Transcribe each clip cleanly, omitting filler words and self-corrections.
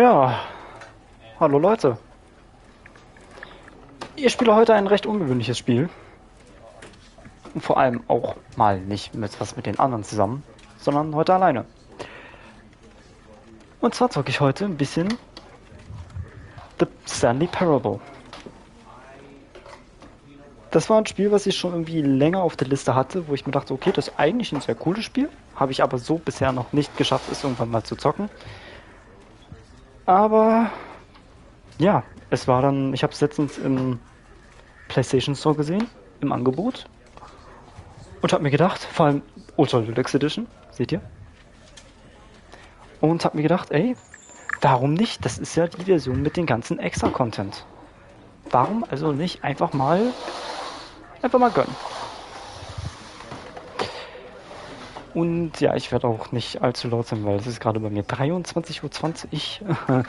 Ja, hallo Leute. Ich spiele heute ein recht ungewöhnliches Spiel. Und vor allem auch mal nicht mit den anderen zusammen, sondern heute alleine. Und zwar zocke ich heute ein bisschen The Stanley Parable. Das war ein Spiel, was ich schon irgendwie länger auf der Liste hatte, wo ich mir dachte, okay, das ist eigentlich ein sehr cooles Spiel. Habe ich aber so bisher noch nicht geschafft, es irgendwann mal zu zocken. Aber ja, es war dann, ich habe es letztens im PlayStation Store gesehen, im Angebot. Und habe mir gedacht, vor allem Ultra Deluxe Edition, seht ihr? Und habe mir gedacht, ey, warum nicht? Das ist ja die Version mit den ganzen Extra-Content. Warum also nicht einfach mal gönnen? Und ja, ich werde auch nicht allzu laut sein, weil es ist gerade bei mir 23:20 Uhr.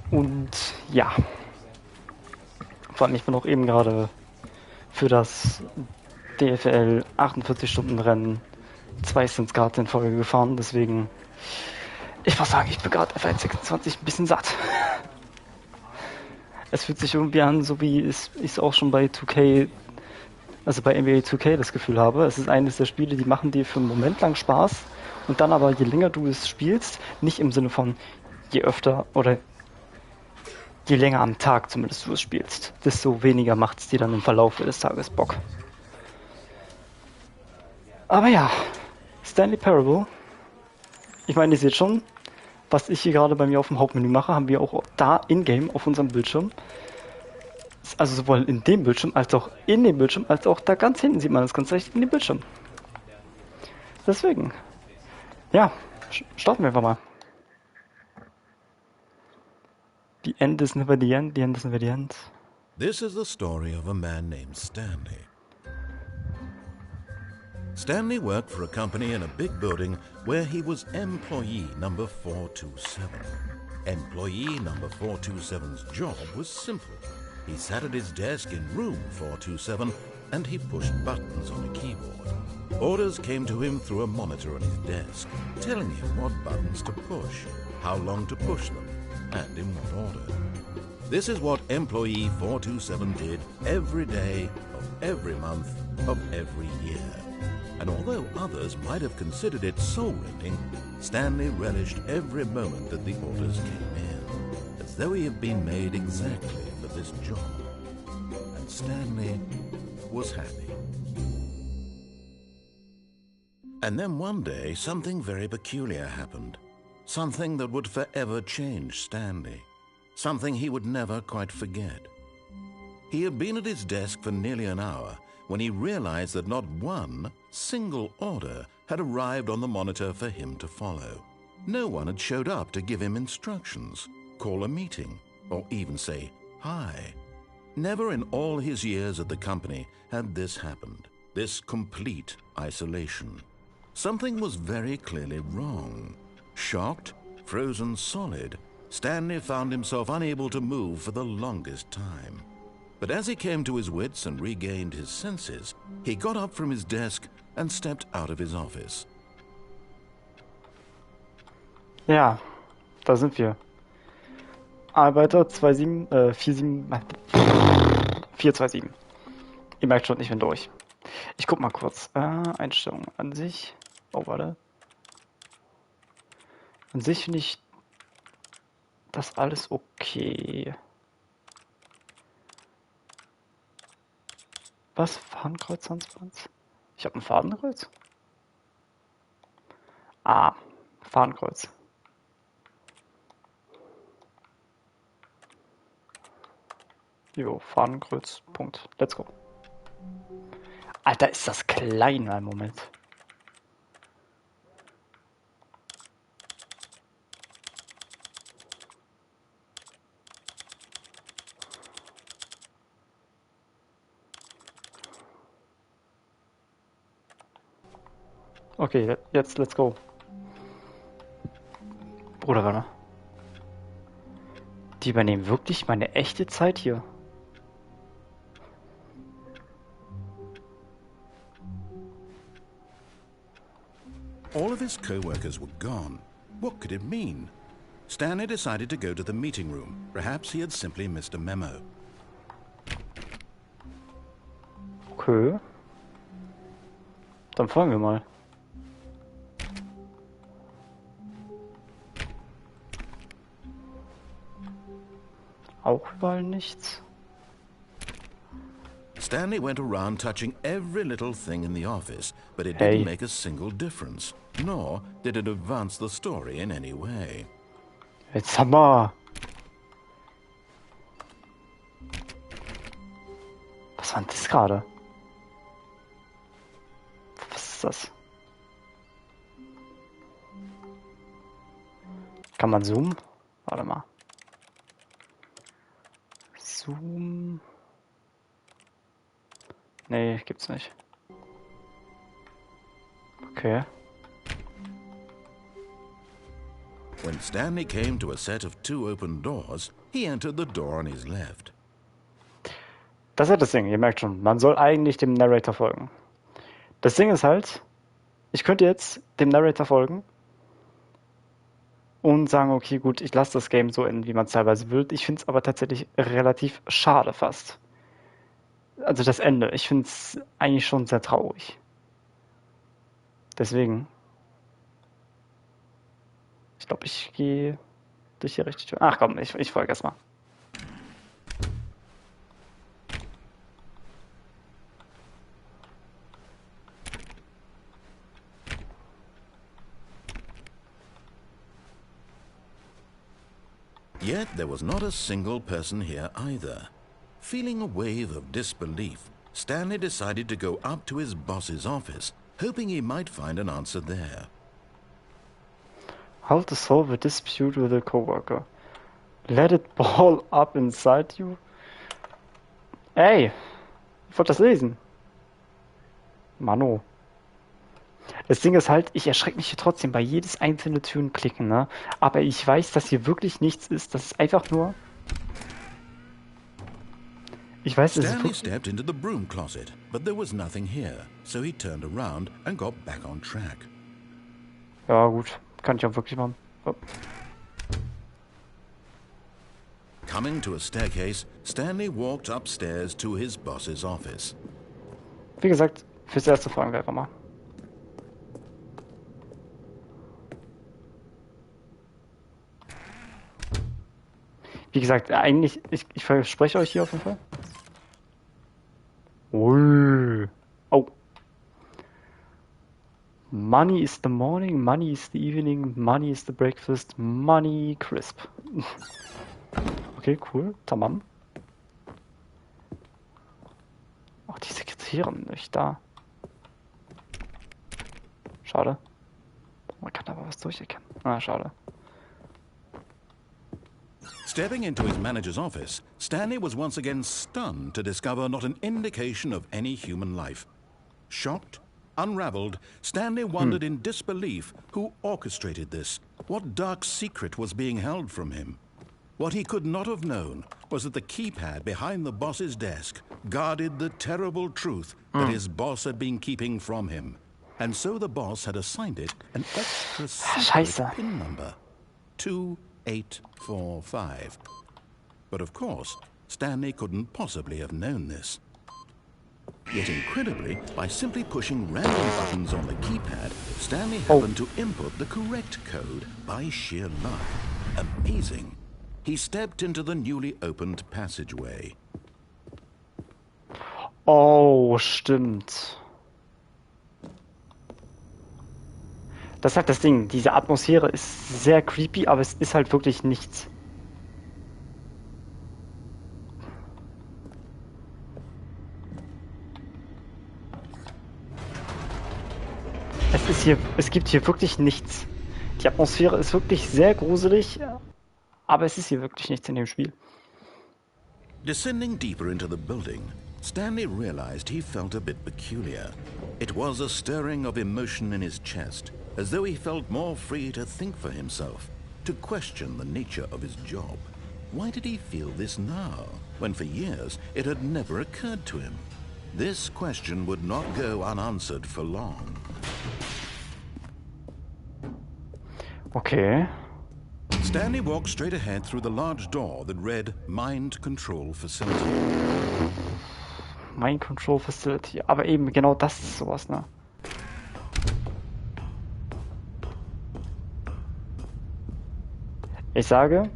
Und ja, vor allem ich bin auch eben gerade für das DFL 48-Stunden-Rennen 2 Stints gerade in Folge gefahren, deswegen ich muss sagen, ich bin gerade F1 26 ein bisschen satt. Es fühlt sich irgendwie an, so wie ich es auch schon bei 2K, also bei NBA 2K das Gefühl habe. Es ist eines der Spiele, die machen dir für einen Moment lang Spaß und dann aber, je länger du es spielst, nicht im Sinne von je öfter oder je länger am Tag zumindest du es spielst, desto weniger macht es dir dann im Verlauf des Tages Bock. Aber ja, Stanley Parable. Ich meine, ihr seht schon, was ich hier gerade bei mir auf dem Hauptmenü mache, haben wir auch da in-game auf unserem Bildschirm. Also sowohl in dem Bildschirm, als auch in dem Bildschirm, als auch da ganz hinten sieht man das ganz leicht in dem Bildschirm. Deswegen, ja, starten wir einfach mal. The end is never the end, the end is never the end. This is the story of a man named Stanley. Stanley worked for a company in a big building where he was employee number 427. Employee number 427's job was simple. He sat at his desk in room 427 and he pushed buttons on a keyboard. Orders came to him through a monitor on his desk, telling him what buttons to push, how long to push them, and in what order. This is what employee 427 did every day of every month of every year. And although others might have considered it soul-rending, Stanley relished every moment that the orders came in, as though he had been made exactly for this job. And Stanley was happy. And then one day, something very peculiar happened. Something that would forever change Stanley. Something he would never quite forget. He had been at his desk for nearly an hour when he realized that not one single order had arrived on the monitor for him to follow. No one had showed up to give him instructions, call a meeting, or even say hi. Never in all his years at the company had this happened, this complete isolation. Something was very clearly wrong. Shocked, frozen solid, Stanley found himself unable to move for the longest time. But as he came to his wits and regained his senses, he got up from his desk and stepped out of his office. Ja, da sind wir. Arbeiter 427. Ihr merkt schon, ich bin durch. Ich guck mal kurz. Einstellungen an sich. Oh, warte. An sich finde ich das alles okay. Was? Fadenkreuz, Handkreuz? Ich habe ein Fadenkreuz? Ah, Fadenkreuz. Jo, Fadenkreuz. Punkt. Let's go. Alter, ist das klein, ein Moment. Okay, jetzt let's go. Bruder, warte. Die übernehmen wirklich meine echte Zeit hier. All of his co-workers were gone. What could it mean? Stanley decided to go to the meeting room. Perhaps he had simply missed a memo. Okay. Dann folgen wir mal. Auch überall nichts. Stanley went around touching every little thing in the office, but it Hey. didn't make a single difference, nor did it advance the story in any way. Jetzt haben wir. Was war denn das gerade? Was ist das? Kann man zoomen? Warte mal. Zoom. Nee, gibt's nicht. Okay. When Stanley came to a set of 2 open doors, he entered the door on his left. Das ist halt das Ding, ihr merkt schon, man soll eigentlich dem Narrator folgen. Das Ding ist halt, ich könnte jetzt dem Narrator folgen und sagen, okay, gut, ich lasse das Game so enden, wie man es teilweise will. Ich finde es aber tatsächlich relativ schade fast. Also das Ende, ich finde es eigentlich schon sehr traurig. Deswegen. Ich glaube, ich gehe durch die richtige Tür. Ach komm, ich folge erstmal. Yet there was not a single person here either. Feeling a wave of disbelief, Stanley decided to go up to his boss's office, hoping he might find an answer there. How to solve a dispute with a coworker. Let it ball up inside you. Ey, ich wollte das lesen. Mano. Das Ding ist halt, ich erschrecke mich hier trotzdem bei jedes einzelne Türen klicken, ne? Aber ich weiß, dass hier wirklich nichts ist. Das ist einfach nur... Ich weiß, es ist Stanley wirklich... stepped into the broom closet, but there was nothing here, so he turned around and got back on track. Ja gut, kann ich auch wirklich machen. Oh. Coming to a staircase, Stanley walked upstairs to his boss's office. Wie gesagt, fürs erste fragen wir einfach mal. Wie gesagt, eigentlich, ich verspreche euch hier auf jeden Fall. Ui. Oh. Money is the morning, money is the evening, money is the breakfast, money crisp. Okay, cool. Tamam. Ach, die Sekretärin nicht da. Schade. Man kann aber was durcherkennen. Ah, schade. Stepping into his manager's office, Stanley was once again stunned to discover not an indication of any human life. Shocked, unraveled, Stanley wondered in disbelief who orchestrated this, what dark secret was being held from him. What he could not have known was that the keypad behind the boss's desk guarded the terrible truth that his boss had been keeping from him. And so the boss had assigned it an extra secret PIN number, 2845. But of course, Stanley couldn't possibly have known this. Yet incredibly, by simply pushing random buttons on the keypad, Stanley happened to input the correct code by sheer luck. Amazing. He stepped into the newly opened passageway. Oh, stimmt. Das ist halt das Ding. Diese Atmosphäre ist sehr creepy, aber es ist halt wirklich nichts. Es gibt hier wirklich nichts. Die Atmosphäre ist wirklich sehr gruselig, aber es ist hier wirklich nichts in dem Spiel. Descending deeper into the building, Stanley realized he felt a bit peculiar. It was a stirring of emotion in his chest, as though he felt more free to think for himself, to question the nature of his job. Why did he feel this now, when for years it had never occurred to him? This question would not go unanswered for long. Okay. Stanley walked straight ahead through the large door that read Mind Control Facility. Mind Control Facility. Aber eben, genau das ist sowas, ne? Ich sage,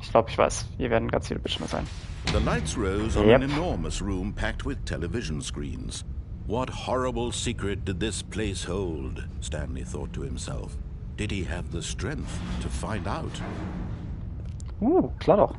ich glaube, ich weiß, hier werden ganz viele Bildschirme sein. The lights rose on an enormous room packed with television screens. What horrible secret did this place hold? Stanley thought to himself. Did he have the strength to find out? Klar doch.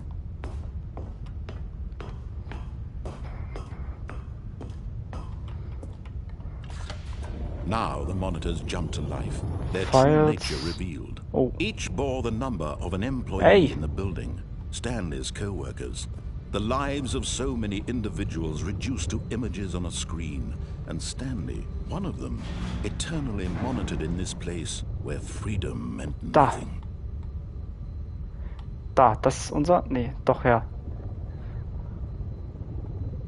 Now the monitors jumped to life, their Files. true nature revealed. Oh. Each bore the number of an employee Hey. in the building, Stanley's co-workers. The lives of so many individuals reduced to images on a screen, and Stanley, one of them, eternally monitored in this place where freedom meant nothing. Da, das ist unser... Nee, doch, ja.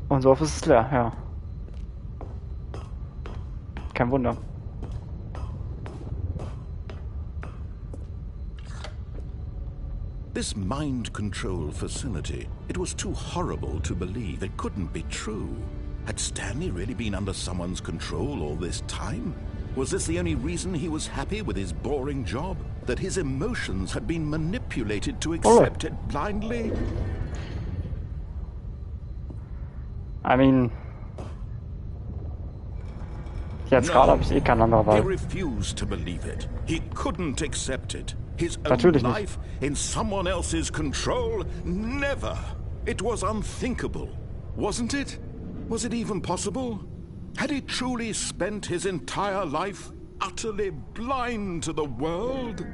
Unser Office ist leer, ja. Kein Wunder. This mind control facility, it was too horrible to believe. It couldn't be true. Had Stanley really been under someone's control all this time? Was this the only reason he was happy with his boring job? That his emotions had been manipulated to accept it blindly? I mean... Jetzt gerade habe ich eh keine andere He Wahl. refused to believe it. He couldn't accept it. His own Natürlich nicht. life in someone else's control? Never. It was unthinkable. Wasn't it? Was it even possible? Had he truly spent his entire life utterly blind to the world?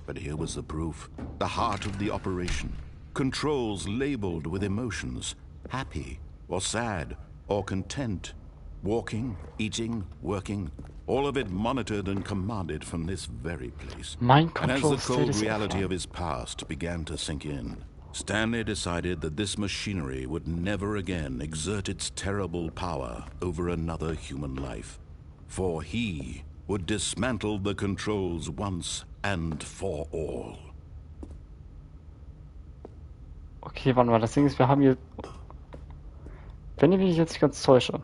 But here was the proof. The heart of the operation. Controls labeled with emotions. Happy or sad or content. Walking, eating, working. All of it monitored and commanded from this very place. Mind And as control the cold status reality off. of his past began to sink in, Stanley decided that this machinery would never again exert its terrible power over another human life. For he would dismantle the controls once and for all. Okay, warte mal, das Ding ist, wir haben hier... Wenn ich mich jetzt nicht ganz täusche...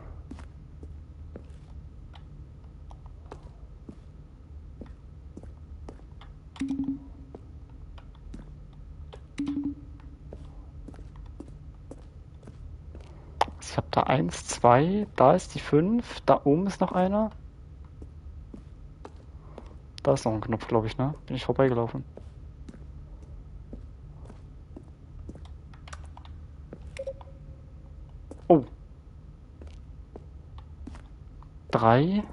Ich habe da 1, 2, da ist die 5, da oben ist noch einer. Da ist noch ein Knopf, glaube ich, ne? Bin ich vorbeigelaufen. Oh. 3.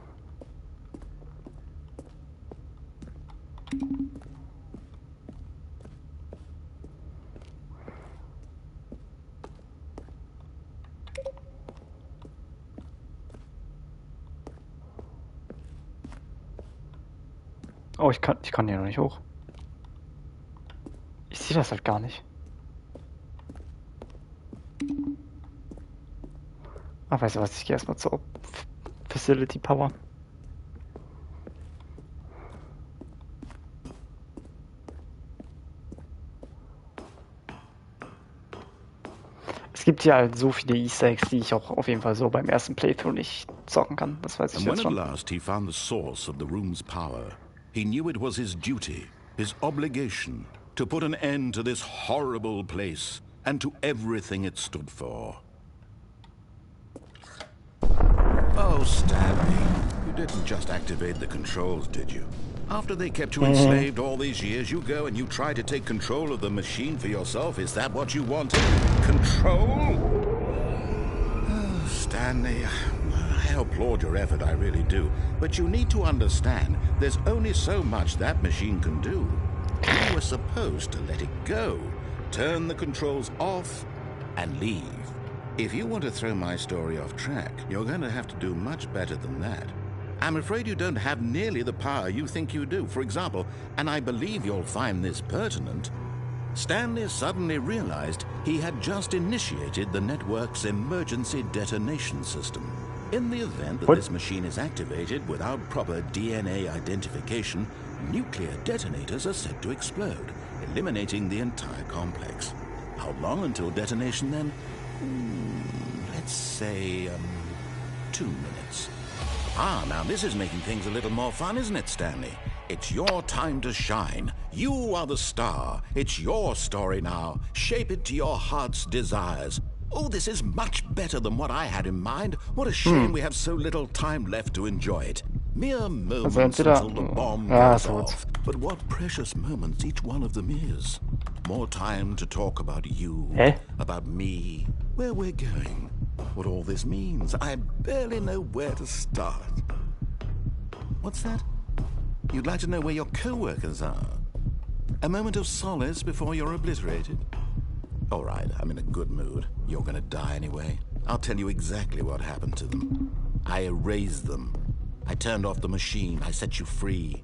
Oh, ich kann hier noch nicht hoch. Ich sehe das halt gar nicht. Ah, weißt du was, ich gehe erstmal zur Facility Power. Es gibt hier halt so viele Easter Eggs, die ich auch auf jeden Fall so beim ersten Playthrough nicht zocken kann. Das weiß ich And when jetzt at schon. last he found the source of the room's power, he knew it was his duty, his obligation, to put an end to this horrible place and to everything it stood for. Oh, Stanley, you didn't just activate the controls, did you? After they kept you enslaved all these years, you go and you try to take control of the machine for yourself. Is that what you wanted? Control? Oh, Stanley, I applaud your effort, I really do. But you need to understand, there's only so much that machine can do. You were supposed to let it go, turn the controls off, and leave. If you want to throw my story off track, you're going to have to do much better than that. I'm afraid you don't have nearly the power you think you do. For example, and I believe you'll find this pertinent, Stanley suddenly realized he had just initiated the network's emergency detonation system. In the event that this machine is activated without proper DNA identification, nuclear detonators are said to explode, eliminating the entire complex. How long until detonation then? Let's say, 2 minutes. Ah, now this is making things a little more fun, isn't it, Stanley? It's your time to shine. You are the star. It's your story now. Shape it to your heart's desires. Oh, this is much better than what I had in mind. What a shame we have so little time left to enjoy it. Mere moments until the bomb goes off. But what precious moments each one of them is. More time to talk about you, about me, where we're going, what all this means. I barely know where to start. What's that? You'd like to know where your co-workers are? A moment of solace before you're obliterated? All right, I'm in a good mood. You're gonna die anyway. I'll tell you exactly what happened to them. I erased them. I turned off the machine. I set you free.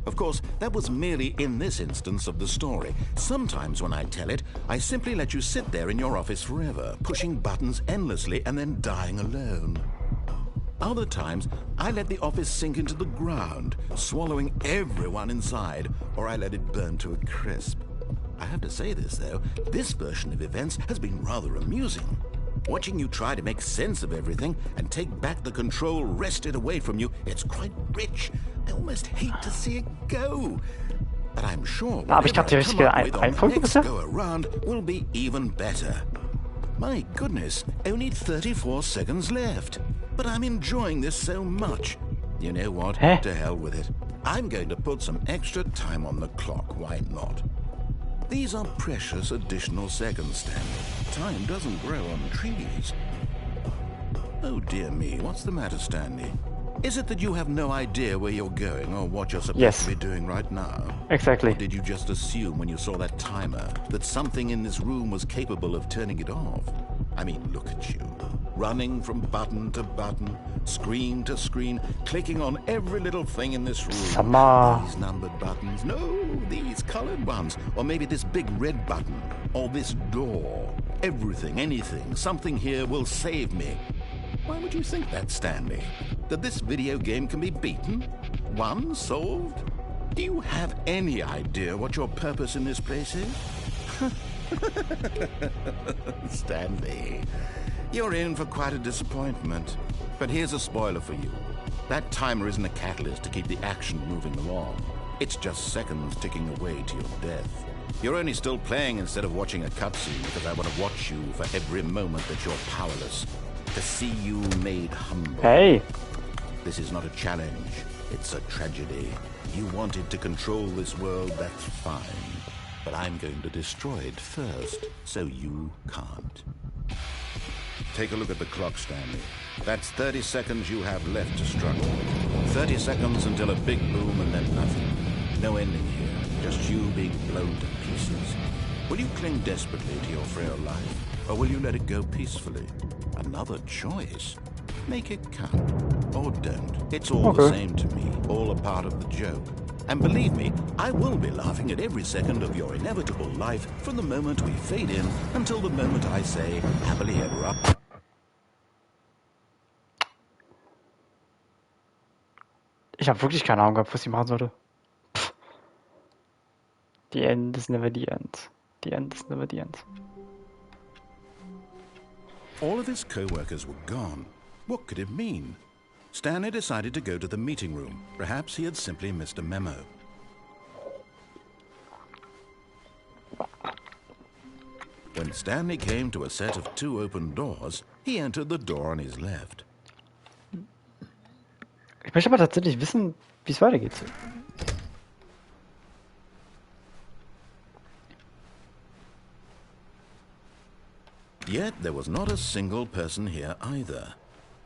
Of course, that was merely in this instance of the story. Sometimes when I tell it, I simply let you sit there in your office forever, pushing buttons endlessly and then dying alone. Other times, I let the office sink into the ground, swallowing everyone inside, or I let it burn to a crisp. I have to say this, though, this version of events has been rather amusing. Watching you try to make sense of everything and take back the control wrested away from you, it's quite rich. I almost hate to see it go. But I'm sure Aber ich dachte, ich gehe Reihenfolge bisher. Go around will be even better. My goodness, only 34 seconds left. But I'm enjoying this so much. You know what? To hell with it. I'm going to put some extra time on the clock. Why not? These are precious additional seconds, Stanley. Time doesn't grow on trees. Oh dear me, what's the matter, Stanley? Is it that you have no idea where you're going or what you're supposed to be doing right now? Exactly. Or did you just assume when you saw that timer that something in this room was capable of turning it off? I mean, look at you. Running from button to button, screen to screen, clicking on every little thing in this room. These numbered buttons. No, these colored ones. Or maybe this big red button. Or this door. Everything, anything, something here will save me. Why would you think that, Stanley? That this video game can be beaten? Won? Solved? Do you have any idea what your purpose in this place is? Stanley, you're in for quite a disappointment. But here's a spoiler for you. That timer isn't a catalyst to keep the action moving along. It's just seconds ticking away to your death. You're only still playing instead of watching a cutscene because I want to watch you for every moment that you're powerless. To see you made humble. Hey! This is not a challenge. It's a tragedy. You wanted to control this world, that's fine. But I'm going to destroy it first, so you can't. Take a look at the clock, Stanley. That's 30 seconds you have left to struggle. 30 seconds until a big boom and then nothing. No ending here, just you being blown to pieces. Will you cling desperately to your frail life, or will you let it go peacefully? Another choice. Make it count, or don't. It's all the same to me, all a part of the joke. And believe me, I will be laughing at every second of your inevitable life from the moment we fade in until the moment I say, happily ever up. Ich habe wirklich keine Ahnung gehabt, was ich machen sollte. Pff. The end is never the end. The end is never the end. All of his co-workers were gone. What could it mean? Stanley decided to go to the meeting room. Perhaps he had simply missed a memo. When Stanley came to a set of 2 open doors, he entered the door on his left. Ich möchte aber tatsächlich wissen, wie es weitergeht. Yet there was not a single person here either.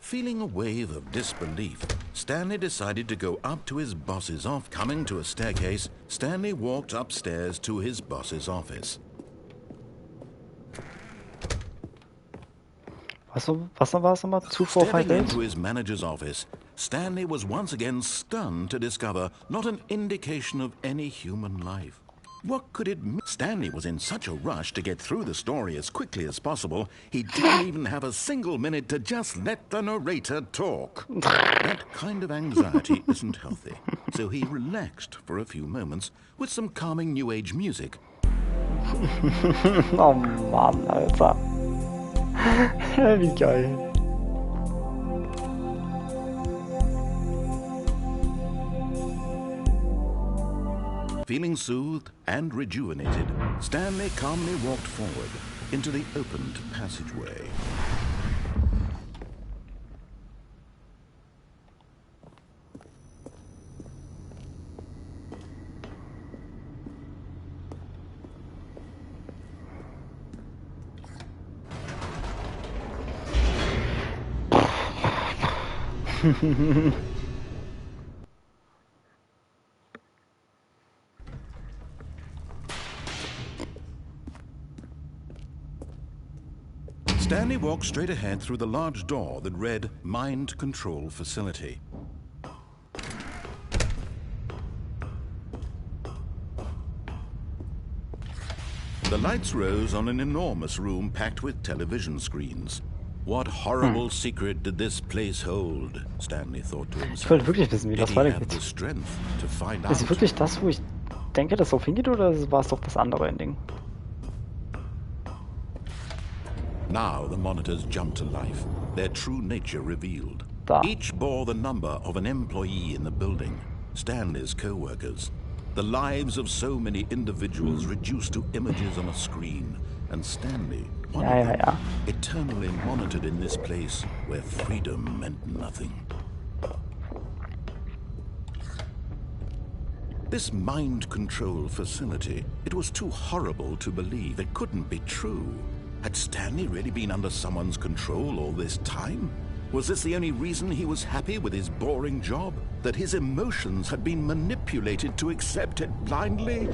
Feeling a wave of disbelief, Stanley decided to go up to his boss's office. Coming to a staircase, Stanley walked upstairs to his boss's office. Was war es nochmal? 245 Stepping into his manager's office, Stanley was once again stunned to discover not an indication of any human life. What could it mean? Stanley was in such a rush to get through the story as quickly as possible, he didn't even have a single minute to just let the narrator talk. That kind of anxiety isn't healthy, so he relaxed for a few moments with some calming New Age music. Oh Mann, Alter. Wie geil. Feeling soothed and rejuvenated, Stanley calmly walked forward into the opened passageway. Stanley walked straight ahead through the large door that read Mind Control Facility. The lights rose on an enormous room packed with television screens. What horrible secret did this place hold? Stanley thought to himself. Ich wollte wirklich wissen, wie das weitergeht. Ist es wirklich das, wo ich denke, dass es auf hingeht, oder war es doch das andere Ending? Now the monitors jumped to life, their true nature revealed. Da. Each bore the number of an employee in the building, Stanley's co-workers. The lives of so many individuals reduced to images on a screen, and Stanley, one of them, eternally monitored in this place where freedom meant nothing. This mind control facility, it was too horrible to believe. It couldn't be true. Had Stanley really been under someone's control all this time? Was this the only reason he was happy with his boring job? That his emotions had been manipulated to accept it blindly?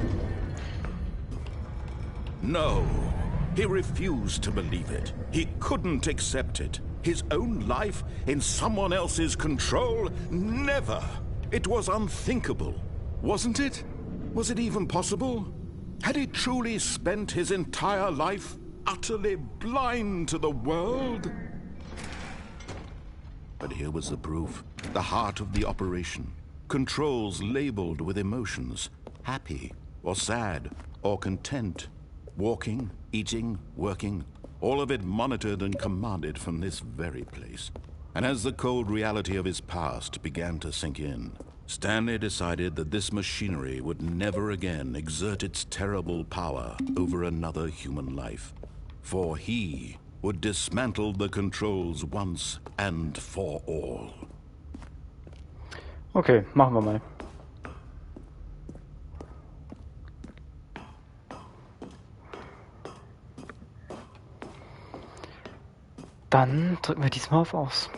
No, he refused to believe it. He couldn't accept it. His own life in someone else's control? Never! It was unthinkable, wasn't it? Was it even possible? Had he truly spent his entire life utterly blind to the world? But here was the proof, the heart of the operation. Controls labeled with emotions, happy or sad or content. Walking, eating, working, all of it monitored and commanded from this very place. And as the cold reality of his past began to sink in, Stanley decided that this machinery would never again exert its terrible power over another human life. For he would dismantle the controls once and for all. Okay, machen wir mal. Dann drücken wir diesmal auf Aus.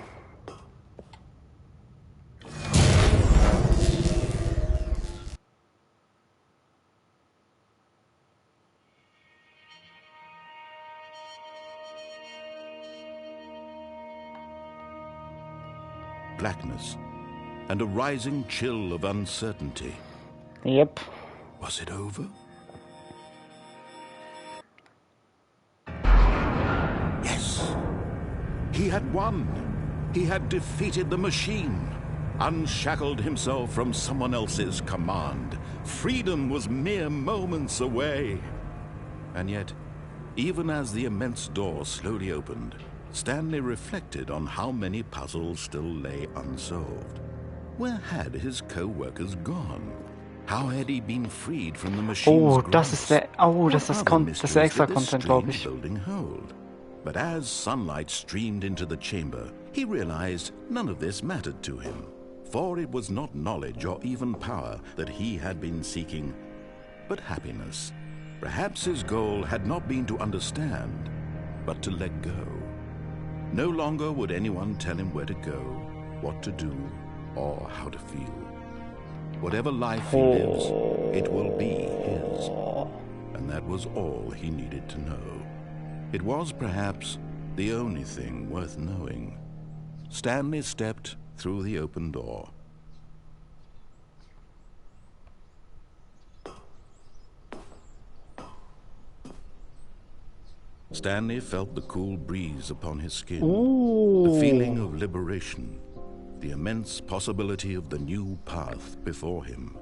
Blackness and a rising chill of uncertainty. Yep. Was it over? Yes. He had won. He had defeated the machine, unshackled himself from someone else's command. Freedom was mere moments away. And yet, even as the immense door slowly opened, Stanley reflected on how many puzzles still lay unsolved. Where had his co-workers gone? How had he been freed from the machine's grasp? Das ist der extra Content, glaube ich. Building hold? But as sunlight streamed into the chamber, he realized none of this mattered to him, for it was not knowledge or even power that he had been seeking, but happiness. Perhaps his goal had not been to understand, but to let go. No longer would anyone tell him where to go, what to do, or how to feel. Whatever life he lives, it will be his. And that was all he needed to know. It was perhaps the only thing worth knowing. Stanley stepped through the open door. Stanley felt the cool breeze upon his skin, Oh. the feeling of liberation, the immense possibility of the new path before him.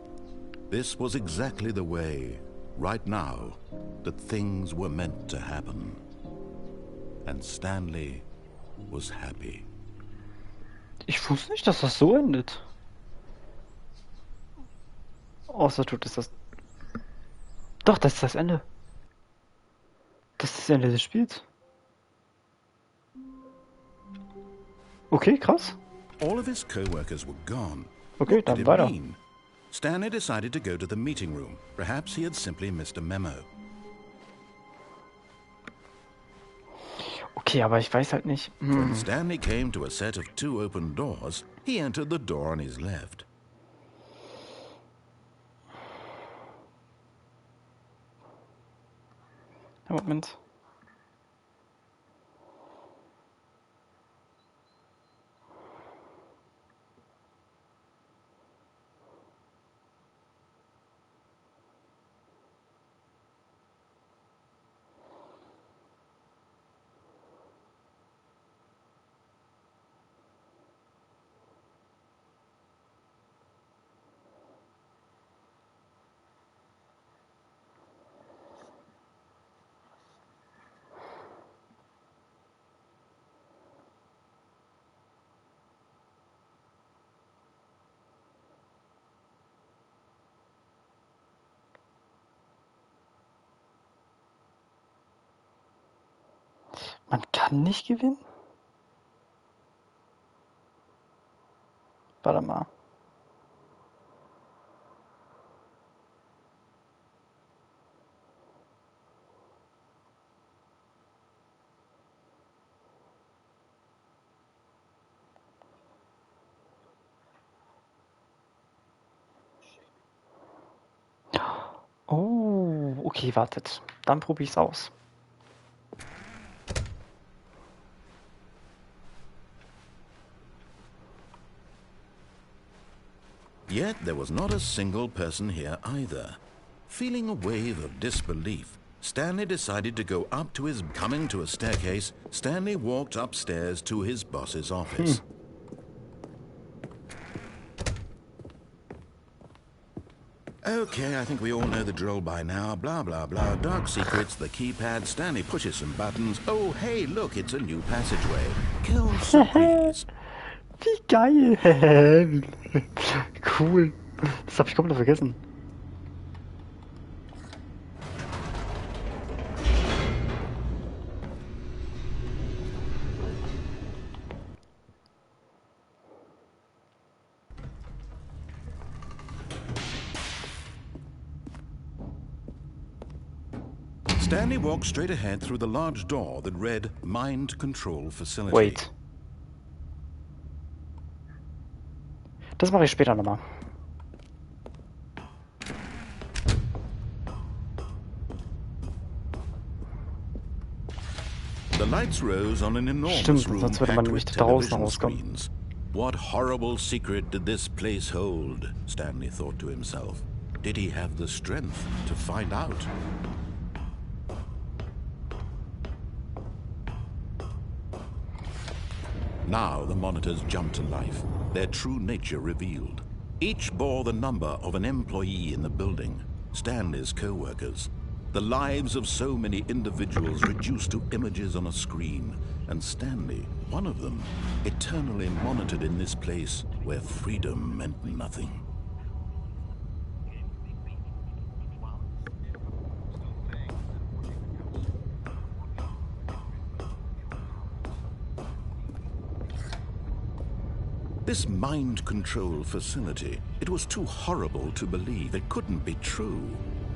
This was exactly the way, right now, that things were meant to happen. And Stanley was happy. Ich wusste nicht, dass das so endet. Außer tut es das. Doch, das ist das Ende. Das ist das Ende des Spiels. Okay, krass. All of his co-workers were gone. Okay, What did dann it weiter. mean? Stanley decided to go to the meeting room. Perhaps he had simply missed a memo. Okay, aber ich weiß halt nicht. When Stanley came to a set of 2 open doors, he entered the door on his left. Moment. Man kann nicht gewinnen? Warte mal. Oh, okay, wartet. Dann probiere ich's aus. Yet there was not a single person here either. Feeling a wave of disbelief, Stanley decided to go up to his... Coming to a staircase, Stanley walked upstairs to his boss's office. Okay, I think we all know the drill by now. Blah, blah, blah. Dark secrets, the keypad. Stanley pushes some buttons. Oh, hey, look, it's a new passageway. Kill zocke. Wie geil! Cool. Das habe ich komplett vergessen. Stanley walked straight ahead through the large door that read Mind Control Facility. Wait. Das mache ich später nochmal. The lights rose on an enormous Stimmt, room sonst würde man packed with nicht draußen television rauskommen. screens. What horrible secret did this place hold? Stanley thought to himself. Did he have the strength to find out? Now the monitors jumped to life, their true nature revealed. Each bore the number of an employee in the building, Stanley's co-workers. The lives of so many individuals reduced to images on a screen, and Stanley, one of them, eternally monitored in this place where freedom meant nothing. This mind control facility, it was too horrible to believe. It couldn't be true.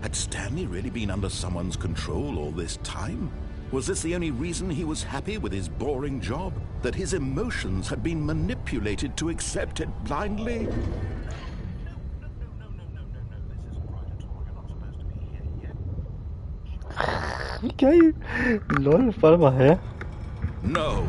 Had Stanley really been under someone's control all this time? Was this the only reason he was happy with his boring job? That his emotions had been manipulated to accept it blindly? Wie geil! Lol, warte mal, hä? No.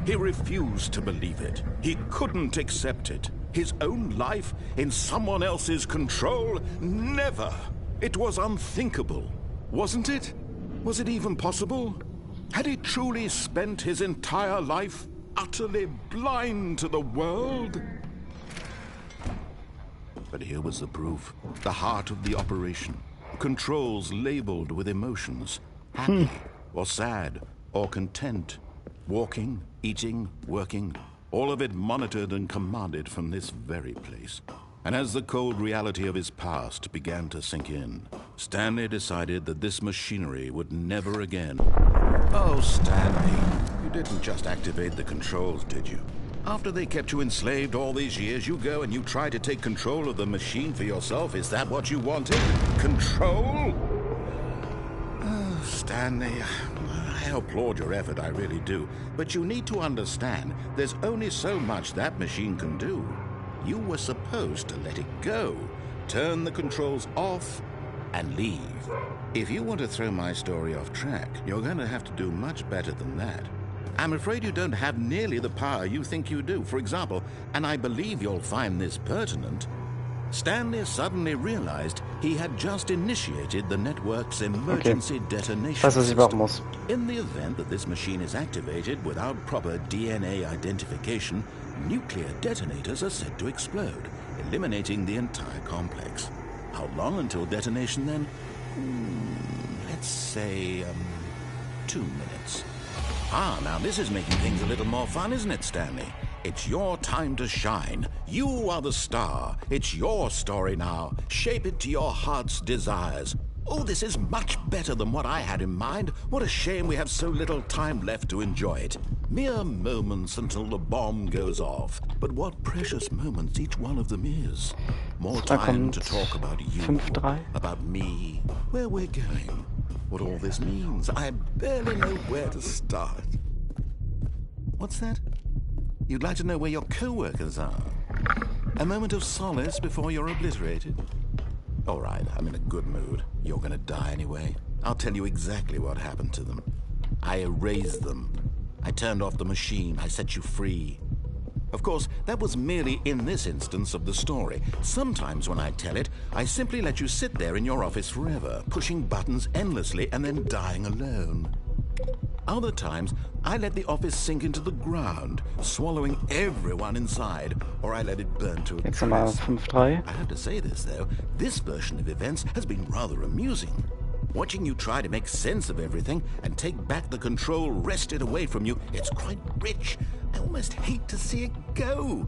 He refused to believe it. He couldn't accept it. His own life in someone else's control? Never! It was unthinkable. Wasn't it? Was it even possible? Had he truly spent his entire life utterly blind to the world? But here was the proof. The heart of the operation. Controls labeled with emotions. Happy, or sad, or content. Walking, eating, working. All of it monitored and commanded from this very place. And as the cold reality of his past began to sink in, Stanley decided that this machinery would never again... Oh, Stanley, you didn't just activate the controls, did you? After they kept you enslaved all these years, you go and you try to take control of the machine for yourself. Is that what you wanted? Control? Oh, Stanley, I applaud your effort, I really do. But you need to understand, there's only so much that machine can do. You were supposed to let it go, turn the controls off, and leave. If you want to throw my story off track, you're going to have to do much better than that. I'm afraid you don't have nearly the power you think you do. For example, and I believe you'll find this pertinent, Stanley suddenly realized he had just initiated the network's emergency detonation system. In the event that this machine is activated without proper DNA identification, nuclear detonators are said to explode, eliminating the entire complex. How long until detonation then? Let's say, 2 minutes. Ah, now this is making things a little more fun, isn't it, Stanley? It's your time to shine. You are the star. It's your story now. Shape it to your heart's desires. Oh, this is much better than what I had in mind. What a shame we have so little time left to enjoy it. Mere moments until the bomb goes off. But what precious moments each one of them is. More time to talk about you, 5-3. about me, where we're going, what all this means. I barely know where to start. What's that? You'd like to know where your co-workers are? A moment of solace before you're obliterated? All right, I'm in a good mood. You're gonna die anyway. I'll tell you exactly what happened to them. I erased them. I turned off the machine. I set you free. Of course, that was merely in this instance of the story. Sometimes when I tell it, I simply let you sit there in your office forever, pushing buttons endlessly and then dying alone. Other times, I let the office sink into the ground, swallowing everyone inside, or I let it burn to a crisp. 5-3. I have to say this, though, this version of events has been rather amusing. Watching you try to make sense of everything and take back the control wrested away from you, it's quite rich. I almost hate to see it go.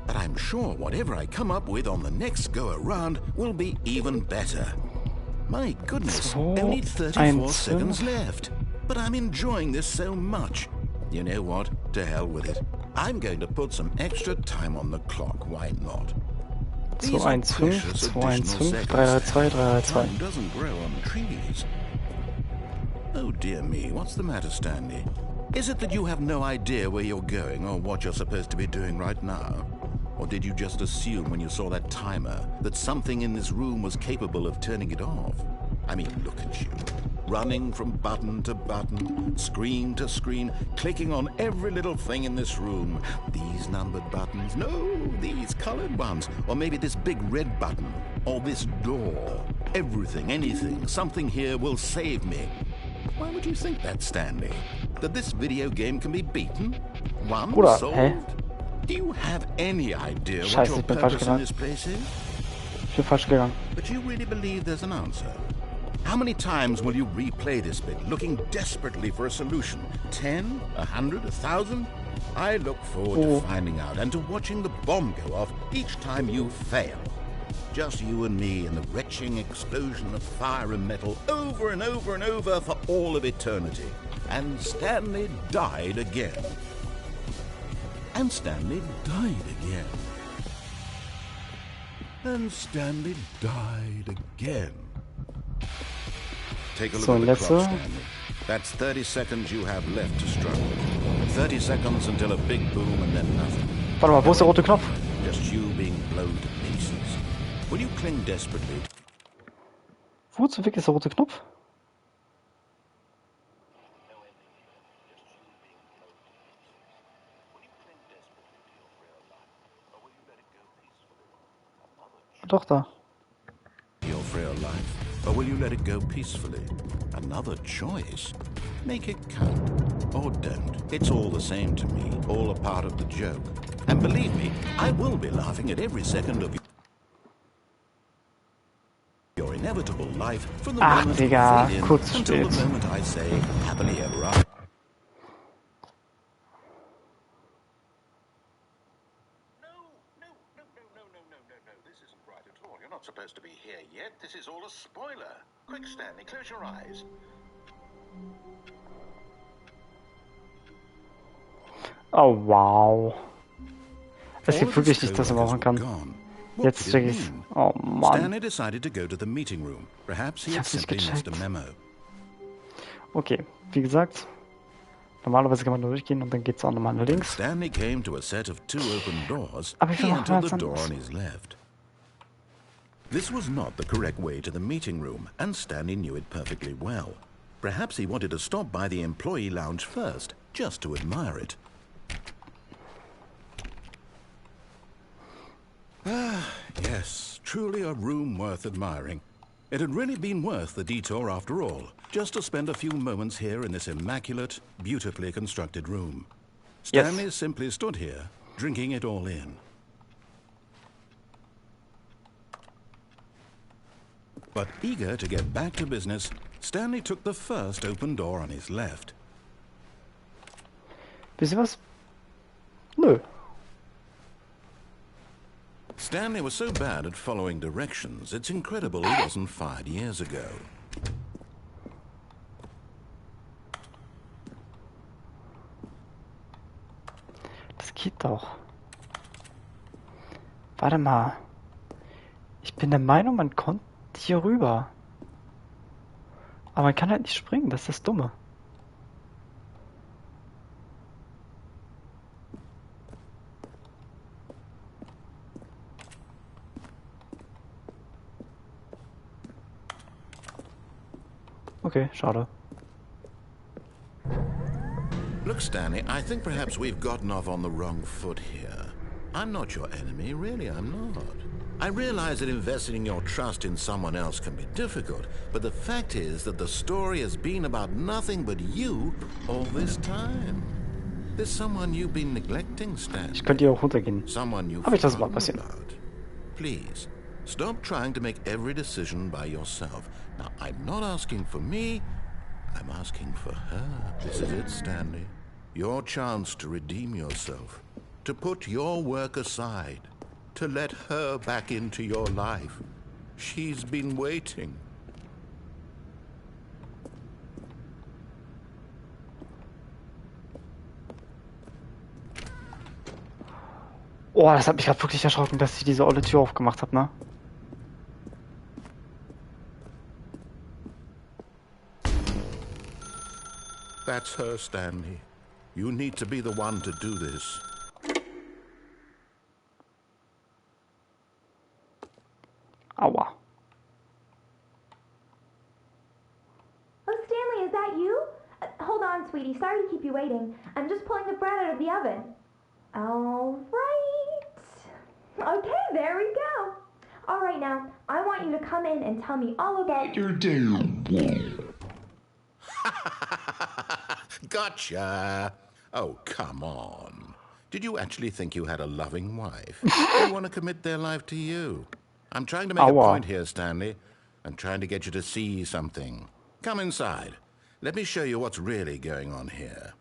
But I'm sure whatever I come up with on the next go-around will be even better. My goodness, only 34 seconds left. But I'm enjoying this so much. You know what? To hell with it. I'm going to put some extra time on the clock. Why not? 2-1-5, 2-1-5, 3-2, 3-2. Time doesn't grow on trees. Oh dear me, what's the matter, Stanley? Is it that you have no idea where you're going or what you're supposed to be doing right now? Or did you just assume when you saw that timer that something in this room was capable of turning it off? I mean, look at you. Running from button to button, screen to screen, clicking on every little thing in this room. These numbered buttons, no, these colored ones. Or maybe this big red button, or this door. Everything, anything, something here will save me. Why would you think that, Stanley? That this video game can be beaten? Won? Solved? Do you have any idea what your purpose in this place is? Ich bin falsch gegangen. But you really believe there's an answer? How many times will you replay this bit, looking desperately for a solution? 10? 100? 1,000? I look forward to finding out and to watching the bomb go off each time you fail. Just you and me and the retching explosion of fire and metal over and over and over for all of eternity. And Stanley died again. And Stanley died again. And Stanley died again. Take a look at the clock, Stanley. That's 30 seconds you have left to struggle. 30 seconds until a big boom and then nothing. Warte mal, wo ist der rote Knopf? Just you being blown to pieces. Will you cling desperately? Wo zum Weg ist der rote Knopf? Doch, da. Your frail life, or will you let it go peacefully? Another choice? Make it count. Or don't. It's all the same to me. All a part of the joke. And believe me, I will be laughing at every second of your inevitable life from the Ach, moment you Digga, fade in kurz until the spät. moment I say happily ever after. This isn't right at all. You're not supposed to be here yet. This is all a spoiler. Quick, Stanley, close your eyes. Oh, wow. Es All gibt of his wirklich nicht, dass er co-workers machen were kann. gone. What Jetzt did check it ich's. mean? Oh, Mann. Stanley decided to go to the meeting room. Perhaps he Ich had hab's nicht simply missed a gecheckt. memo. Okay, wie gesagt, normalerweise kann man da durchgehen und dann geht's auch nochmal nach When links. Stanley came to a set of 2 open doors, Aber ich he will noch entered was the door anderes. on his left. This was not the correct way to the meeting room, and Stanley knew it perfectly well. Perhaps he wanted to stop by the employee lounge first, just to admire it. Ah, yes, truly a room worth admiring. It had really been worth the detour after all, just to spend a few moments here in this immaculate, beautifully constructed room. Stanley Yes. simply stood here, drinking it all in. But eager to get back to business, Stanley took the first open door on his left. Wisst ihr was? Nö. Stanley was so bad at following directions, it's incredible he wasn't fired years ago. Das geht doch. Warte mal. Ich bin der Meinung, man kommt hier rüber. Aber man kann halt nicht springen, das ist das Dumme. Okay, schade. Look, Stanley, I think perhaps we've gotten off on the wrong foot here. I'm not your enemy, really, I'm not. I realize that investing your trust in someone else can be difficult, but the fact is that the story has been about nothing but you all this time. There's someone you've been neglecting, Stanley. Ich könnte hier auch runtergehen. Someone you've Aber ich lasse mal forgotten passieren. about. Please, stop trying to make every decision by yourself. Now, I'm not asking for me, I'm asking for her. This is it, Stanley. Your chance to redeem yourself, to put your work aside, to let her back into your life. She's been waiting. Oh, das hat mich gerade wirklich erschrocken, dass ich diese olle Tür aufgemacht habe, ne? That's her, Stanley. You need to be the one to do this. Aua. Oh, Stanley, is that you? Hold on, sweetie. Sorry to keep you waiting. I'm just pulling the bread out of the oven. All right. Okay, there we go. All right, now, I want you to come in and tell me all about your day. Gotcha. Oh, come on. Did you actually think you had a loving wife? They want to commit their life to you. I'm trying to make a point here, Stanley. I'm trying to get you to see something. Come inside. Let me show you what's really going on here.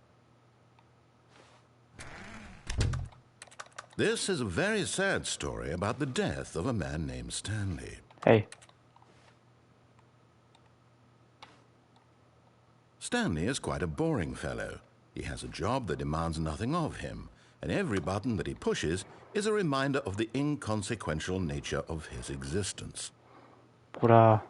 This is a very sad story about the death of a man named Stanley. Hey. Stanley is quite a boring fellow. He has a job that demands nothing of him, and every button that he pushes is a reminder of the inconsequential nature of his existence. Bruder.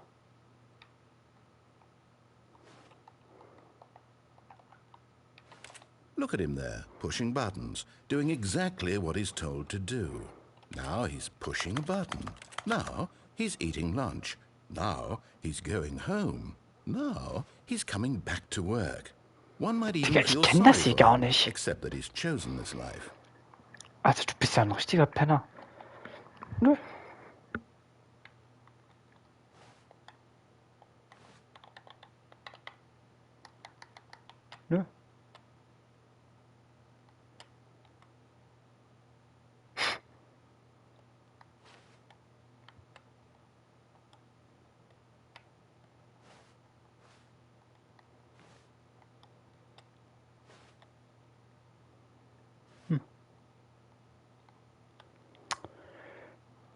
Look at him there, pushing buttons, doing exactly what he's told to do. Now he's pushing a button. Now he's eating lunch. Now he's going home. Now he's coming back to work. One might even feel sorry for him, except that he's chosen this life. Also du bist ja ein richtiger Penner. Nö. Nö.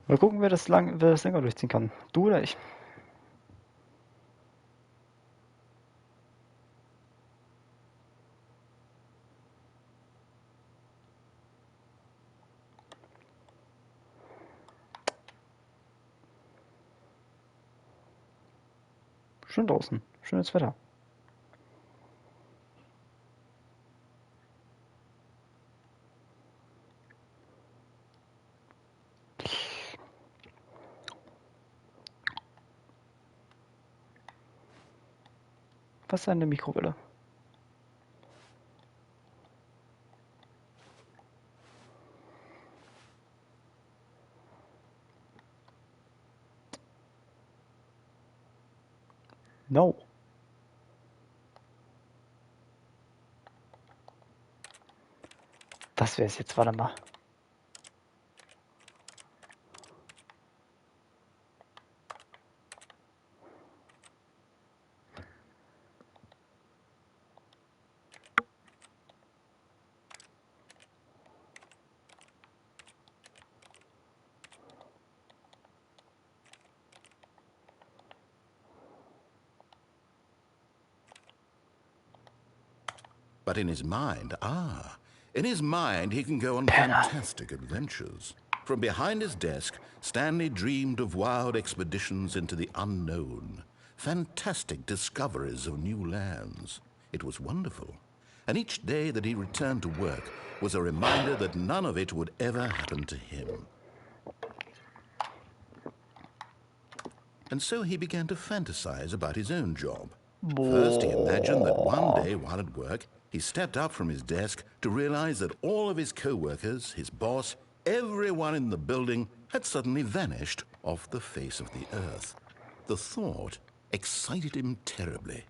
Mal gucken, wer das länger durchziehen kann. Du oder ich? Schön draußen. Schönes Wetter. Was ist eine Mikrowelle? No. Das wäre es jetzt, warte mal. But in his mind, in his mind he can go on Penner. fantastic adventures. From behind his desk, Stanley dreamed of wild expeditions into the unknown, fantastic discoveries of new lands. It was wonderful. And each day that he returned to work was a reminder that none of it would ever happen to him. And so he began to fantasize about his own job. First, he imagined that one day while at work, he stepped up from his desk to realize that all of his co-workers, his boss, everyone in the building had suddenly vanished off the face of the earth. The thought excited him terribly.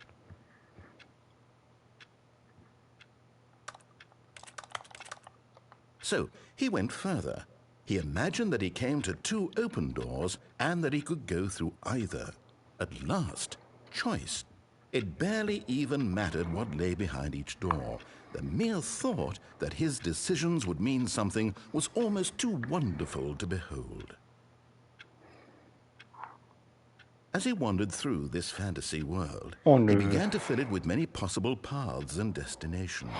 So he went further. He imagined that he came to 2 open doors and that he could go through either. At last, choice. It barely even mattered what lay behind each door. The mere thought that his decisions would mean something was almost too wonderful to behold. As he wandered through this fantasy world, he began to fill it with many possible paths and destinations.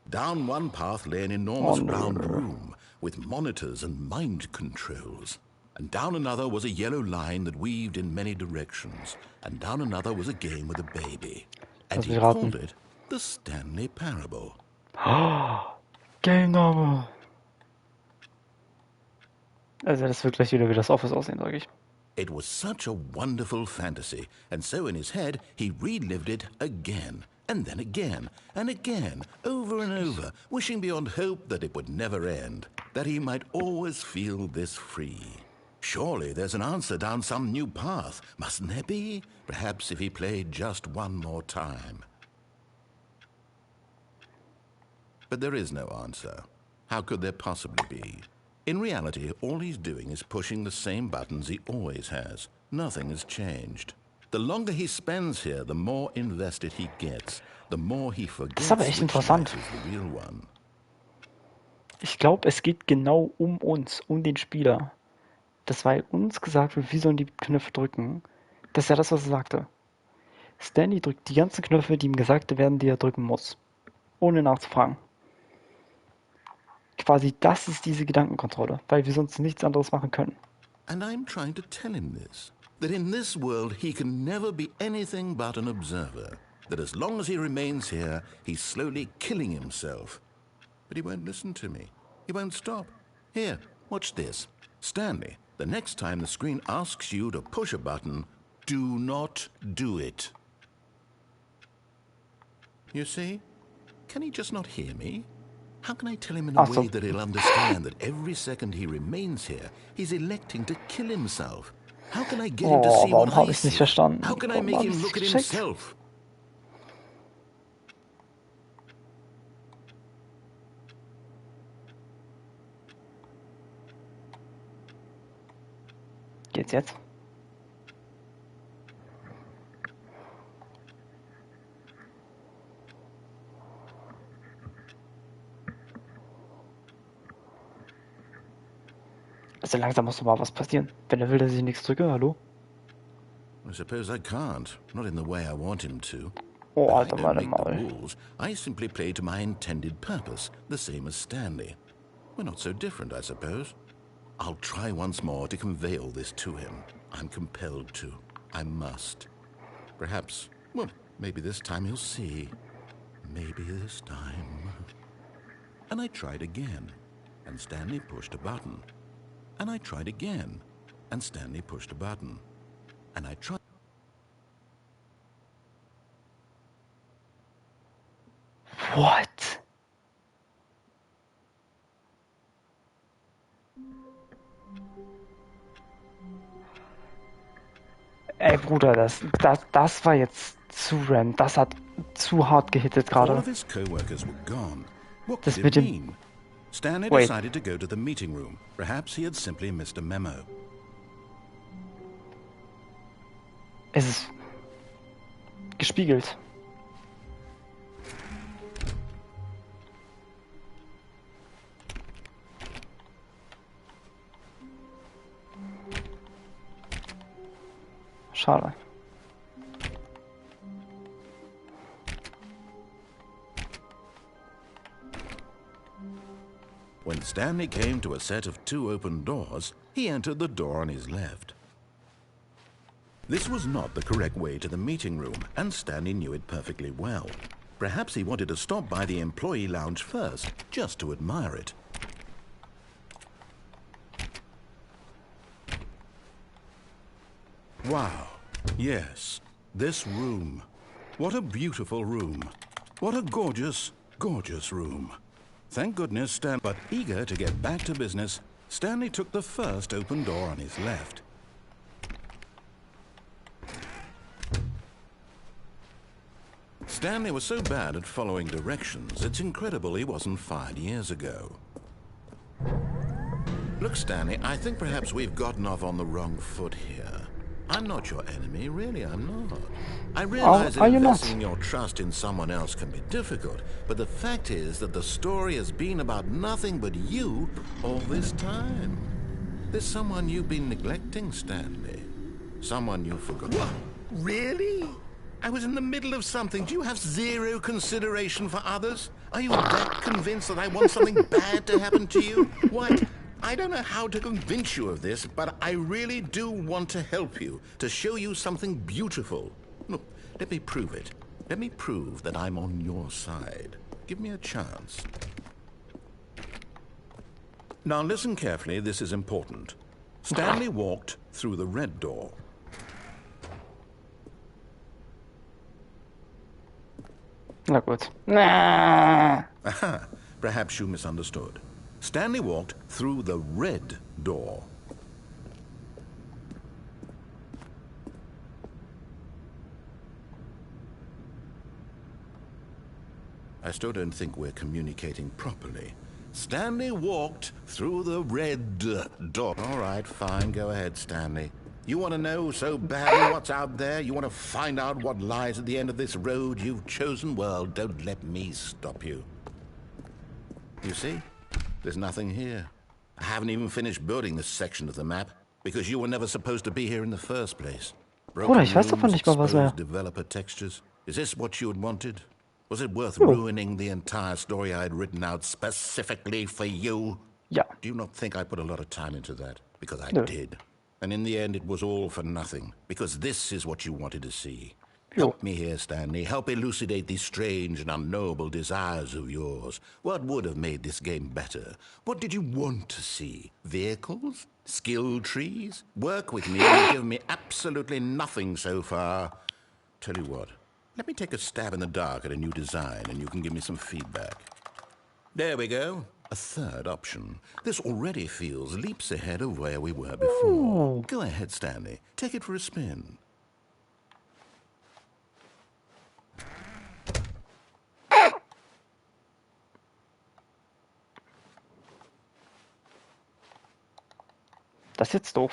Down one path lay an enormous round room with monitors and mind controls. And down another was a yellow line that weaved in many directions. And down another was a game with a baby. And he called it the Stanley Parable. Game-Name. Also das wird gleich wieder wie das Office aussehen, sage ich. It was such a wonderful fantasy, and so in his head he relived it again, and then again, and again, over and over, wishing beyond hope that it would never end, that he might always feel this free. Surely there's an answer down some new path, mustn't there be? Perhaps if he played just one more time. But there is no answer. How could there possibly be? In reality, all he's doing is pushing the same buttons he always has. Nothing has changed. The longer he spends here, the more invested he gets. The more he forgets which life is the real one. Ich glaube, es geht genau um uns, um den Spieler. Das weil uns gesagt wird, wir sollen die Knöpfe drücken. Das ist ja das, was er sagte. Stanley drückt die ganzen Knöpfe, die ihm gesagt werden, die er drücken muss. Ohne nachzufragen. Quasi das ist diese Gedankenkontrolle, weil wir sonst nichts anderes machen können. And I'm trying to tell him this. That in this world he can never be anything but an observer. That as long as he remains here, he's slowly killing himself. But he won't listen to me. He won't stop. Here, watch this. Stanley, the next time the screen asks you to push a button, do not do it. You see? Can he just not hear me? How can I tell him in a way that he'll understand that every second he remains here, he's electing to kill himself? How can I get him to see what I see? Warum habe ich es nicht verstanden? How can I make him look at himself? Geht's jetzt? Also langsam muss doch mal was passieren. Wenn er will, dass ich nichts drücke, hallo? I suppose I can't. Not in the way I want him to. Oh, But I Alter, don't meine make the Maul. rules. I simply play to my intended purpose, the same as Stanley. We're not so different, I suppose. I'll try once more to convey all this to him. I'm compelled to. I must. Perhaps, well, maybe this time he'll see. Maybe this time. And I tried again, and Stanley pushed a button. And I tried again, and Stanley pushed a button. And I tried. What? Ey, Bruder, das war jetzt zu random. Das hat zu hart gehittet All gerade. of his co-workers were gone. What Das could mit it dem... mean? Stanley Wait. decided to go to the meeting room. Perhaps he had simply missed a memo. Es ist... gespiegelt. Schade. When Stanley came to a set of 2 open doors, he entered the door on his left. This was not the correct way to the meeting room, and Stanley knew it perfectly well. Perhaps he wanted to stop by the employee lounge first, just to admire it. Wow. Yes, this room. What a beautiful room. What a gorgeous, gorgeous room. Thank goodness Stan... But eager to get back to business, Stanley took the first open door on his left. Stanley was so bad at following directions, it's incredible he wasn't fired years ago. Look, Stanley, I think perhaps we've gotten off on the wrong foot here. I'm not your enemy, really, I'm not. I realize that are you not? investing your trust in someone else can be difficult, but the fact is that the story has been about nothing but you all this time. There's someone you've been neglecting, Stanley. Someone you forgot. What? Really? I was in the middle of something. Do you have zero consideration for others? Are you that convinced that I want something bad to happen to you? What? I don't know how to convince you of this, but I really do want to help you, to show you something beautiful. Look, let me prove it. Let me prove that I'm on your side. Give me a chance. Now listen carefully, this is important. Stanley walked through the red door. Na gut. Nah. Aha, perhaps you misunderstood. Stanley walked through the red door. I still don't think we're communicating properly. Stanley walked through the red door. All right, fine, go ahead, Stanley. You want to know so badly what's out there? You want to find out what lies at the end of this road you've chosen? Well, don't let me stop you. You see? There's nothing here. I haven't even finished building this section of the map, because you were never supposed to be here in the first place. Bruder, ich weiß davon nicht mal was mehr. exposed developer textures. Is this what you had wanted? Was it worth Jo. ruining the entire story I had written out specifically for you? Ja. Do you not think I put a lot of time into that? Because I No. did. And in the end, it was all for nothing, because this is what you wanted to see. Jo. Help me here, Stanley. Help elucidate these strange and unknowable desires of yours. What would have made this game better? What did you want to see? Vehicles? Skill trees? Work with me and give me absolutely nothing so far. Tell you what, let me take a stab in the dark at a new design and you can give me some feedback. There we go. A third option. This already feels leaps ahead of where we were before. Ooh. Go ahead, Stanley. Take it for a spin. Das ist jetzt doof.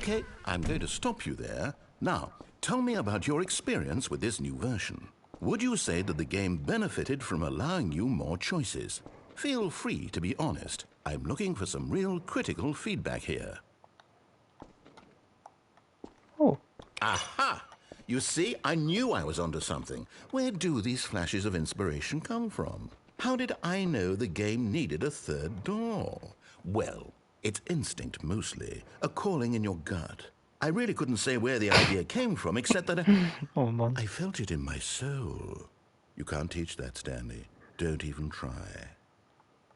Okay, I'm going to stop you there. Now, tell me about your experience with this new version. Would you say that the game benefited from allowing you more choices? Feel free to be honest. I'm looking for some real critical feedback here. Oh. Aha! You see, I knew I was onto something. Where do these flashes of inspiration come from? How did I know the game needed a third door? Well, it's instinct mostly, a calling in your gut. I really couldn't say where the idea came from, except that Oh man. I felt it in my soul. You can't teach that, Stanley. Don't even try.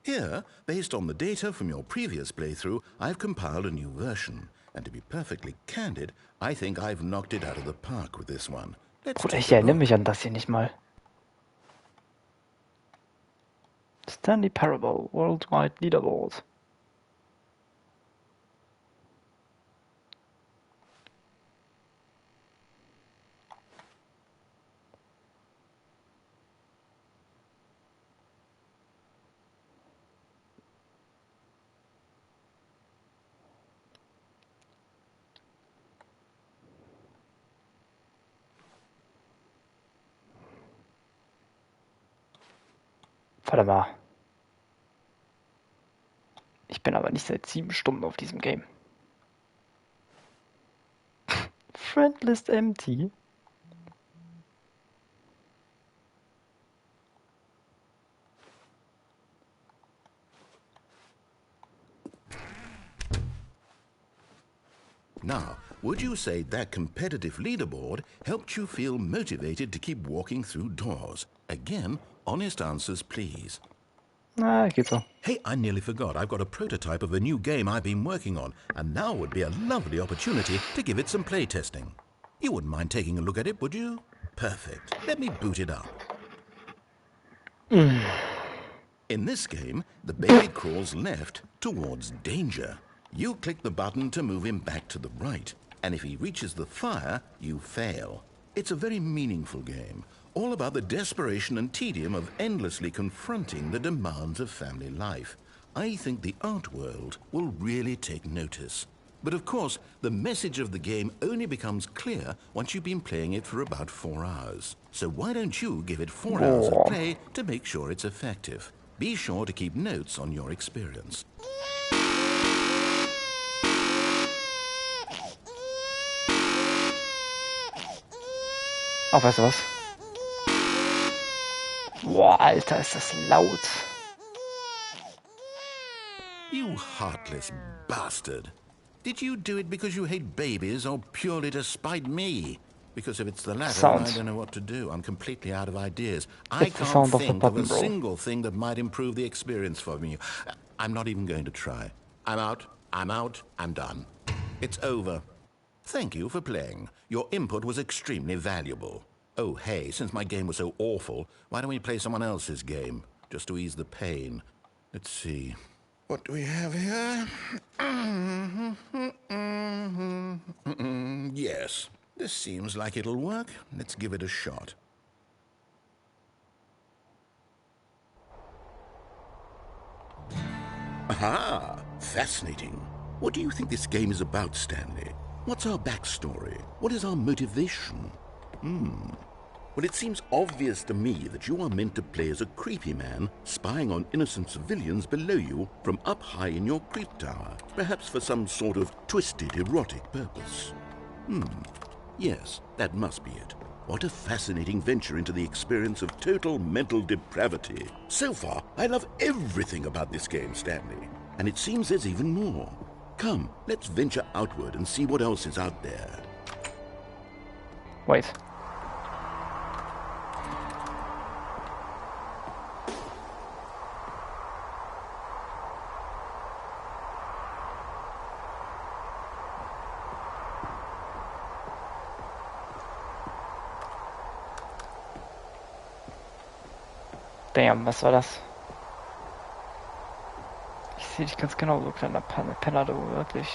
Here, based on the data from your previous playthrough, I've compiled a new version. And to be perfectly candid, I think I've knocked it out of the park with this one. Let's Bruder, take ich a erinnere look. mich an das hier nicht mal. Stanley Parable, Worldwide Leaderboard. Warte mal. Ich bin aber nicht seit 7 Stunden auf diesem Game. Friend list empty. Now, would you say that competitive leaderboard helped you feel motivated to keep walking through doors? Again, honest answers, please. Na, geht so. Hey, I nearly forgot. I've got a prototype of a new game I've been working on, and now would be a lovely opportunity to give it some play testing. You wouldn't mind taking a look at it, would you? Perfect. Let me boot it up. In this game, the baby crawls left towards danger. You click the button to move him back to the right, and if he reaches the fire, you fail. It's a very meaningful game, all about the desperation and tedium of endlessly confronting the demands of family life. I think the art world will really take notice. But of course, the message of the game only becomes clear once you've been playing it for about 4 hours. So why don't you give it 4 hours of play to make sure it's effective? Be sure to keep notes on your experience. Oh, weißt du was? Boah, Alter, ist das laut. You heartless bastard. Did you do it because you hate babies or purely to spite me? Because if it's the latter, then I don't know what to do. I'm completely out of ideas. I can't think of a single thing that might improve the experience for me. I'm not even going to try. I'm out, I'm done. It's over. Thank you for playing. Your input was extremely valuable. Oh, hey, since my game was so awful, why don't we play someone else's game? Just to ease the pain. Let's see. What do we have here? Yes, this seems like it'll work. Let's give it a shot. Aha! Fascinating. What do you think this game is about, Stanley? What's our backstory? What is our motivation? Well, it seems obvious to me that you are meant to play as a creepy man spying on innocent civilians below you from up high in your creep tower, perhaps for some sort of twisted, erotic purpose. Yes, that must be it. What a fascinating venture into the experience of total mental depravity. So far, I love everything about this game, Stanley. And it seems there's even more. Come, let's venture outward and see what else is out there. Wait. Damn, was war das? Ich sehe dich ganz genau, so kleiner Penner, du, wirklich.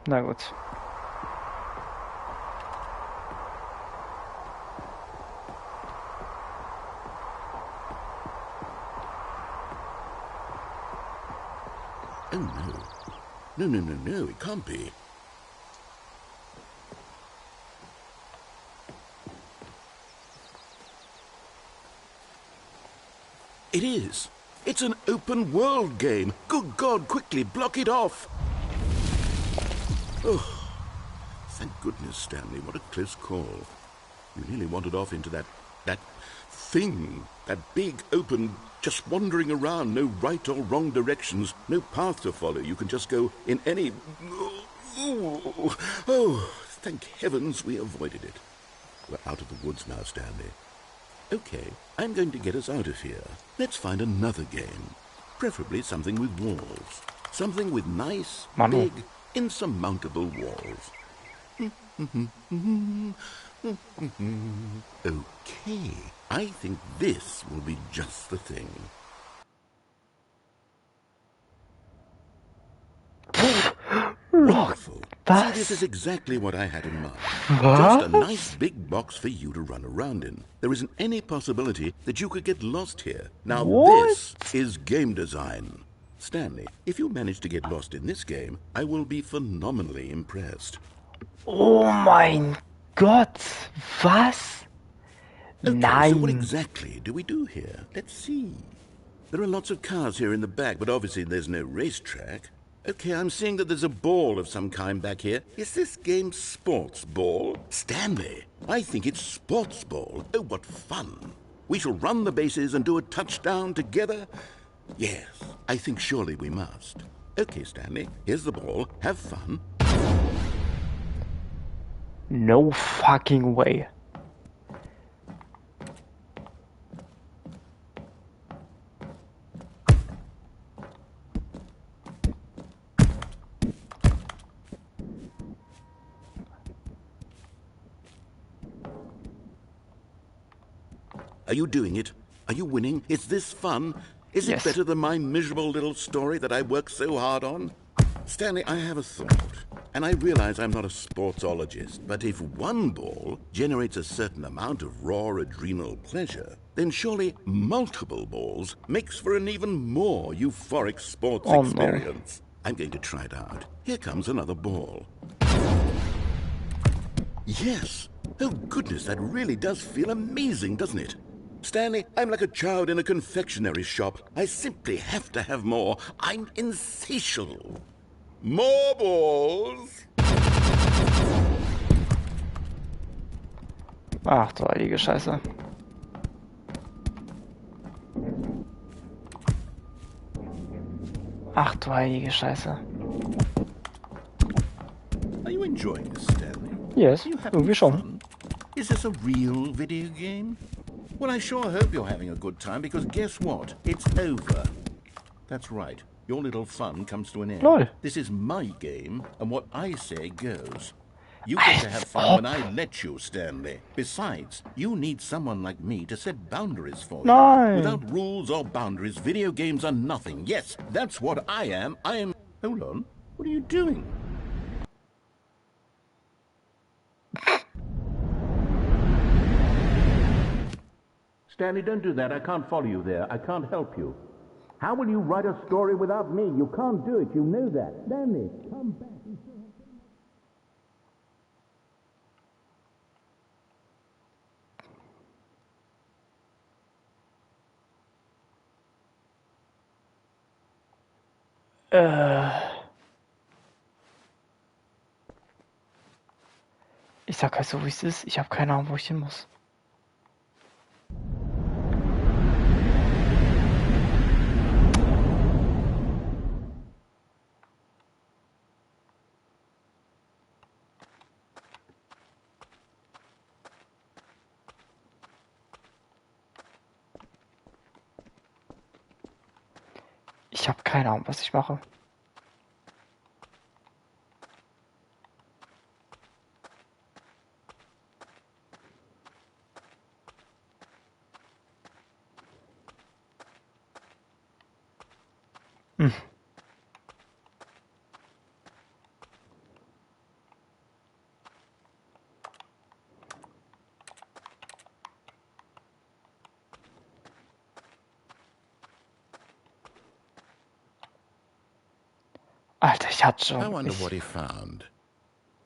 Na gut. Oh, no. No, no, no, no, it can't be. It is. It's an open world game. Good God, quickly, block it off. Oh, thank goodness, Stanley. What a close call. You nearly wandered off into that thing. That big, open, just wandering around. No right or wrong directions. No path to follow. You can just go in any... Oh, thank heavens we avoided it. We're out of the woods now, Stanley. Okay, I'm going to get us out of here. Let's find another game. Preferably something with walls. Something with nice, big, insurmountable walls. Okay, I think this will be just the thing. Wonderful. See, this is exactly what I had in mind. Just a nice big box for you to run around in. There isn't any possibility that you could get lost here. Now this is game design. Stanley, if you manage to get lost in this game, I will be phenomenally impressed. Oh mein Gott, was? Okay, Nein. so what exactly do we do here? Let's see. There are lots of cars here in the back, but obviously there's no racetrack. Okay, I'm seeing that there's a ball of some kind back here. Is this game sports ball? Stanley, I think it's sports ball. Oh, what fun. We shall run the bases and do a touchdown together? Yes, I think surely we must. Okay, Stanley, here's the ball. Have fun. No fucking way. Are you doing it? Are you winning? Is this fun? Is it Yes. better than my miserable little story that I worked so hard on? Stanley, I have a thought. And I realize I'm not a sportsologist, but if one ball generates a certain amount of raw adrenal pleasure, then surely multiple balls makes for an even more euphoric sports experience. I'm going to try it out. Here comes another ball. Yes! Oh goodness, that really does feel amazing, doesn't it? Stanley, I'm like a child in a confectionery shop. I simply have to have more. I'm insatiable. More balls! Ach du heilige Scheiße. Ach du heilige Scheiße. Are you enjoying this, Stanley? Yes, You having irgendwie schon. fun? Is this a real video game? Well, I sure hope you're having a good time, because guess what? It's over. That's right. Your little fun comes to an end. Lol. This is my game, and what I say goes. You get to have fun when I let you, Stanley. Besides, you need someone like me to set boundaries for you. Nein. Without rules or boundaries, video games are nothing. Yes, that's what I am. I am... Hold on. What are you doing? Stanley, don't do that. I can't follow you there. I can't help you. How will you write a story without me? You can't do it. You know that. Stanley, come back. Ich sag halt so, wie es ist. Ich habe keine Ahnung, wo ich hin muss. Ich habe keine Ahnung, was ich mache. Alter, ich hatte I schon. wonder what he found.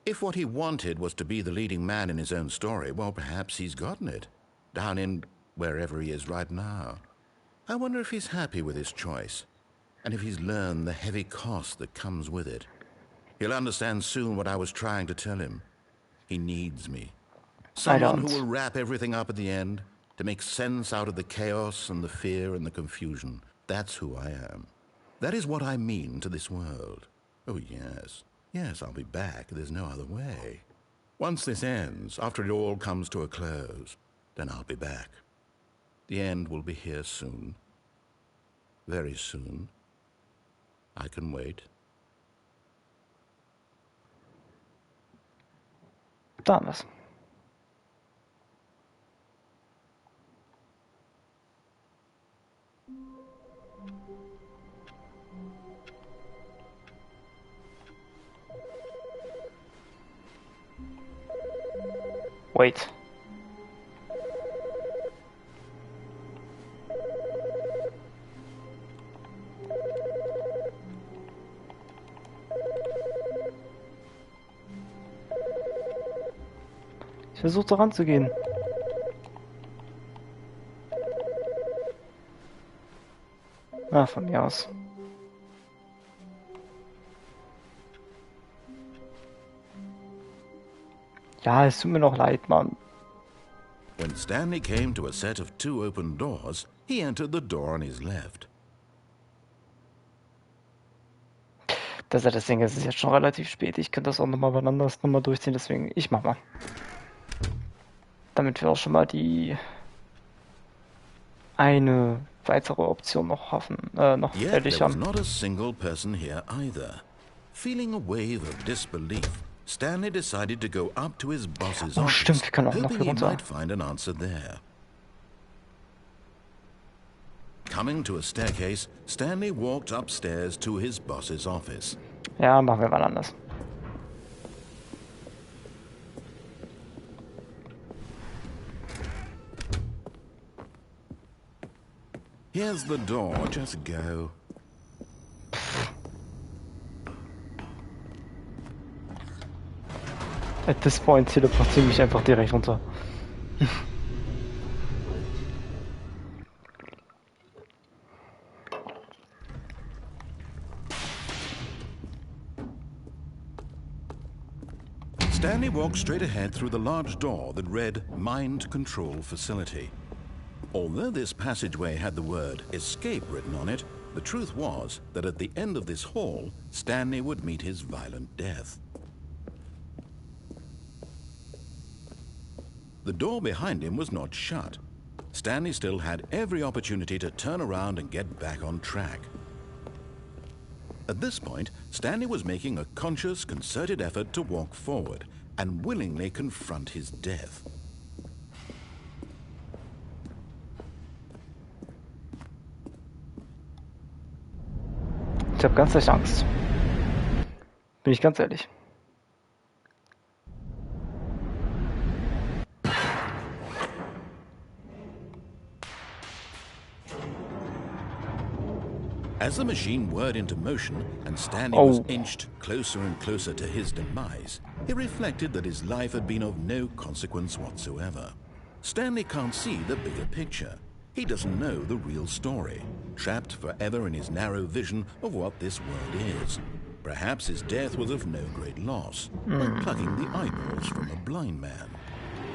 If what he wanted was to be the leading man in his own story, well, perhaps he's gotten it. Down in wherever he is right now. I wonder if he's happy with his choice. And if he's learned the heavy cost that comes with it. He'll understand soon what I was trying to tell him. He needs me. Someone who will wrap everything up at the end, to make sense out of the chaos and the fear and the confusion. That's who I am. That is what I mean to this world. Oh, yes. Yes, I'll be back. There's no other way. Once this ends, after it all comes to a close, then I'll be back. The end will be here soon. Very soon. I can wait. Da was. Wait. Ich versuche da ranzugehen. Ah, von mir aus. Ja, es tut mir noch leid, Mann. When Stanley came to a set of 2 open doors, he entered the door on his left. Das Ding ist jetzt schon relativ spät. Ich könnte das auch nochmal wann anders nochmal durchziehen, deswegen ich mach mal. Damit wir auch schon mal die eine weitere Option noch hoffen, noch Yet fertig there was haben. not a single person here either. Feeling a wave of disbelief, Stanley decided to go up to his boss's office, stimmt, wir können auch noch hoping hier he runter. might find an answer there. Coming to a staircase, Stanley walked upstairs to his boss's office. Ja, machen wir mal anders. Here's the door, just go. At this point teleportiere mich einfach direkt runter. Stanley walked straight ahead through the large door that read Mind Control Facility. Although this passageway had the word escape written on it, the truth was that at the end of this hall, Stanley would meet his violent death. The door behind him was not shut. Stanley still had every opportunity to turn around and get back on track. At this point, Stanley was making a conscious, concerted effort to walk forward and willingly confront his death. Ich habe ganz leicht Angst. Bin ich ganz ehrlich. As the machine whirred into motion and Stanley was inched closer and closer to his demise, he reflected that his life had been of no consequence whatsoever. Stanley can't see the bigger picture. He doesn't know the real story, trapped forever in his narrow vision of what this world is. Perhaps his death was of no great loss, like plucking the eyeballs from a blind man.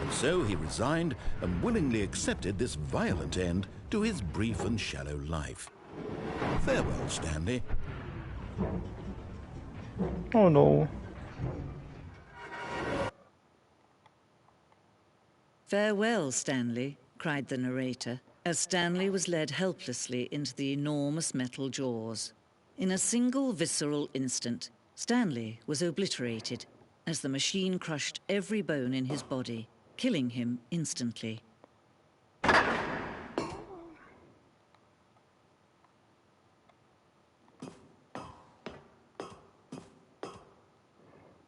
And so he resigned and willingly accepted this violent end to his brief and shallow life. Farewell, Stanley. Oh no. Farewell, Stanley, cried the narrator, as Stanley was led helplessly into the enormous metal jaws. In a single visceral instant, Stanley was obliterated as the machine crushed every bone in his body, killing him instantly.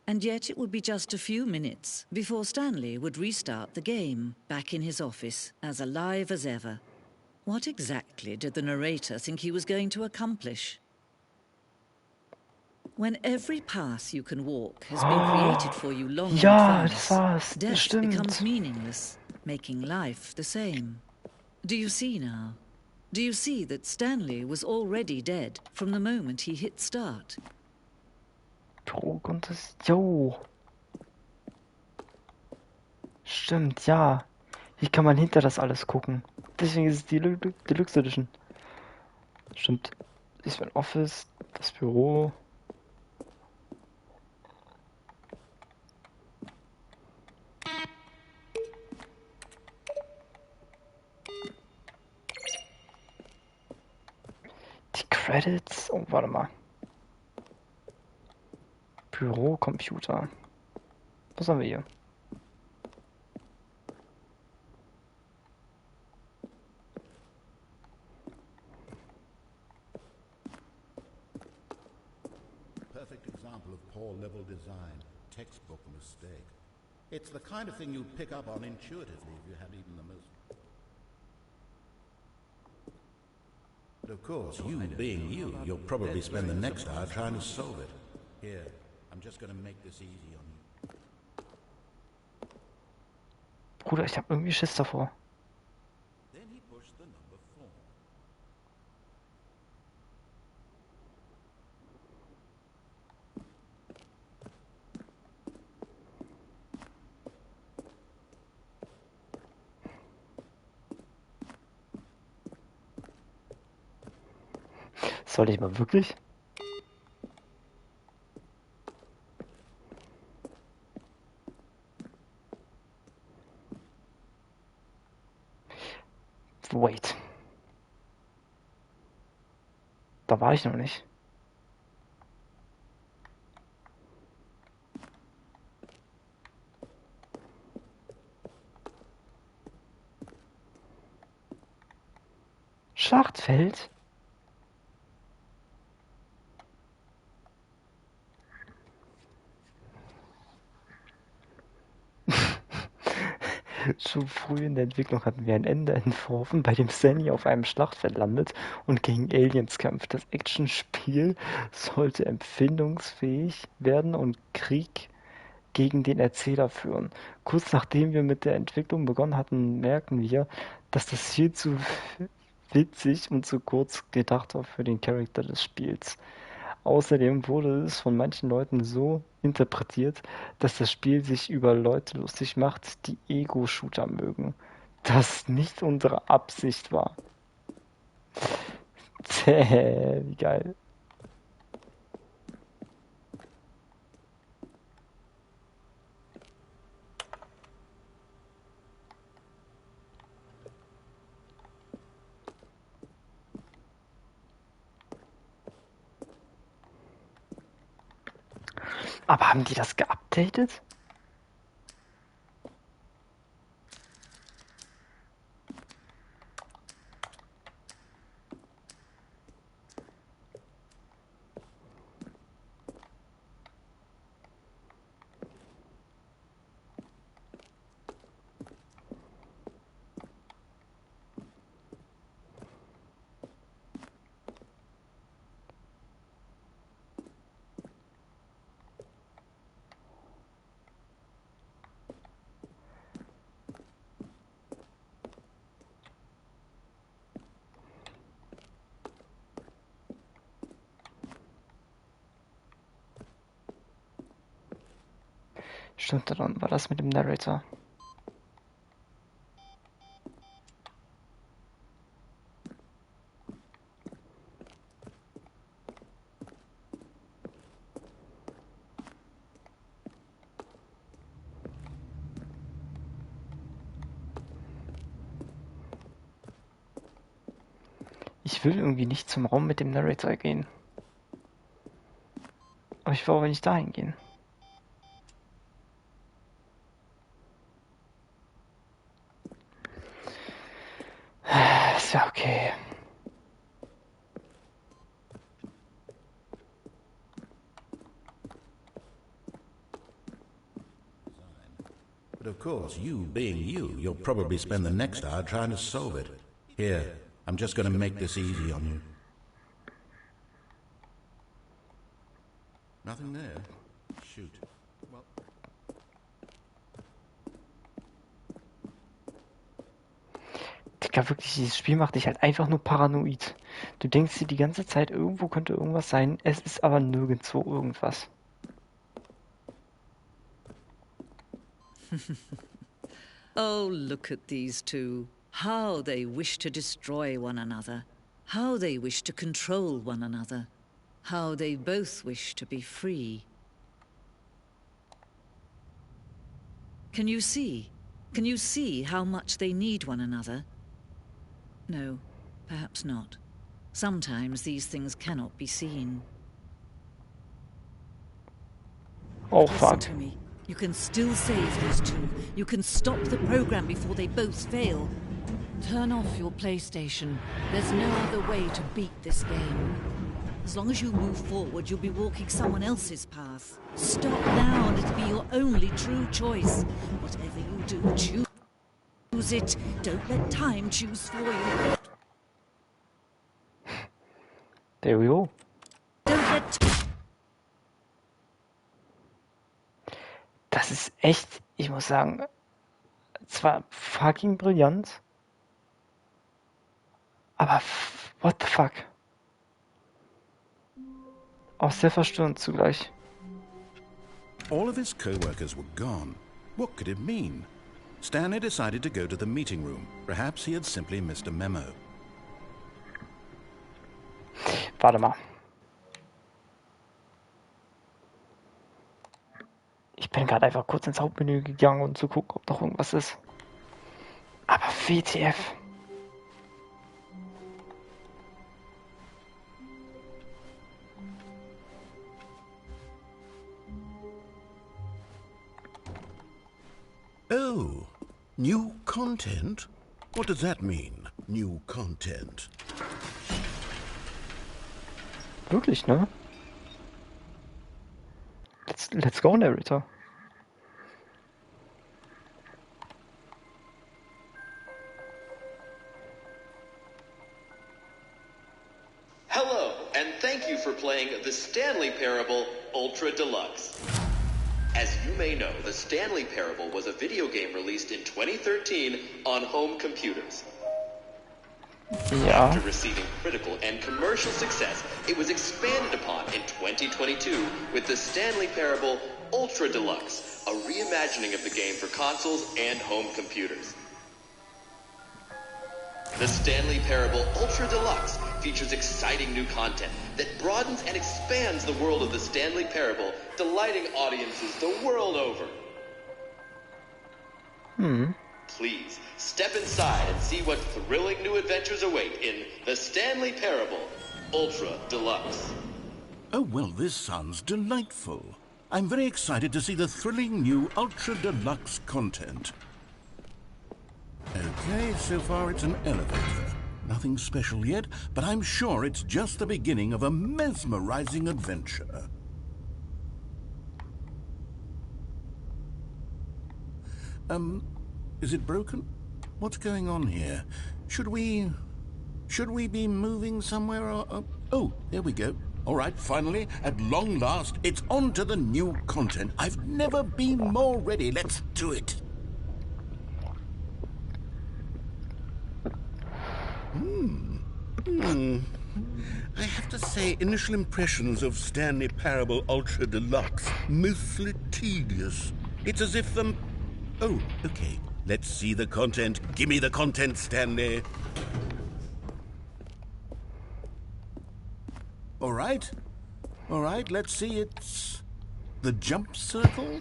And yet it would be just a few minutes before Stanley would restart the game, back in his office, as alive as ever. What exactly did the narrator think he was going to accomplish? When every path you can walk has been created for you long in Ja, das advance, war's. death Stimmt. becomes meaningless, making life the same. Do you see now? Do you see that Stanley was already dead from the moment he hit start? Trug und das. Jo. Stimmt, ja. Hier kann man hinter das alles gucken. Deswegen ist es die Deluxe Edition. Stimmt. Ist mein Office, das Büro. Die Credits. Oh, warte mal. Büro, Computer. Was haben wir hier? Perfect example of poor level design. Textbook mistake. It's the kind of thing you'd pick up on intuitively if you had even the most... But of course, you being you, you'll probably spend the next hour trying to solve it. Here, I'm just going to make this easy on you. Bruder, ich habe irgendwie Schiss davor. Then he pushed the number 4. Soll ich mal wirklich? Wait. Da war ich noch nicht. Schlachtfeld? Schon früh in der Entwicklung hatten wir ein Ende entworfen, bei dem Stanley auf einem Schlachtfeld landet und gegen Aliens kämpft. Das Actionspiel sollte empfindungsfähig werden und Krieg gegen den Erzähler führen. Kurz nachdem wir mit der Entwicklung begonnen hatten, merken wir, dass das viel zu witzig und zu kurz gedacht war für den Charakter des Spiels. Außerdem wurde es von manchen Leuten so interpretiert, dass das Spiel sich über Leute lustig macht, die Ego-Shooter mögen. Das nicht unsere Absicht war. Zäh, wie geil. Aber haben die das geupdatet? Stimmt, dann war das mit dem Narrator. Ich will irgendwie nicht zum Raum mit dem Narrator gehen. Aber ich will auch nicht dahin gehen. Ist ja okay. But of course, you being you, you'll probably spend the next hour trying to solve it. Here, I'm just going to make this easy on you. Nothing there. Shoot. Well, Digga, wirklich, dieses Spiel macht dich halt einfach nur paranoid. Du denkst dir die ganze Zeit, irgendwo könnte irgendwas sein, es ist aber nirgendwo irgendwas. Oh, look at these two. How they wish to destroy one another. How they wish to control one another. How they both wish to be free. Can you see? Can you see how much they need one another? No, perhaps not. Sometimes these things cannot be seen. Oh, Listen fuck. to me. You can still save these two. You can stop the program before they both fail. Turn off your PlayStation. There's no other way to beat this game. As long as you move forward, you'll be walking someone else's path. Stop now and it'll be your only true choice. Whatever you do, choose it. Don't let time choose for you. There we go. Don't let... Das ist echt, ich muss sagen, zwar fucking brillant, aber what the fuck? Auch sehr verstörend zugleich. all of his co-workers were gone. What could it mean? Stanley decided to go to the meeting room. Perhaps he had simply missed a memo. Warte mal. Ich bin gerade einfach kurz ins Hauptmenü gegangen, um zu gucken, ob noch irgendwas ist. Aber WTF. Oh, new content? What does that mean, new content? Wirklich, ne? Let's go, Narrator. Hello, and thank you for playing the Stanley Parable Ultra Deluxe. As you may know, the Stanley Parable was a video game released in 2013 on home computers. Ja. After receiving critical and commercial success, it was expanded upon in 2022 with the Stanley Parable Ultra Deluxe, a reimagining of the game for consoles and home computers. The Stanley Parable Ultra Deluxe features exciting new content that broadens and expands the world of the Stanley Parable, delighting audiences the world over. Please, step inside and see what thrilling new adventures await in the Stanley Parable Ultra Deluxe. Oh, well, this sounds delightful. I'm very excited to see the thrilling new Ultra Deluxe content. Okay, so far it's an elevator. Nothing special yet, but I'm sure it's just the beginning of a mesmerizing adventure. Is it broken? What's going on here? Should we be moving somewhere or... Oh, there we go. All right, finally, at long last, it's on to the new content. I've never been more ready. Let's do it. I have to say, initial impressions of Stanley Parable Ultra Deluxe, mostly tedious. It's as if Oh, okay. Let's see the content. Give me the content, Stanley. All right, let's see. It's the jump circle.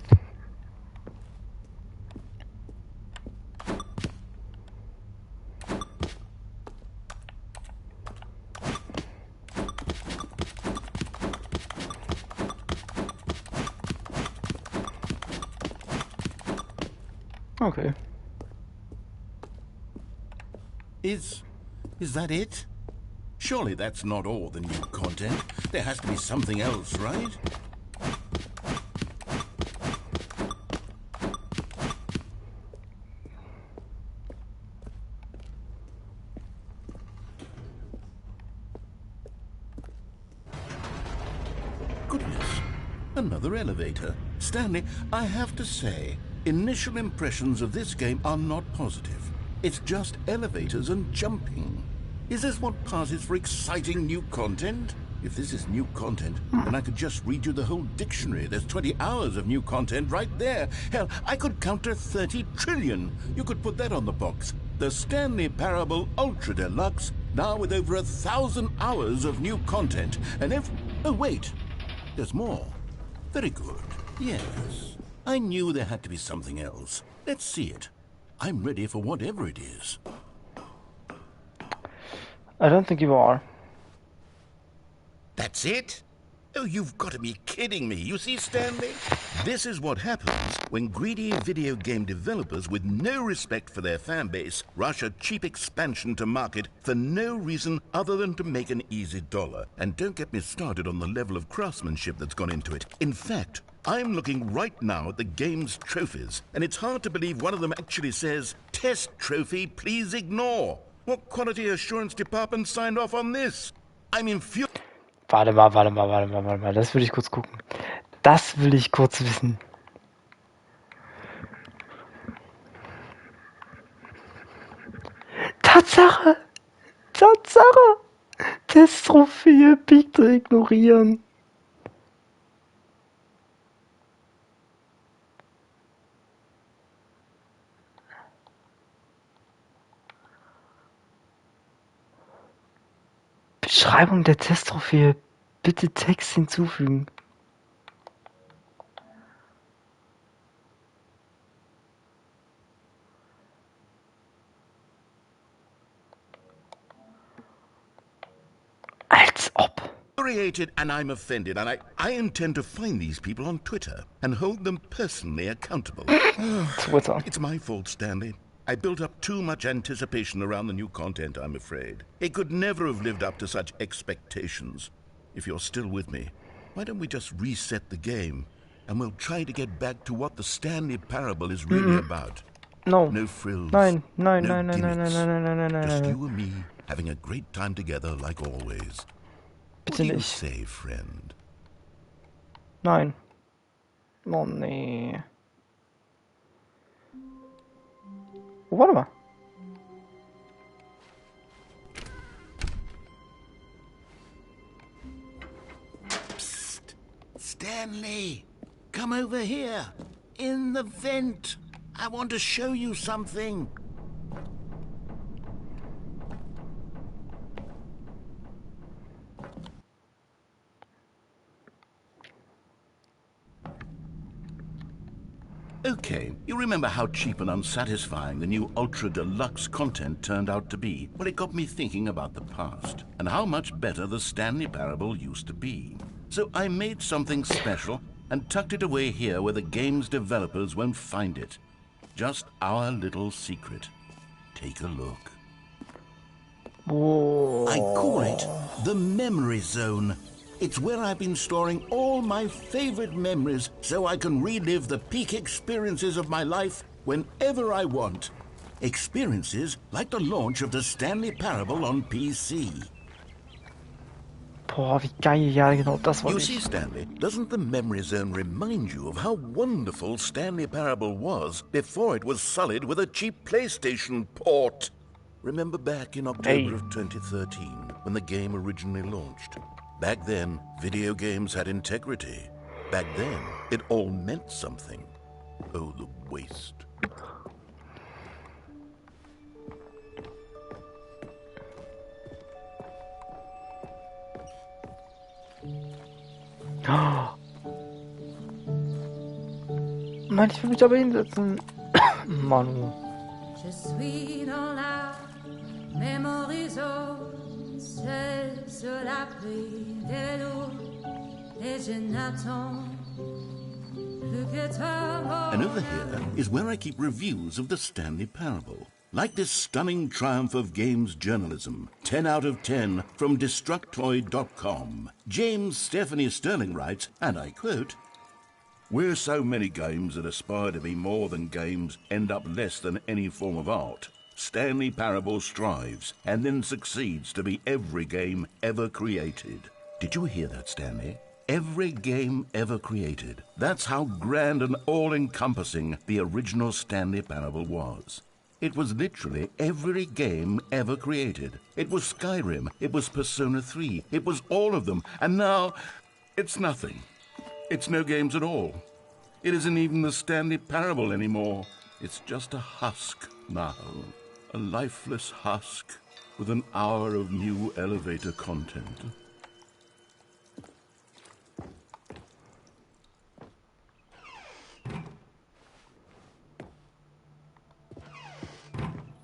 Okay. Is that it? Surely that's not all the new content. There has to be something else, right? Goodness, Another elevator. Stanley, I have to say, initial impressions of this game are not positive. It's just elevators and jumping. Is this what passes for exciting new content? If this is new content, then I could just read you the whole dictionary. There's 20 hours of new content right there. Hell, I could counter 30 trillion. You could put that on the box. The Stanley Parable Ultra Deluxe, now with over 1,000 hours of new content. And if... Oh, wait. There's more. Very good. Yes. I knew there had to be something else. Let's see it. I'm ready for whatever it is. I don't think you are. That's it? Oh, you've got to be kidding me. You see, Stanley? This is what happens when greedy video game developers with no respect for their fan base rush a cheap expansion to market for no reason other than to make an easy dollar. And don't get me started on the level of craftsmanship that's gone into it. In fact, I'm looking right now at the game's trophies, and it's hard to believe one of them actually says, "Test trophy, please ignore." What quality assurance department signed off on this? I'm infuriated. Warte mal. Das will ich kurz gucken. Das will ich kurz wissen. Tatsache! Testtrophäe bitte ignorieren. Beschreibung der Testtrophäe. Bitte Text hinzufügen. Als ob. And I'm offended, and I intend to find these people on Twitter and hold them personally accountable. Twitter. It's my fault, Stanley. I built up too much anticipation around the new content, I'm afraid. It could never have lived up to such expectations. If you're still with me, why don't we just reset the game, and we'll try to get back to what the Stanley Parable is really about. No. No frills. Nein. Just you and me having a great time together like always. What do you say, friend? Nein. Oh nee. Oh, warte mal. Psst. Stanley, come over here. In the vent. I want to show you something. Okay, you remember how cheap and unsatisfying the new Ultra Deluxe content turned out to be? Well, it got me thinking about the past, and how much better the Stanley Parable used to be. So I made something special, and tucked it away here where the game's developers won't find it. Just our little secret. Take a look. Whoa. I call it the Memory Zone. It's where I've been storing all my favorite memories so I can relive the peak experiences of my life whenever I want. Experiences like the launch of the Stanley Parable on PC. Boah, wie geil. Ja, genau, das wollte You ich. see, Stanley, doesn't the Memory Zone remind you of how wonderful Stanley Parable was before it was sullied with a cheap PlayStation port? Remember back in October of 2013 when the game originally launched? Back then, video games had integrity. Back then, it all meant something. Oh, the waste. Mann, ich will mich aber hinsetzen. Manu. Je suis dans la Memory Zone, seul sur l'abri des vélos, et je n'attends plus que toi. And over here is where I keep reviews of the Stanley Parable. Like this stunning triumph of games journalism, 10 out of 10 from Destructoid.com. James Stephanie Sterling writes, and I quote, "Where so many games that aspire to be more than games end up less than any form of art, Stanley Parable strives and then succeeds to be every game ever created." Did you hear that, Stanley? every game ever created. That's how grand and all-encompassing the original Stanley Parable was. It was literally every game ever created. It was Skyrim, it was Persona 3, it was all of them, and now it's nothing. It's no games at all. It isn't even the Stanley Parable anymore. It's just a husk now. A lifeless husk with an hour of new elevator content.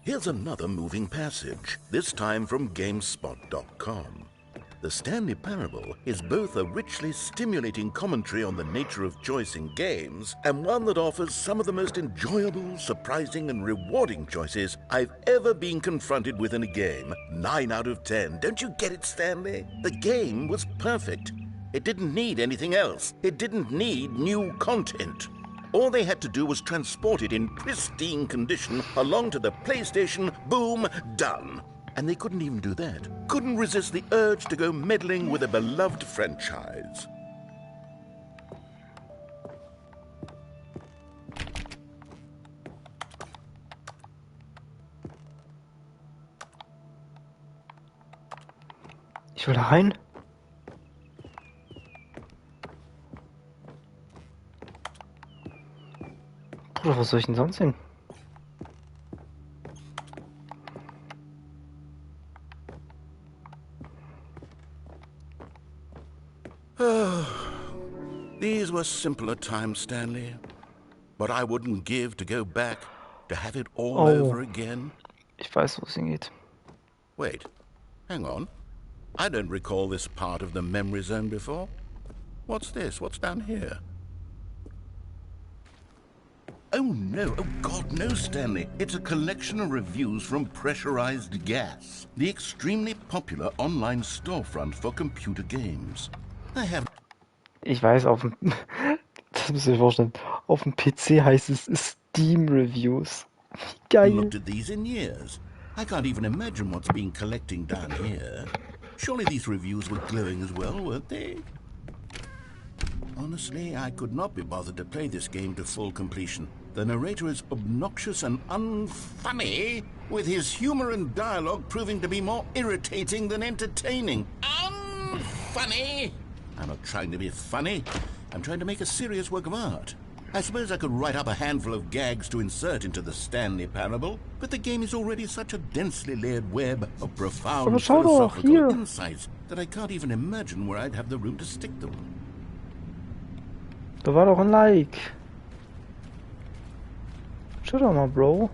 Here's another moving passage, this time from GameSpot.com. The Stanley Parable is both a richly stimulating commentary on the nature of choice in games and one that offers some of the most enjoyable, surprising, and rewarding choices I've ever been confronted with in a game. 9 out of 10. Don't you get it, Stanley? The game was perfect. It didn't need anything else. It didn't need new content. All they had to do was transport it in pristine condition along to the PlayStation. Boom, done. And they couldn't even do that. Couldn't resist the urge to go meddling with a beloved franchise. Ich will da rein. Bruder, wo soll ich denn sonst hin? These were simpler times, Stanley. But I wouldn't give to go back, to have it all over again. Ich weiß, wo es hingeht. Wait, hang on. I don't recall this part of the memory zone before. What's this? What's down here? Oh no, oh God, no, Stanley. It's a collection of reviews from Pressurized Gas, the extremely popular online storefront for computer games. I have... Ich weiß, auf dem... Das müsst ihr euch vorstellen. Auf dem PC heißt es Steam Reviews. Geil. Looked at these in years. I can't even imagine what's been collecting down here. Surely these reviews were glowing as well, weren't they? Honestly, I could not be bothered to play this game to full completion. The narrator is obnoxious and unfunny, with his humor and dialogue proving to be more irritating than entertaining. Unfunny! I'm not trying to be funny. I'm trying to make a serious work of art. I suppose I could write up a handful of gags to insert into the Stanley Parable, but the game is already such a densely layered web of profound philosophical insights that I can't even imagine where I'd have the room to stick them. Da war doch ein Like. Schau doch mal, Bro.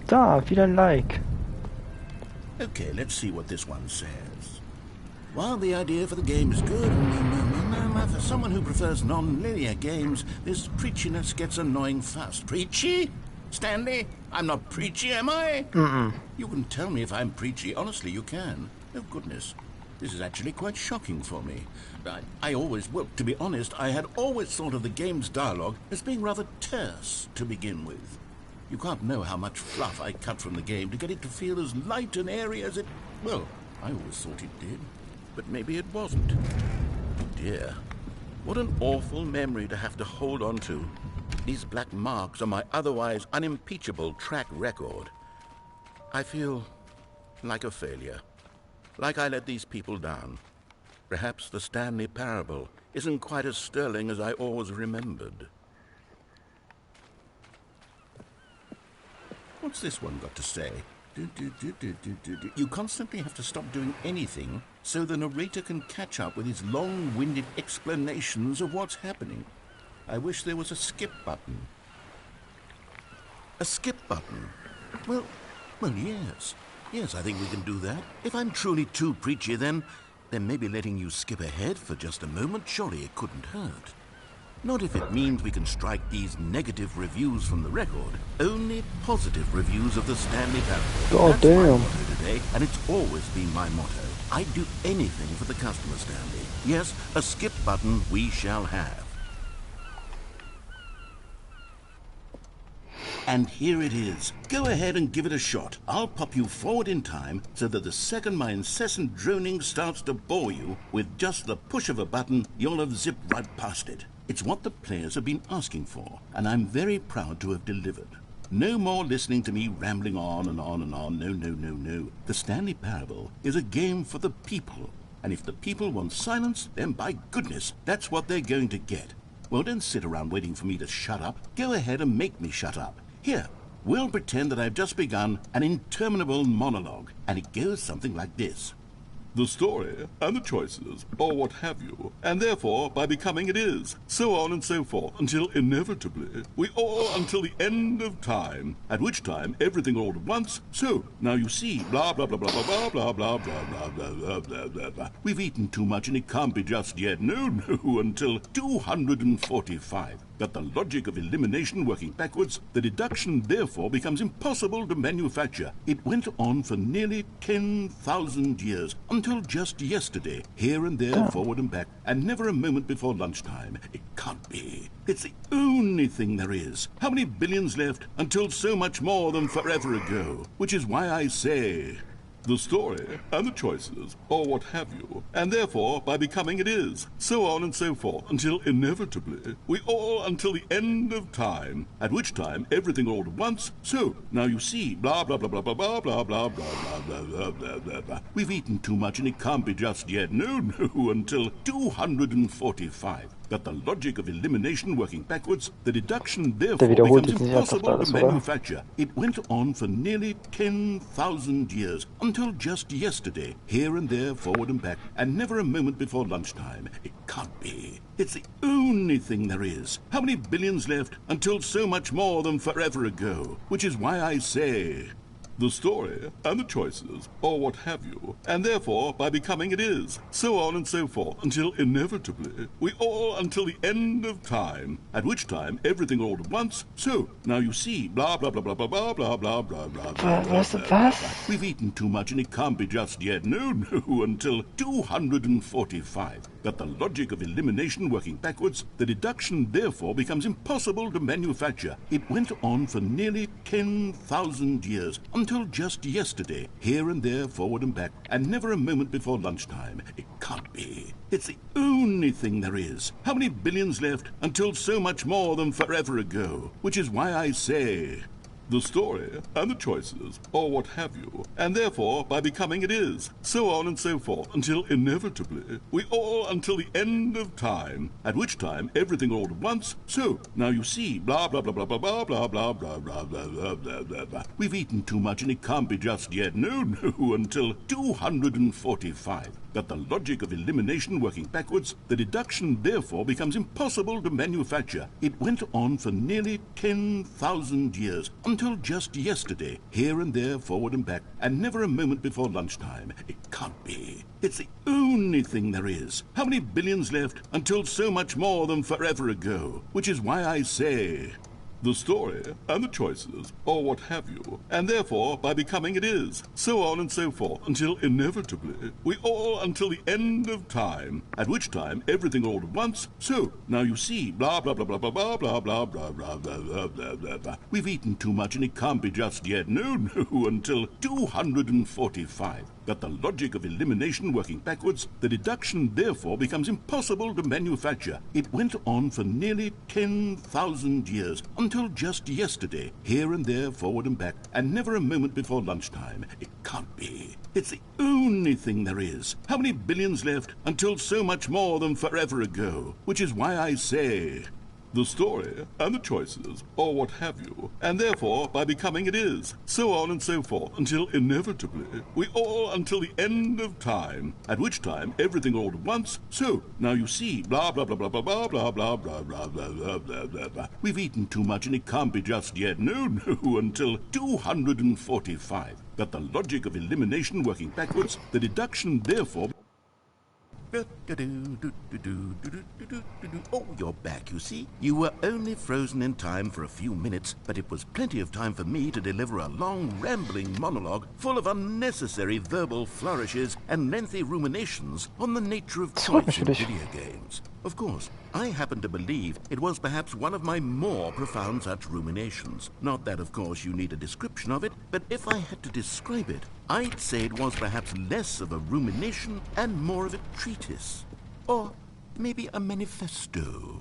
Da, wieder ein Like. Okay, let's see what this one says. While the idea for the game is good, for someone who prefers non-linear games, this preachiness gets annoying fast. Preachy? Stanley? I'm not preachy, am I? You can tell me if I'm preachy. Honestly, you can. Oh, goodness. This is actually quite shocking for me. Well, to be honest, I had always thought of the game's dialogue as being rather terse to begin with. You can't know how much fluff I cut from the game to get it to feel as light and airy as it... Well, I always thought it did. But maybe it wasn't. Oh dear. What an awful memory to have to hold on to. These black marks are my otherwise unimpeachable track record. I feel like a failure. Like I let these people down. Perhaps the Stanley Parable isn't quite as sterling as I always remembered. What's this one got to say? You constantly have to stop doing anything so the narrator can catch up with his long-winded explanations of what's happening. I wish there was a skip button. A skip button? Well, yes. Yes, I think we can do that. If I'm truly too preachy, then maybe letting you skip ahead for just a moment, surely it couldn't hurt. Not if it means we can strike these negative reviews from the record. Only positive reviews of the Stanley Parable. God damn. That's my motto today, and it's always been my motto. I'd do anything for the customer, Stanley. Yes, a skip button we shall have. And here it is. Go ahead and give it a shot. I'll pop you forward in time so that the second my incessant droning starts to bore you, with just the push of a button, you'll have zipped right past it. It's what the players have been asking for, and I'm very proud to have delivered. No more listening to me rambling on and on and on. No, no, no, no. The Stanley Parable is a game for the people. And if the people want silence, then by goodness, that's what they're going to get. Well, don't sit around waiting for me to shut up. Go ahead and make me shut up. Here, we'll pretend that I've just begun an interminable monologue, and it goes something like this. The story, and the choices, or what have you, and therefore, by becoming it is, so on and so forth, until inevitably, we all until the end of time, at which time everything all at once, so, now you see, blah, blah, blah, blah, blah, blah, blah, blah, blah, blah, blah, blah, blah, blah. We've eaten too much and it can't be just yet, no, no, until 245. That the logic of elimination working backwards, the deduction therefore becomes impossible to manufacture. It went on for nearly 10,000 years, until just yesterday, here and there, forward and back, and never a moment before lunchtime. It can't be. It's the only thing there is. How many billions left until so much more than forever ago? Which is why I say... the story, and the choices, or what have you, and therefore, by becoming it is, so on and so forth, until inevitably, we all until the end of time, at which time everything all at once, so, now you see, blah, blah, blah, blah, blah, blah, blah, blah, blah, blah, blah, blah, blah, blah, blah. We've eaten too much and it can't be just yet, no, no, until 245. That the logic of elimination working backwards, the deduction therefore becomes impossible to manufacture. It went on for nearly 10,000 years, until just yesterday, here and there, forward and back, and never a moment before lunchtime. It can't be. It's the only thing there is. How many billions left until so much more than forever ago? Which is why I say... the story, and the choices, or what have you, and therefore, by becoming it is, so on and so forth, until inevitably, we all until the end of time, at which time everything all at once, so, now you see, blah, blah, blah, blah, blah, blah, blah, blah, blah, blah, blah, blah. We've eaten too much and it can't be just yet, no, no, until 245. That the logic of elimination working backwards, the deduction therefore becomes impossible to manufacture. It went on for nearly 10,000 years, until just yesterday, here and there, forward and back, and never a moment before lunchtime. It can't be. It's the only thing there is. How many billions left until so much more than forever ago? Which is why I say... the story, and the choices, or what have you, and therefore, by becoming it is, so on and so forth, until inevitably, we all until the end of time, at which time everything all at once, so, now you see, blah, blah, blah, blah, blah, blah, blah, blah, blah, blah, blah, blah, blah, blah, blah. We've eaten too much and it can't be just yet, no, no, until 245. That the logic of elimination working backwards, the deduction therefore becomes impossible to manufacture. It went on for nearly 10,000 years, until just yesterday, here and there, forward and back, and never a moment before lunchtime. It can't be. It's the only thing there is. How many billions left until so much more than forever ago? Which is why I say... the story, and the choices, or what have you, and therefore, by becoming it is, so on and so forth, until inevitably, we all until the end of time, at which time everything all at once, so, now you see, blah, blah, blah, blah, blah, blah, blah, blah, blah, blah, blah, blah, blah, blah, blah. We've eaten too much and it can't be just yet, no, no, until 245. That the logic of elimination working backwards, the deduction therefore becomes impossible to manufacture. It went on for nearly 10,000 years, until just yesterday, here and there, forward and back, and never a moment before lunchtime. It can't be. It's the only thing there is. How many billions left until so much more than forever ago? Which is why I say... the story, and the choices, or what have you, and therefore, by becoming it is, so on and so forth, until inevitably, we all until the end of time, at which time everything all at once, so, now you see, blah, blah, blah, blah, blah, blah, blah, blah, blah, blah, blah, blah, blah, blah, blah. We've eaten too much and it can't be just yet, no, no, until 245. That the logic of elimination working backwards, the deduction therefore... Oh, you're back, you see. You were only frozen in time for a few minutes, but it was plenty of time for me to deliver a long, rambling monologue full of unnecessary verbal flourishes and lengthy ruminations on the nature of choice in video games. Of course, I happen to believe it was perhaps one of my more profound such ruminations. Not that, of course, you need a description of it, but if I had to describe it, I'd say it was perhaps less of a rumination and more of a treatise. Or maybe a manifesto.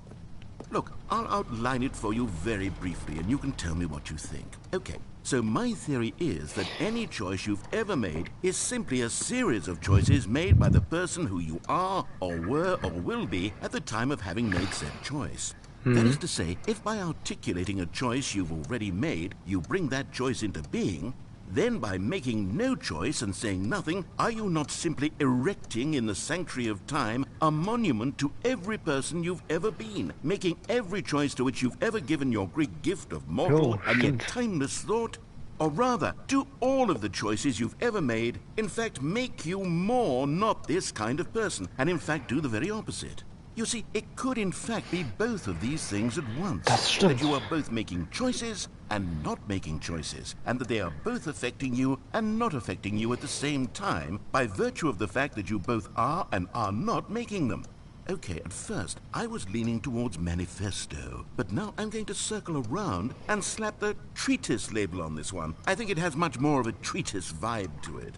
Look, I'll outline it for you very briefly, and you can tell me what you think. Okay, so my theory is that any choice you've ever made is simply a series of choices made by the person who you are, or were, or will be at the time of having made said choice. That is to say, if by articulating a choice you've already made, you bring that choice into being, then by making no choice and saying nothing, are you not simply erecting in the sanctuary of time a monument to every person you've ever been, making every choice to which you've ever given your great gift of mortal and yet timeless thought? Or rather, do all of the choices you've ever made, in fact, make you more not this kind of person, and in fact do the very opposite? You see, it could in fact be both of these things at once. That you are both making choices and not making choices, and that they are both affecting you and not affecting you at the same time by virtue of the fact that you both are and are not making them. Okay, at first, I was leaning towards manifesto, but now I'm going to circle around and slap the treatise label on this one. I think it has much more of a treatise vibe to it.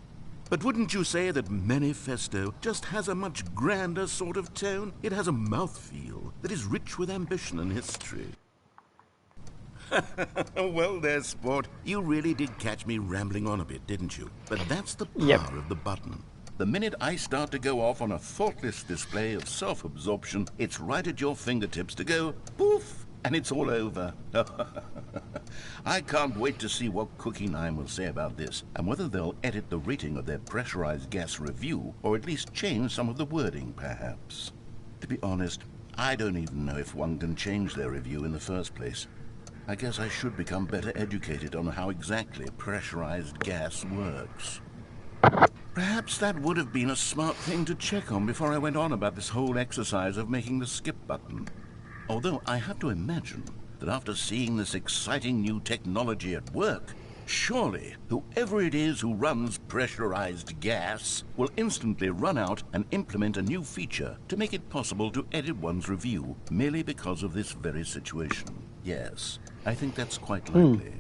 But wouldn't you say that manifesto just has a much grander sort of tone? It has a mouthfeel that is rich with ambition and history. Well there, sport. You really did catch me rambling on a bit, didn't you? But that's the power of the button. The minute I start to go off on a thoughtless display of self-absorption, it's right at your fingertips to go poof, and it's all over. I can't wait to see what Cookie 9 will say about this, and whether they'll edit the rating of their pressurized gas review, or at least change some of the wording, perhaps. To be honest, I don't even know if one can change their review in the first place. I guess I should become better educated on how exactly pressurized gas works. Perhaps that would have been a smart thing to check on before I went on about this whole exercise of making the skip button. Although I have to imagine that after seeing this exciting new technology at work, surely whoever it is who runs pressurized gas will instantly run out and implement a new feature to make it possible to edit one's review merely because of this very situation. Yes, I think that's quite likely.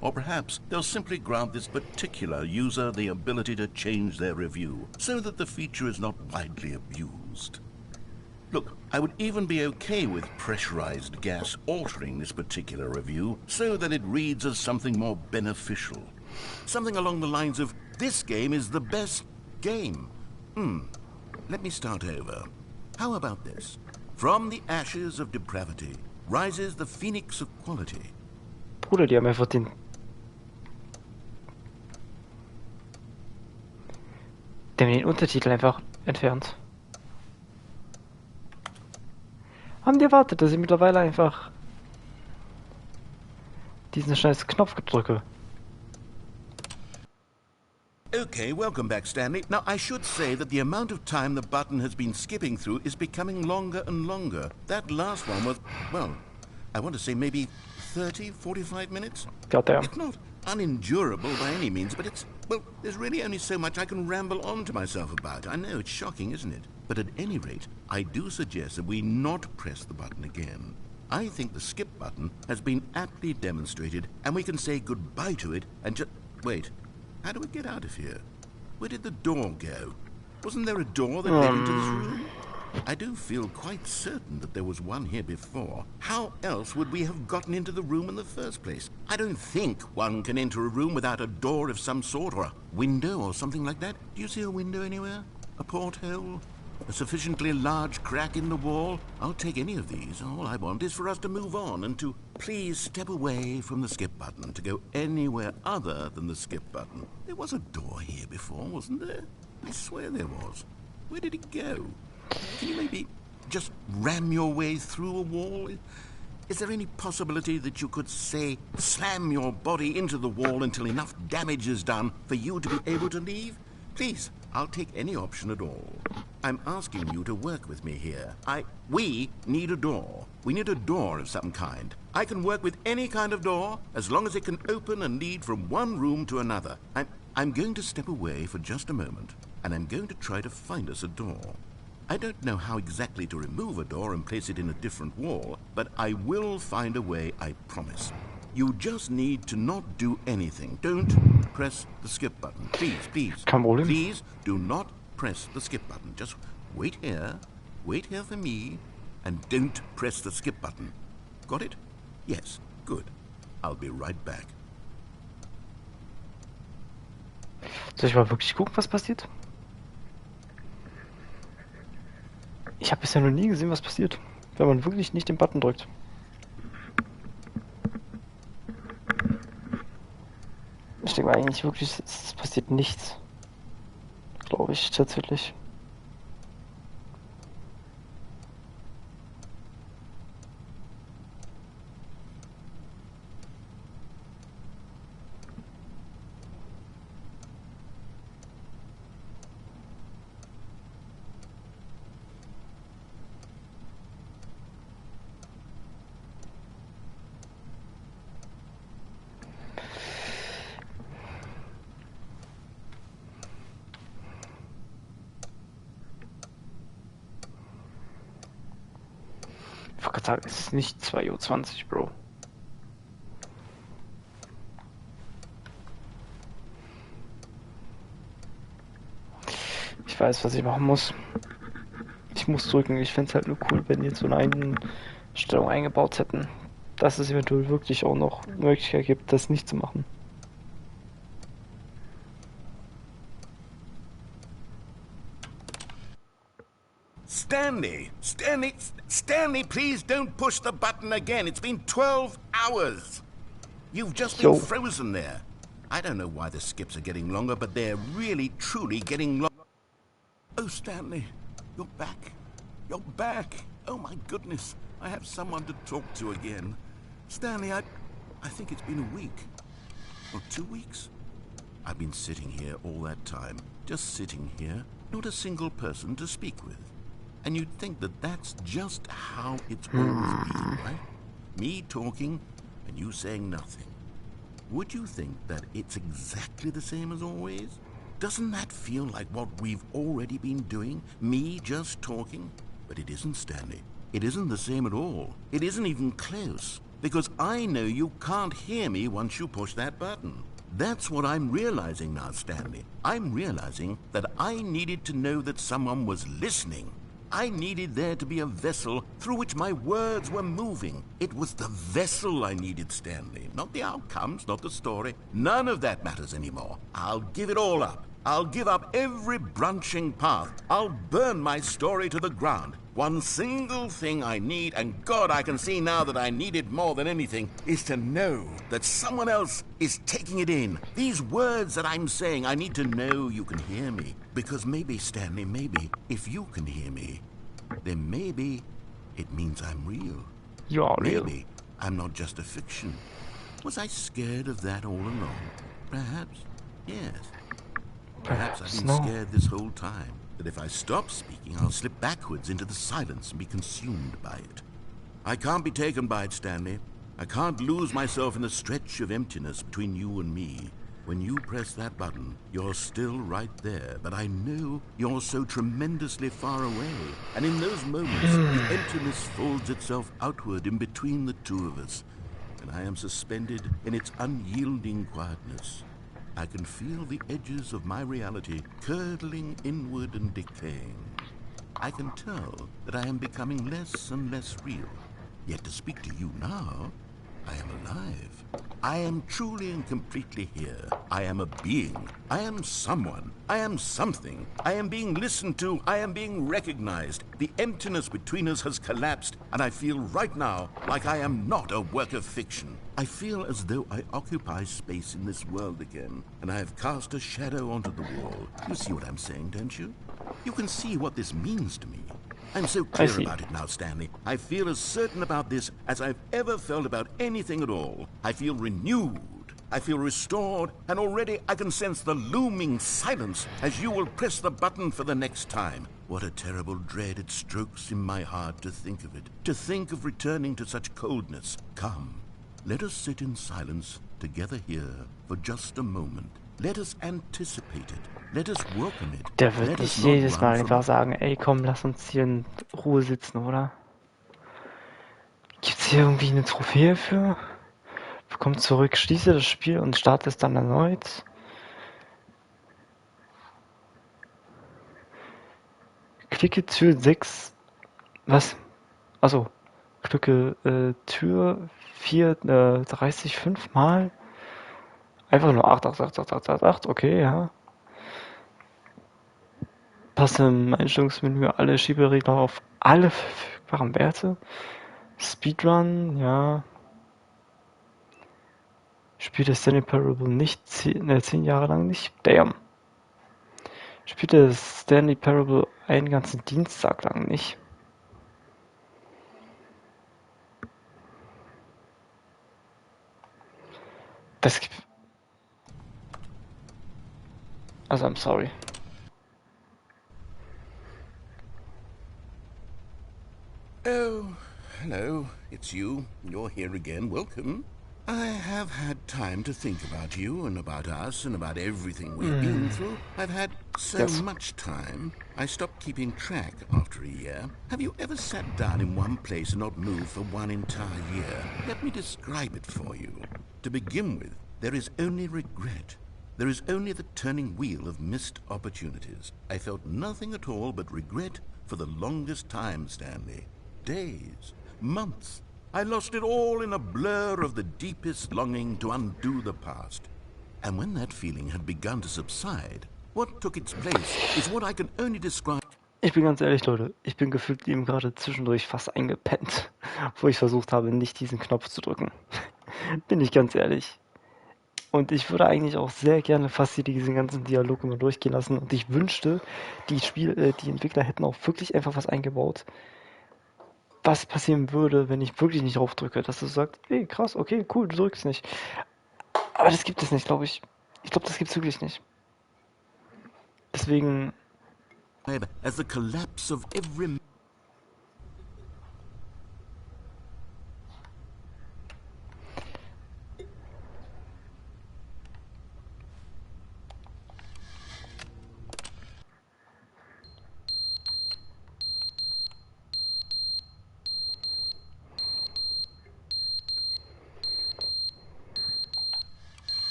Or perhaps they'll simply grant this particular user the ability to change their review so that the feature is not widely abused. Look, I would even be okay with pressurized gas altering this particular review so that it reads as something more beneficial. Something along the lines of, this game is the best game. Let me start over. How about this? From the ashes of depravity rises the phoenix of quality. Bruder, die haben einfach den Untertitel einfach entfernt. Haben die erwartet, dass ich mittlerweile einfach diesen scheiß Knopf drücke? Okay, welcome back, Stanley. Now, I should say that the amount of time the button has been skipping through is becoming longer and longer. That last one was, well, I want to say maybe 30, 45 minutes? Goddamn. It's not unendurable by any means, but it's, well, there's really only so much I can ramble on to myself about. I know, it's shocking, isn't it? But at any rate, I do suggest that we not press the button again. I think the skip button has been aptly demonstrated, and we can say goodbye to it and just... Wait, how do we get out of here? Where did the door go? Wasn't there a door that led into this room? I do feel quite certain that there was one here before. How else would we have gotten into the room in the first place? I don't think one can enter a room without a door of some sort, or a window or something like that. Do you see a window anywhere? A porthole? A sufficiently large crack in the wall? I'll take any of these. All I want is for us to move on and to please step away from the skip button, to go anywhere other than the skip button. There was a door here before, wasn't there? I swear there was. Where did it go? Can you maybe just ram your way through a wall? Is there any possibility that you could, say, slam your body into the wall until enough damage is done for you to be able to leave? Please, I'll take any option at all. I'm asking you to work with me here. We need a door. We need a door of some kind. I can work with any kind of door, as long as it can open and lead from one room to another. I'm going to step away for just a moment, and I'm going to try to find us a door. I don't know how exactly to remove a door and place it in a different wall, but I will find a way, I promise. You just need to not do anything. Don't press the skip button. Please, please. Kein Problem. Please do not press the skip button. Just wait here for me, and don't press the skip button. Got it? Yes, good. I'll be right back. Soll ich mal wirklich gucken, was passiert? Ich habe bisher noch nie gesehen, was passiert, wenn man wirklich nicht den Button drückt. Ich denke eigentlich wirklich, es passiert nichts. Glaube ich tatsächlich. Ich wollte gerade sagen, es ist nicht 2:20 Uhr, Bro. Ich weiß, was ich machen muss. Ich muss drücken. Ich fände es halt nur cool, wenn die jetzt so eine Einstellung eingebaut hätten, dass es eventuell wirklich auch noch Möglichkeit gibt, das nicht zu machen. Stanley, please don't push the button again. It's been 12 hours. You've just been frozen there. I don't know why the skips are getting longer, but they're really, truly getting longer. Oh, Stanley, you're back. You're back. Oh, my goodness. I have someone to talk to again. Stanley, I think it's been a week. Or 2 weeks. I've been sitting here all that time. Just sitting here. Not a single person to speak with. And you'd think that that's just how it's always been, right? Me talking and you saying nothing. Would you think that it's exactly the same as always? Doesn't that feel like what we've already been doing? Me just talking? But it isn't, Stanley. It isn't the same at all. It isn't even close. Because I know you can't hear me once you push that button. That's what I'm realizing now, Stanley. I'm realizing that I needed to know that someone was listening. I needed there to be a vessel through which my words were moving. It was the vessel I needed, Stanley. Not the outcomes, not the story. None of that matters anymore. I'll give it all up. I'll give up every branching path. I'll burn my story to the ground. One single thing I need, and God, I can see now that I need it more than anything, is to know that someone else is taking it in. These words that I'm saying, I need to know you can hear me. Because maybe, Stanley, maybe, if you can hear me, then maybe it means I'm real. You are real. Maybe I'm not just a fiction. Was I scared of that all along? Perhaps, yes. Perhaps I've been scared this whole time. That if I stop speaking, I'll slip backwards into the silence and be consumed by it. I can't be taken by it, Stanley. I can't lose myself in the stretch of emptiness between you and me. When you press that button, you're still right there, but I know you're so tremendously far away. And in those moments, the emptiness folds itself outward in between the two of us, and I am suspended in its unyielding quietness. I can feel the edges of my reality curdling inward and decaying. I can tell that I am becoming less and less real. Yet to speak to you now, I am alive. I am truly and completely here. I am a being. I am someone. I am something. I am being listened to. I am being recognized. The emptiness between us has collapsed, and I feel right now like I am not a work of fiction. I feel as though I occupy space in this world again, and I have cast a shadow onto the wall. You see what I'm saying, don't you? You can see what this means to me. I'm so clear about it now, Stanley. I feel as certain about this as I've ever felt about anything at all. I feel renewed. I feel restored, and already I can sense the looming silence as you will press the button for the next time. What a terrible dread it strokes in my heart to think of it, to think of returning to such coldness. Come, let us sit in silence together here for just a moment. Let us anticipate it. Let us welcome it. Der wird Let nicht us not jedes Mal run from einfach sagen, ey komm, lass uns hier in Ruhe sitzen, oder? Gibt's hier irgendwie eine Trophäe für? Komm zurück, schließe das Spiel und starte es dann erneut. Klicke Tür 6. Was? Achso. Klicke Tür 4, 5 Mal. Einfach nur 8, 8, 8, 8, 8, 8, 8, okay, ja. Passe im Einstellungsmenü alle Schieberegler auf alle verfügbaren Werte. Speedrun, ja. Spielte Stanley Parable nicht 10 Jahre lang nicht. Damn. Spielte Stanley Parable einen ganzen Dienstag lang nicht. Das gibt. Also, I'm sorry. Oh, hello. It's you. You're here again. Welcome. I have had time to think about you and about us and about everything we've been through. I've had so much time. I stopped keeping track after a year. Have you ever sat down in one place and not moved for one entire year? Let me describe it for you. To begin with, there is only regret. There is only the turning wheel of missed opportunities. I felt nothing at all but regret for the longest time, Stanley. Days, months. I lost it all in a blur of the deepest longing to undo the past. And when that feeling had begun to subside, what took its place is what I can only describe. Ich bin ganz ehrlich, Leute, ich bin gefühlt eben gerade zwischendurch fast eingepennt, wo ich versucht habe, nicht diesen Knopf zu drücken. Bin ich ganz ehrlich. Und ich würde eigentlich auch sehr gerne fast hier diesen ganzen Dialog immer durchgehen lassen. Und ich wünschte, die Entwickler hätten auch wirklich einfach was eingebaut, was passieren würde, wenn ich wirklich nicht drauf drücke, dass du sagst, ey, krass, okay, cool, du drückst nicht. Aber das gibt es nicht, glaube ich. Ich glaube, das gibt es wirklich nicht. Deswegen... As the collapse of every...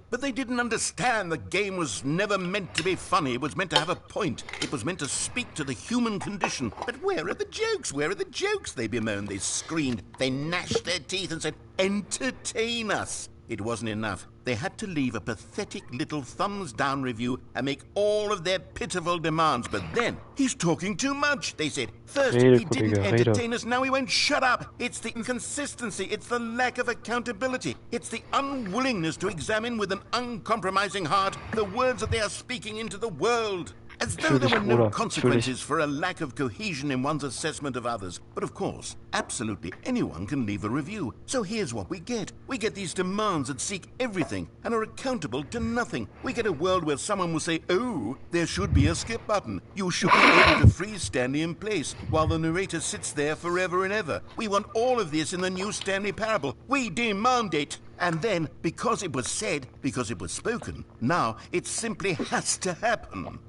But they didn't understand the game was never meant to be funny. It was meant to have a point. It was meant to speak to the human condition. But where are the jokes? Where are the jokes? They bemoaned, they screamed, they gnashed their teeth and said, entertain us. It wasn't enough. They had to leave a pathetic little thumbs-down review and make all of their pitiful demands. But then, he's talking too much, they said. First, he didn't entertain us, now he won't shut up. It's the inconsistency, it's the lack of accountability. It's the unwillingness to examine with an uncompromising heart the words that they are speaking into the world. As though there were no consequences for a lack of cohesion in one's assessment of others. But of course, absolutely anyone can leave a review. So here's what we get. We get these demands that seek everything and are accountable to nothing. We get a world where someone will say, oh, there should be a skip button. You should be able to freeze Stanley in place while the narrator sits there forever and ever. We want all of this in the new Stanley Parable. We demand it. And then, because it was said, because it was spoken, now it simply has to happen.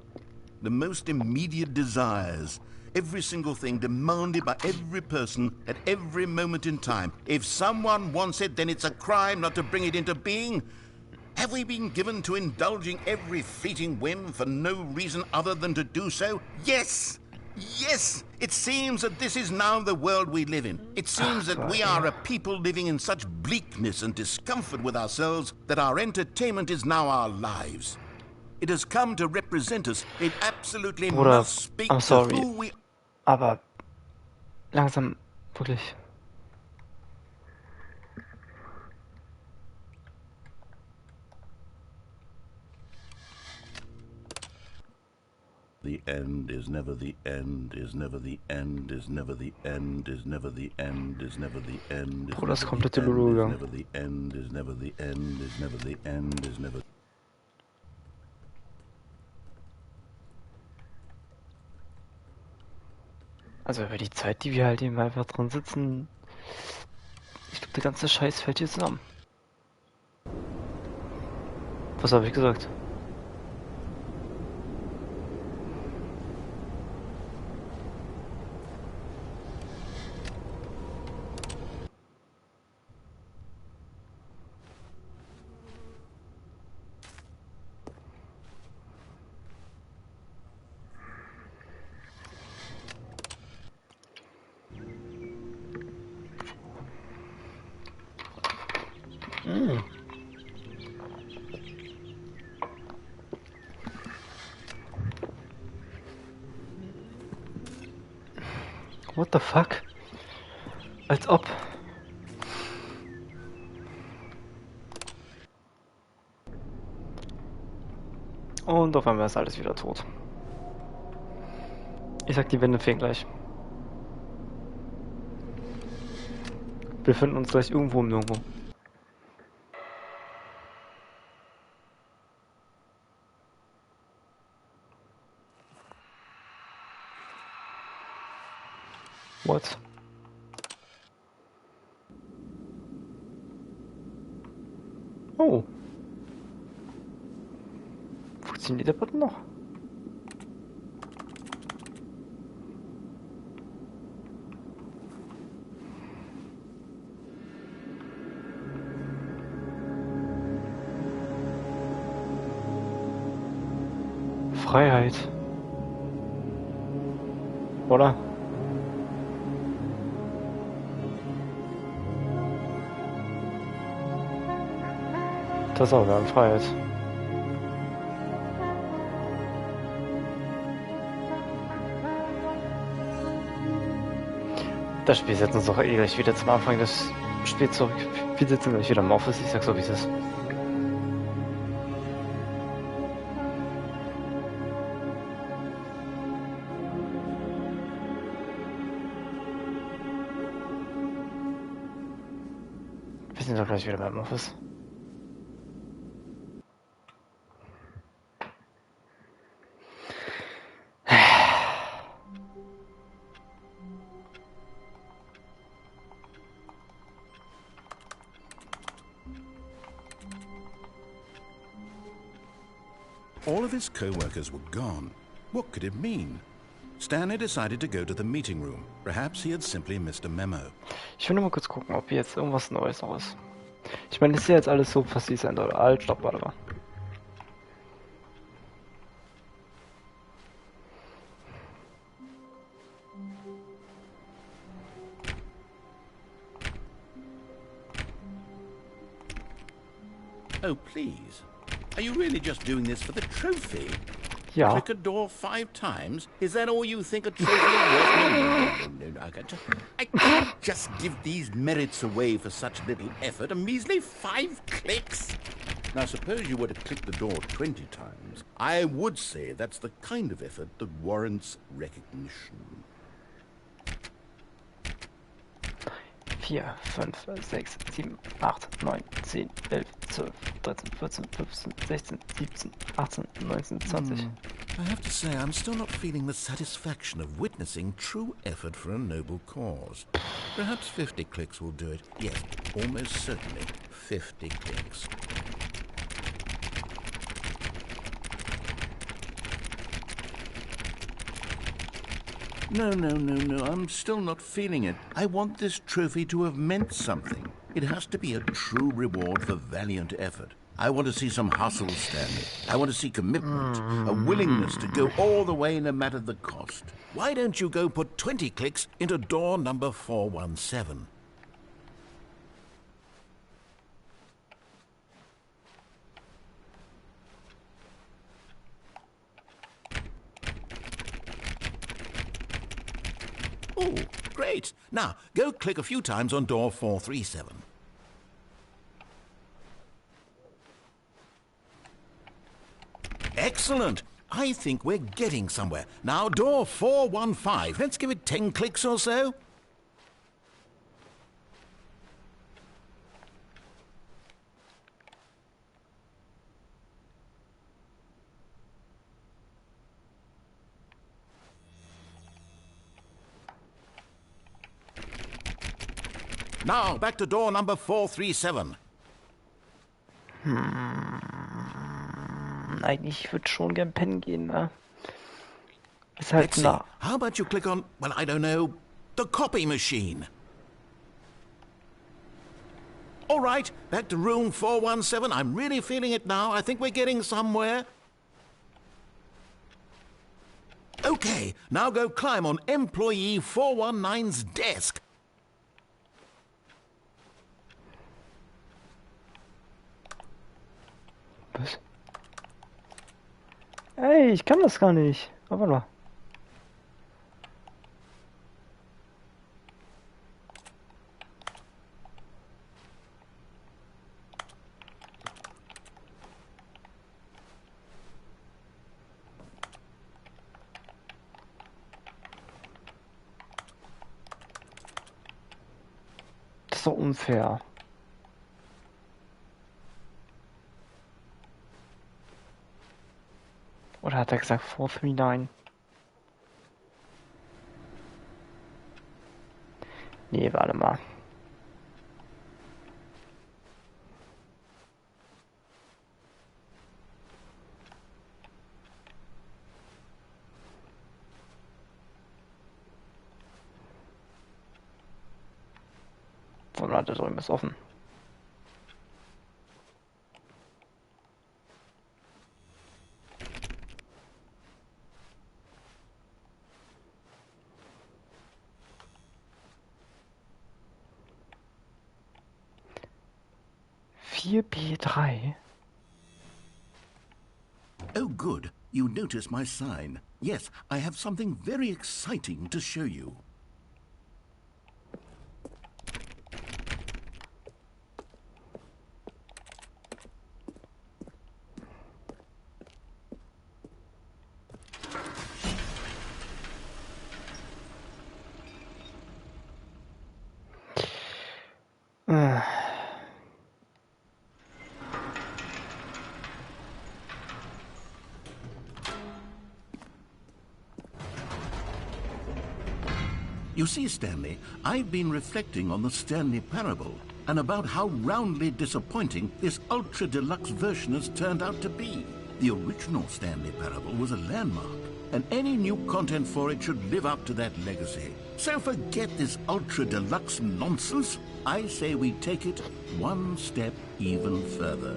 The most immediate desires, every single thing demanded by every person at every moment in time. If someone wants it, then it's a crime not to bring it into being. Have we been given to indulging every fleeting whim for no reason other than to do so? Yes! Yes! It seems that this is now the world we live in. It seems that we are a people living in such bleakness and discomfort with ourselves that our entertainment is now our lives. It has come to represent us. It absolutely must speak to who we... Aber langsam, wirklich. The end is never the end, is never the end, is never the end, is never the end, is never the end, Bruder, das komplette Lulu gegangen. never the end, is never the end, is never the end, is never. Also über die Zeit, die wir halt eben einfach drin sitzen, ich glaube, der ganze Scheiß fällt hier zusammen. Was habe ich gesagt? What the fuck? Als ob. Und auf einmal ist alles wieder tot. Ich sag, die Wände fehlen gleich. Wir finden uns gleich irgendwo im Nirgendwo. What? Oh. Funktioniert der Button noch? Freiheit. Oder? Das auch, wir haben Freiheit. Das Spiel setzt uns doch eh gleich wieder zum Anfang des Spiels zurück. Wir sitzen gleich wieder im Office, ich sag so wie es ist. Wir sind doch gleich wieder beim Office. All of his co-workers were gone. What could it mean? Stanley decided to go to the meeting room. Perhaps he had simply missed a memo. Ich will nur mal kurz gucken, ob hier jetzt irgendwas Neues noch ist. Ich meine, das ist ja jetzt alles so fast wie es sein soll. Alt, stopp, warte mal. Oh, please. Are you really just doing this for the trophy? Ja. Click a door 5 times? Is that all you think a trophy is worth? No, I can't just give these merits away for such little effort. A measly 5 clicks. Now, suppose you were to click the door 20 times. I would say that's the kind of effort that warrants recognition. 4, 5, 6, 7, 8, 9, 10, 11, 12, 13, 14, 15, 16, 17, 18, 19, 20. I have to say, I'm still not feeling the satisfaction of witnessing true effort for a noble cause. Perhaps 50 clicks will do it. Yes, almost certainly 50 clicks. No, I'm still not feeling it. I want this trophy to have meant something. It has to be a true reward for valiant effort. I want to see some hustle, Stanley. I want to see commitment, a willingness to go all the way no matter the cost. Why don't you go put 20 clicks into door number 417? Oh, great. Now, go click a few times on door 437. Excellent. I think we're getting somewhere. Now, door 415. Let's give it 10 clicks or so. Now, back to door number 437. Eigentlich würde schon gern pennen gehen, ne? Ist Let's halt see. nah. How about you click on, well, I don't know, the copy machine? All right, back to room 417. I'm really feeling it now. I think we're getting somewhere. Okay, now go climb on employee 419's desk. Was? Ey, ich kann das gar nicht. Aber warte mal. Das ist doch unfair. Oder hat er gesagt 439? Nee, warte mal. Oder hat er so irgendwas offen? B3. Oh, good. You notice my sign. Yes, I have something very exciting to show you. You see, Stanley, I've been reflecting on the Stanley Parable and about how roundly disappointing this ultra-deluxe version has turned out to be. The original Stanley Parable was a landmark, and any new content for it should live up to that legacy. So forget this ultra-deluxe nonsense. I say we take it one step even further.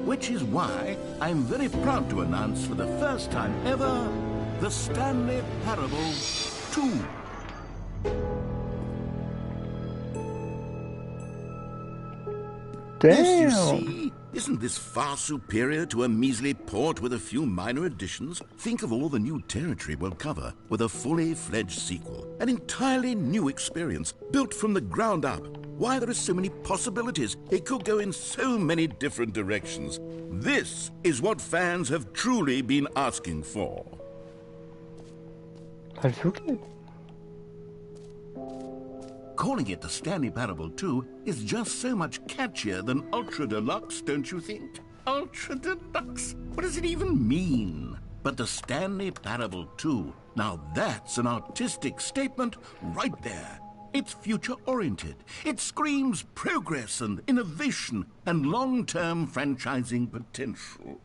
Which is why I'm very proud to announce for the first time ever, the Stanley Parable 2. Damn. Yes, you see? Isn't this far superior to a measly port with a few minor additions? Think of all the new territory we'll cover with a fully fledged sequel. An entirely new experience, built from the ground up. Why, there are so many possibilities. It could go in so many different directions. This is what fans have truly been asking for. Halt wirklich? Calling it the Stanley Parable 2 is just so much catchier than Ultra Deluxe, don't you think? Ultra Deluxe? What does it even mean? But the Stanley Parable 2, now that's an artistic statement right there. It's future-oriented. It screams progress and innovation and long-term franchising potential.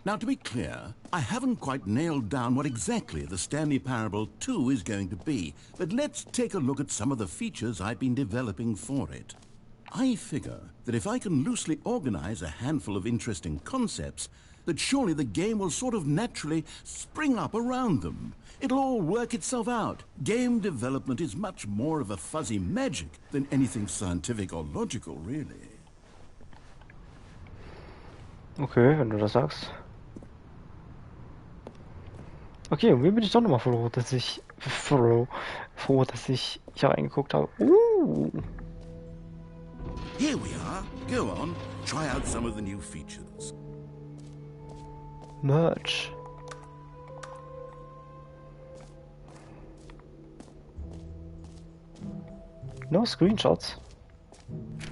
Now, to be clear, I haven't quite nailed down what exactly the Stanley Parable 2 is going to be, but let's take a look at some of the features I've been developing for it. I figure that if I can loosely organize a handful of interesting concepts, that surely the game will sort of naturally spring up around them. It'll all work itself out. Game development is much more of a fuzzy magic than anything scientific or logical, really. Okay, wenn du das sagst. Okay, und mir bin ich doch nochmal froh, dass ich hier reingeguckt habe. Here we are. Go on, try out some of the new features. Merch. No screenshots.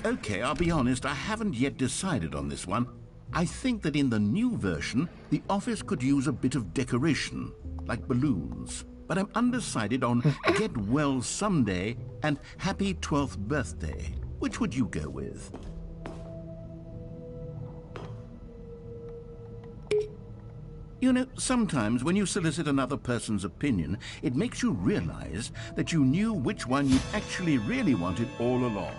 Okay, I'll be honest, I haven't yet decided on this one. I think that in the new version, the office could use a bit of decoration, like balloons. But I'm undecided on Get Well Someday and Happy 12th Birthday. Which would you go with? You know, sometimes when you solicit another person's opinion, it makes you realize that you knew which one you actually really wanted all along.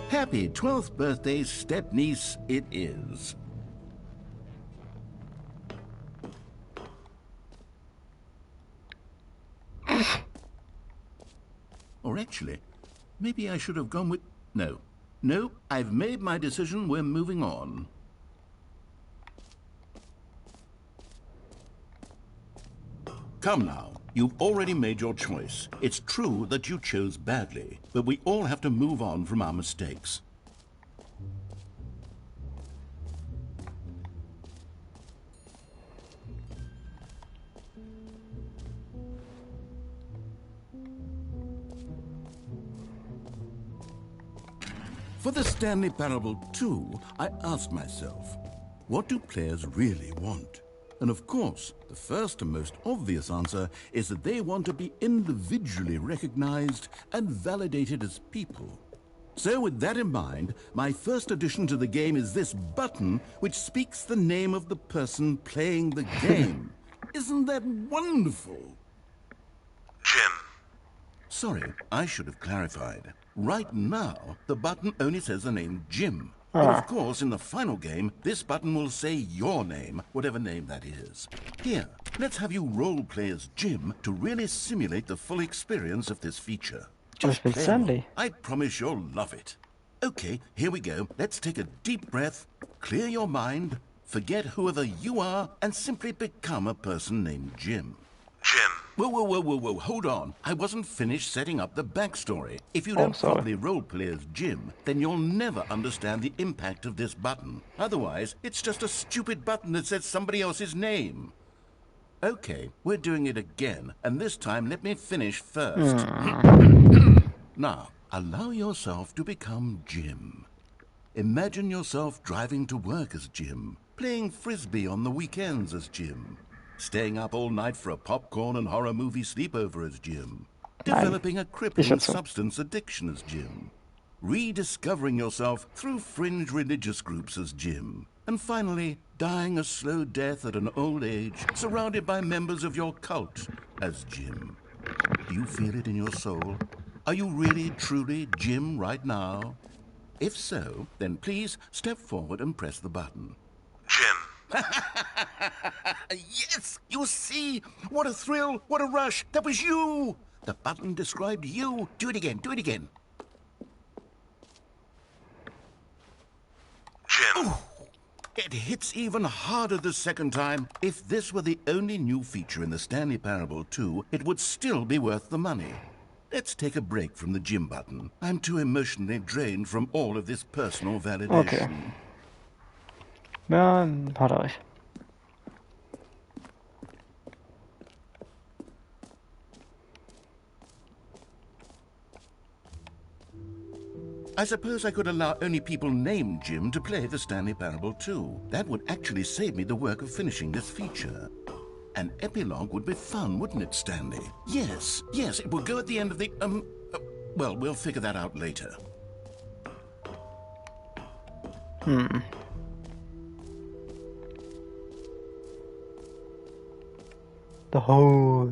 Happy 12th birthday, step-niece, it is. Or actually, maybe I should have gone with... No, I've made my decision, we're moving on. Come now, you've already made your choice. It's true that you chose badly, but we all have to move on from our mistakes. For the Stanley Parable 2, I asked myself, what do players really want? And of course, the first and most obvious answer is that they want to be individually recognized and validated as people. So with that in mind, my first addition to the game is this button which speaks the name of the person playing the game. Isn't that wonderful? Jim. Sorry, I should have clarified. Right now, the button only says the name Jim. But of course, in the final game, this button will say your name, whatever name that is. Here, let's have you role-play as Jim to really simulate the full experience of this feature. Just play Stanley. along. I promise you'll love it. Okay, here we go. Let's take a deep breath, clear your mind, forget whoever you are, and simply become a person named Jim. Jim. Whoa, hold on. I wasn't finished setting up the backstory. If you Oh, don't sorry. properly roleplay as Jim, then you'll never understand the impact of this button. Otherwise, it's just a stupid button that says somebody else's name. Okay, we're doing it again, and this time let me finish first. Now, allow yourself to become Jim. Imagine yourself driving to work as Jim, playing frisbee on the weekends as Jim, staying up all night for a popcorn and horror movie sleepover as Jim, developing a crippling substance addiction as Jim, rediscovering yourself through fringe religious groups as Jim, and finally dying a slow death at an old age, surrounded by members of your cult as Jim. Do you feel it in your soul? Are you really, truly Jim right now? If so, then please step forward and press the button. Jim. Yes! You see? What a thrill! What a rush! That was you! The button described you. Do it again. Do it again. Jim. Ooh, it hits even harder the second time. If this were the only new feature in the Stanley Parable 2, it would still be worth the money. Let's take a break from the Jim button. I'm too emotionally drained from all of this personal validation. Okay. Ja, hat er recht. I suppose I could allow only people named Jim to play the Stanley Parable 2. That would actually save me the work of finishing this feature. An epilogue would be fun, wouldn't it, Stanley? Yes, it will go at the end of the, well, we'll figure that out later. The whole...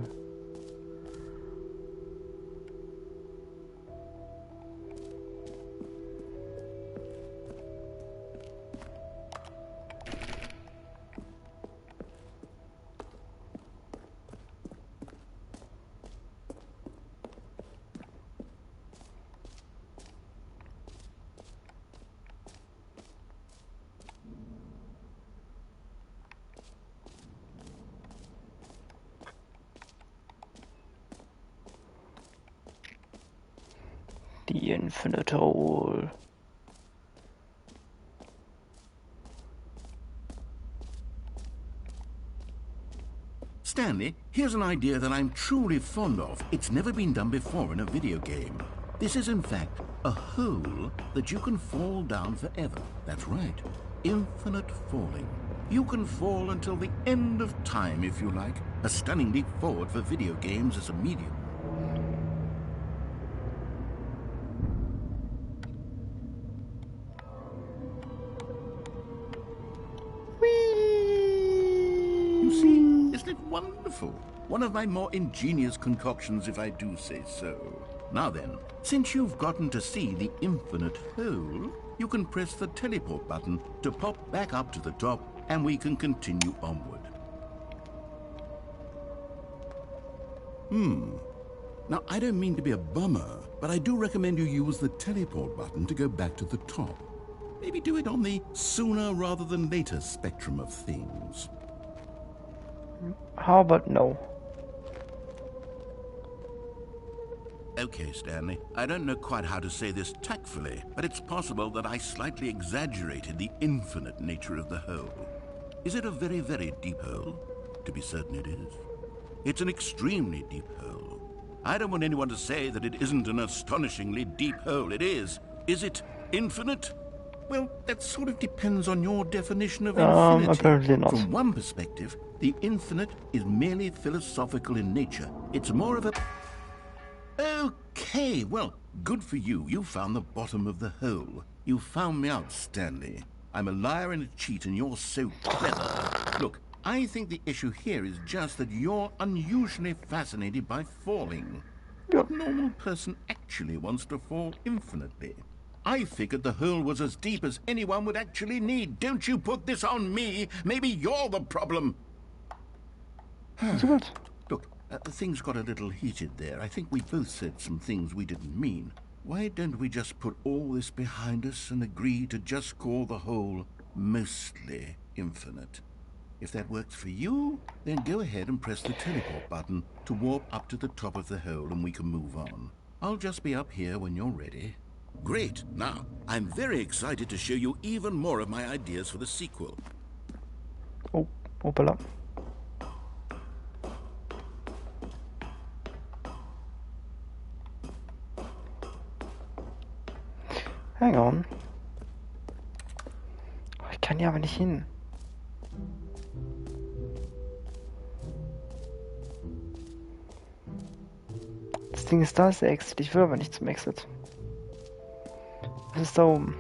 The Infinite Hole. Stanley, here's an idea that I'm truly fond of. It's never been done before in a video game. This is, in fact, a hole that you can fall down forever. That's right. Infinite falling. You can fall until the end of time, if you like. A stunning leap forward for video games as a medium. You see, isn't it wonderful? One of my more ingenious concoctions, if I do say so. Now then, since you've gotten to see the infinite hole, you can press the teleport button to pop back up to the top, and we can continue onward. Now, I don't mean to be a bummer, but I do recommend you use the teleport button to go back to the top. Maybe do it on the sooner rather than later spectrum of things. How about no? Okay, Stanley, I don't know quite how to say this tactfully, but it's possible that I slightly exaggerated the infinite nature of the hole. Is it a very, very deep hole? To be certain it is. It's an extremely deep hole. I don't want anyone to say that it isn't an astonishingly deep hole. It is. Is it infinite? Well, that sort of depends on your definition of infinity. Apparently not. From one perspective, the infinite is merely philosophical in nature. It's more of a... Okay, well, good for you. You found the bottom of the hole. You found me out, Stanley. I'm a liar and a cheat, and you're so clever. Look, I think the issue here is just that you're unusually fascinated by falling. What normal person actually wants to fall infinitely? I figured the hole was as deep as anyone would actually need. Don't you put this on me. Maybe you're the problem. Look, things got a little heated there. I think we both said some things we didn't mean. Why don't we just put all this behind us and agree to just call the hole mostly infinite? If that works for you, then go ahead and press the teleport button to warp up to the top of the hole and we can move on. I'll just be up here when you're ready. Great. Now, I'm very excited to show you even more of my ideas for the sequel. Oh, opala. Hang on. Ich kann ja aber nicht hin. Das Ding ist, da ist der Exit. Ich will aber nicht zum Exit. Was ist da oben?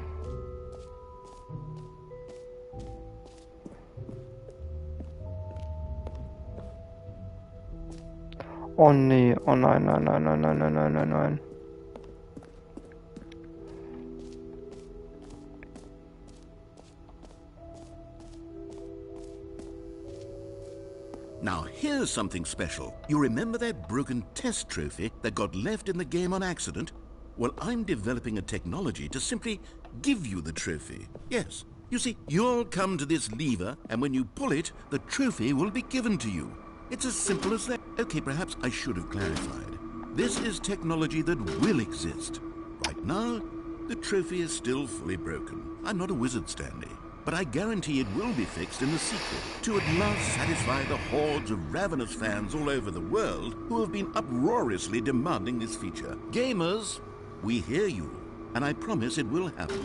Oh nee, oh nein, nein, nein, nein, nein, nein, nein, nein, nein. Now, here's something special. You remember that broken test trophy that got left in the game on accident? Well, I'm developing a technology to simply give you the trophy. Yes. You see, you'll come to this lever, and when you pull it, the trophy will be given to you. It's as simple as that. Okay, perhaps I should have clarified. This is technology that will exist. Right now, the trophy is still fully broken. I'm not a wizard, Stanley. But I guarantee it will be fixed in the sequel to at last satisfy the hordes of ravenous fans all over the world who have been uproariously demanding this feature. Gamers, we hear you, and I promise it will happen.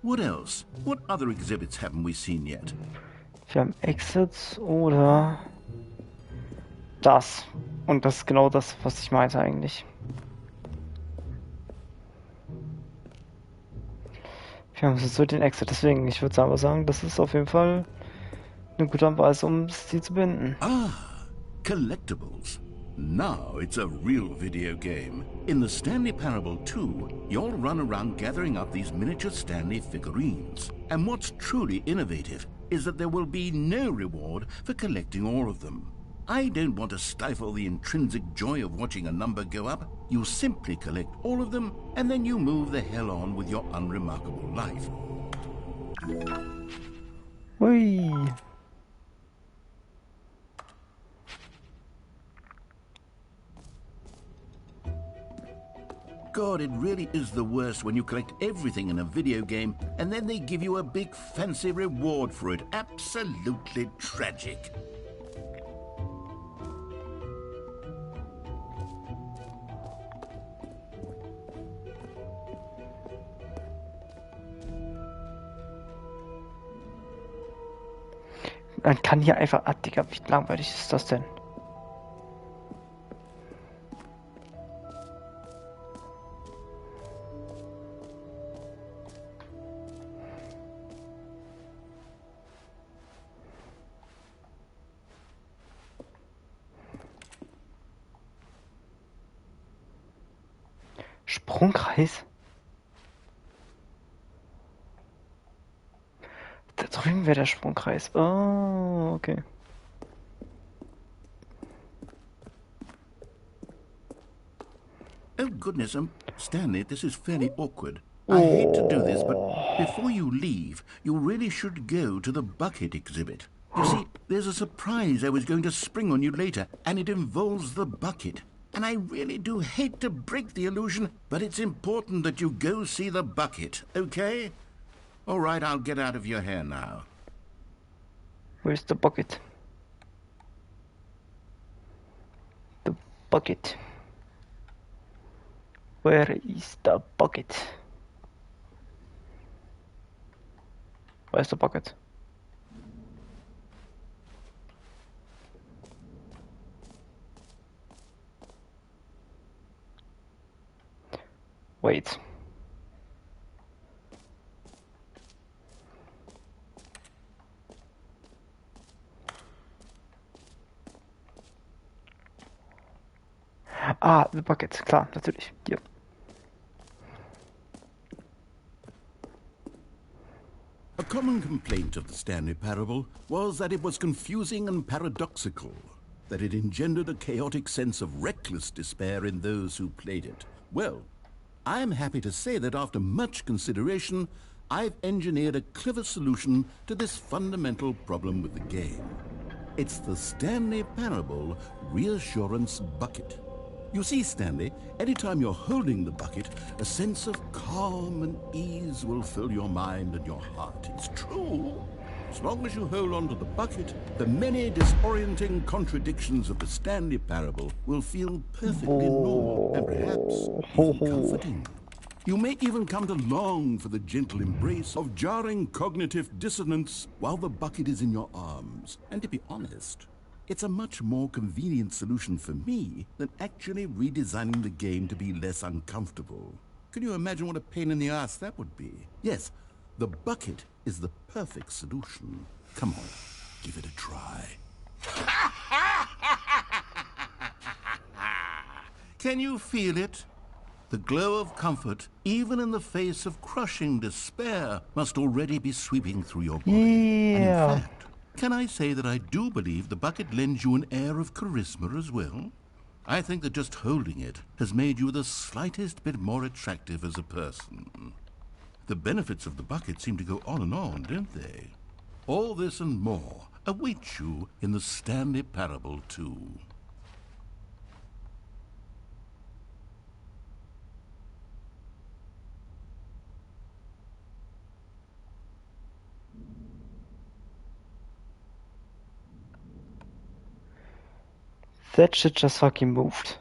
What else? What other exhibits haven't we seen yet? Wir haben Exits oder das. Und das ist genau das, was ich meinte eigentlich. Wir haben jetzt so den Exit, deswegen, ich würde aber sagen, das ist auf jeden Fall eine gute Weise, um sie zu binden. Ah, collectibles. Now it's a real video game. In the Stanley Parable 2, you'll run around gathering up these miniature Stanley figurines. And what's truly innovative is that there will be no reward for collecting all of them. I don't want to stifle the intrinsic joy of watching a number go up. You simply collect all of them, and then you move the hell on with your unremarkable life. Hui. God, it really is the worst when you collect everything in a video game and then they give you a big fancy reward for it. Absolutely tragic. Man kann hier einfach... Ah, Digga, wie langweilig ist das denn? Sprungkreis? Da drüben wäre der Sprungkreis. Oh, okay. Oh, goodness, Stanley, this is fairly awkward. I hate to do this, but before you leave, you really should go to the bucket exhibit. You see, there's a surprise I was going to spring on you later, and it involves the bucket. And I really do hate to break the illusion, but it's important that you go see the bucket, okay? All right, I'll get out of your hair now. Where's the bucket? The bucket. Where is the bucket? Where's the bucket? Wait. Ah, the bucket, klar, natürlich. Hier. A common complaint of the Stanley Parable was that it was confusing and paradoxical, that it engendered a chaotic sense of reckless despair in those who played it. Well, I'm happy to say that after much consideration, I've engineered a clever solution to this fundamental problem with the game. It's the Stanley Parable Reassurance Bucket. You see, Stanley, anytime you're holding the bucket, a sense of calm and ease will fill your mind and your heart. It's true. As long as you hold on to the bucket, the many disorienting contradictions of the Stanley Parable will feel perfectly normal and perhaps even comforting. You may even come to long for the gentle embrace of jarring cognitive dissonance while the bucket is in your arms. And to be honest, it's a much more convenient solution for me than actually redesigning the game to be less uncomfortable. Can you imagine what a pain in the ass that would be? Yes, the bucket is the perfect solution. Come on, give it a try. Can you feel it? The glow of comfort, even in the face of crushing despair, must already be sweeping through your body. And in fact, can I say that I do believe the bucket lends you an air of charisma as well? I think that just holding it has made you the slightest bit more attractive as a person. The benefits of the bucket seem to go on, don't they? All this and more await you in the Stanley Parable 2. That shit just fucking moved.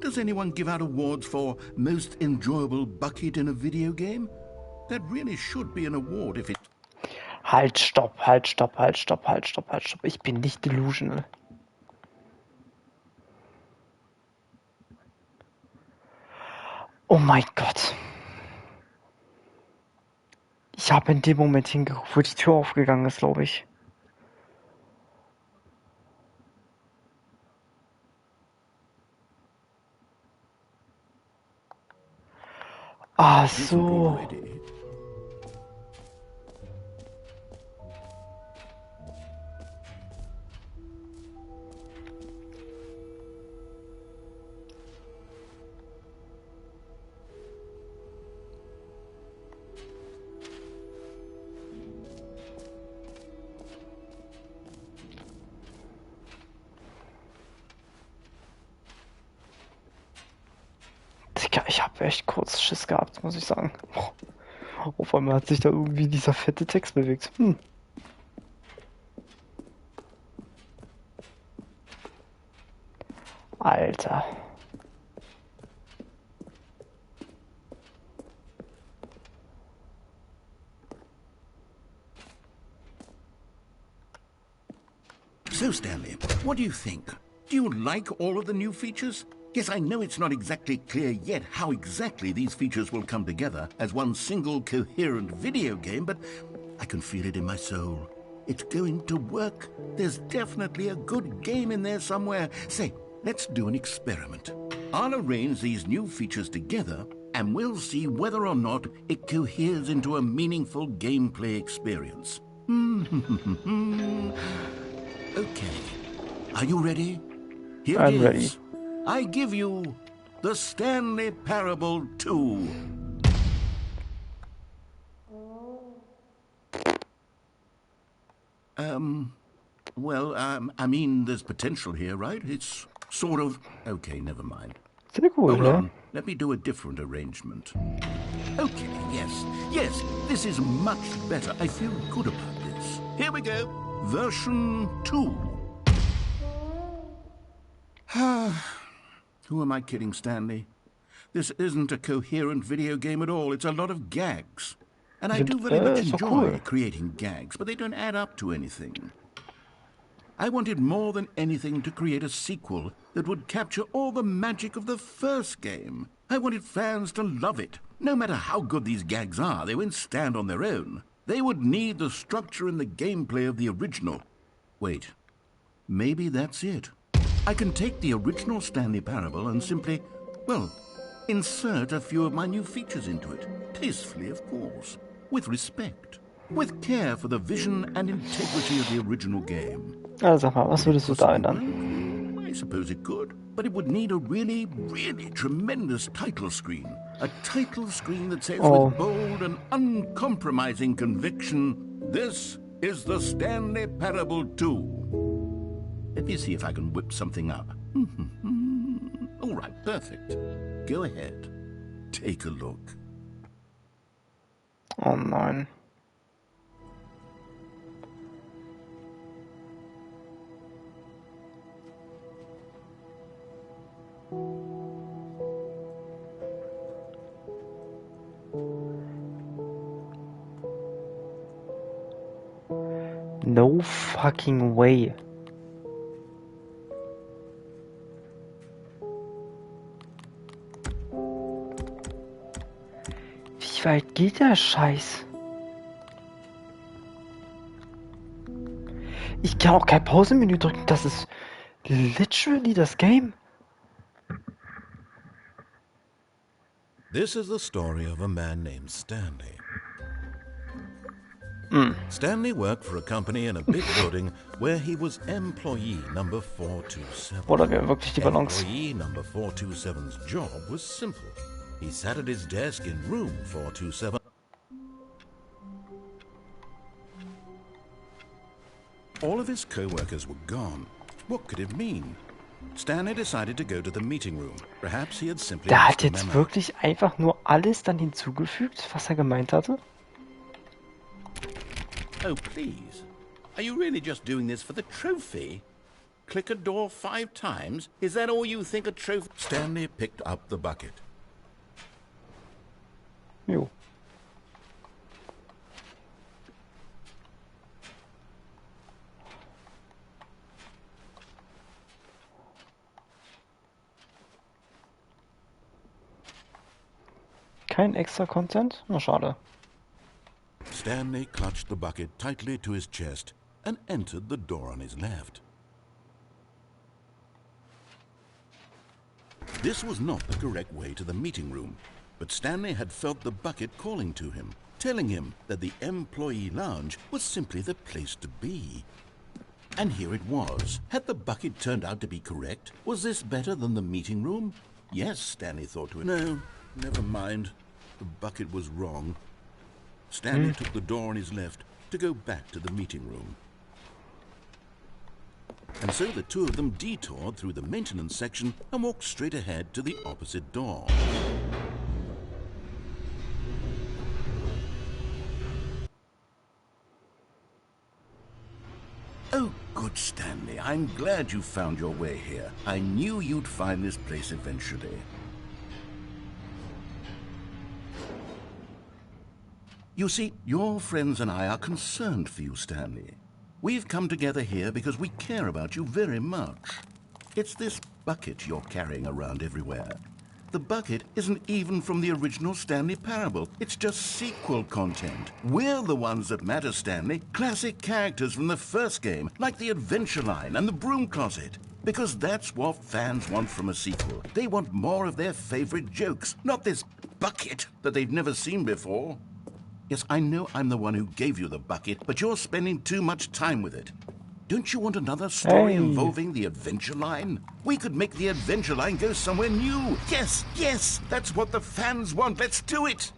Does anyone give out awards for most enjoyable bucket in a video game? That really should be an award if it... Halt, stopp, halt, stopp, halt, stopp, halt, stopp, halt, stopp. Ich bin nicht delusional. Oh mein Gott. Ich habe in dem Moment hingeguckt, wo die Tür aufgegangen ist, glaube ich. Ach Isn't so. already. Digga, ich habe echt kurz Schiss gehabt, muss ich sagen. Auf einmal hat sich da irgendwie dieser fette Text bewegt. Alter. So, Stanley, what do you think? Do you like all of the new features? Yes, I know it's not exactly clear yet how exactly these features will come together as one single coherent video game, but I can feel it in my soul. It's going to work. There's definitely a good game in there somewhere. Say, let's do an experiment. I'll arrange these new features together, and we'll see whether or not it coheres into a meaningful gameplay experience. Okay. Are you ready? Here I'm it ready. is. I give you the Stanley Parable 2. I mean, there's potential here, right? It's sort of... Okay, never mind. Sehr cool, Hold ne? on. Let me do a different arrangement. Okay, yes, this is much better. I feel good about this. Here we go. Version 2. Who am I kidding, Stanley? This isn't a coherent video game at all. It's a lot of gags. And I do very much so enjoy cool. creating gags, but they don't add up to anything. I wanted more than anything to create a sequel that would capture all the magic of the first game. I wanted fans to love it. No matter how good these gags are, they won't stand on their own. They would need the structure and the gameplay of the original. Wait, maybe that's it. I can take the original Stanley Parable and simply, well, insert a few of my new features into it. Tastefully, of course. With respect. With care for the vision and integrity of the original game. Also sag mal, was würdest du da ändern? I suppose it could, but it would need a really, really tremendous title screen. A title screen that says with bold and uncompromising conviction, "This is the Stanley Parable 2." Let me see if I can whip something up. All right, perfect. Go ahead. Take a look. Oh nein. No fucking way. Wie weit geht der Scheiß? Ich kann auch kein Pausenmenü drücken, das ist literally das Game. This is the story of a man named Stanley. Stanley worked for a company in a big building where he was employee number 427. Oder wir wirklich die Balance. Employee number 427's job was simple. He sat at his desk in room 427. All of his co-workers were gone. What could it mean? Stanley decided to go to the meeting room. Perhaps he had simply Der lost hat a jetzt memo. wirklich einfach nur alles dann hinzugefügt, was er gemeint hatte? Oh, please. Are you really just doing this for the trophy? Click a door 5 times? Is that all you think a trophy... Stanley picked up the bucket. Jo. Kein extra Content? Na schade. Stanley clutched the bucket tightly to his chest and entered the door on his left. This was not the correct way to the meeting room, But Stanley had felt the bucket calling to him, telling him that the employee lounge was simply the place to be. And here it was. Had the bucket turned out to be correct? Was this better than the meeting room? Yes, Stanley thought to himself. No, never mind. The bucket was wrong. Stanley took the door on his left to go back to the meeting room. And so the two of them detoured through the maintenance section and walked straight ahead to the opposite door. Oh, good, Stanley. I'm glad you found your way here. I knew you'd find this place eventually. You see, your friends and I are concerned for you, Stanley. We've come together here because we care about you very much. It's this bucket you're carrying around everywhere. The bucket isn't even from the original Stanley Parable. It's just sequel content. We're the ones that matter, Stanley. Classic characters from the first game, like the Adventure Line and the Broom Closet. Because that's what fans want from a sequel. They want more of their favorite jokes, not this bucket that they've never seen before. Yes, I know I'm the one who gave you the bucket, but you're spending too much time with it. Don't you want another story involving the Adventure Line? We could make the Adventure Line go somewhere new. Yes, yes, that's what the fans want. Let's do it.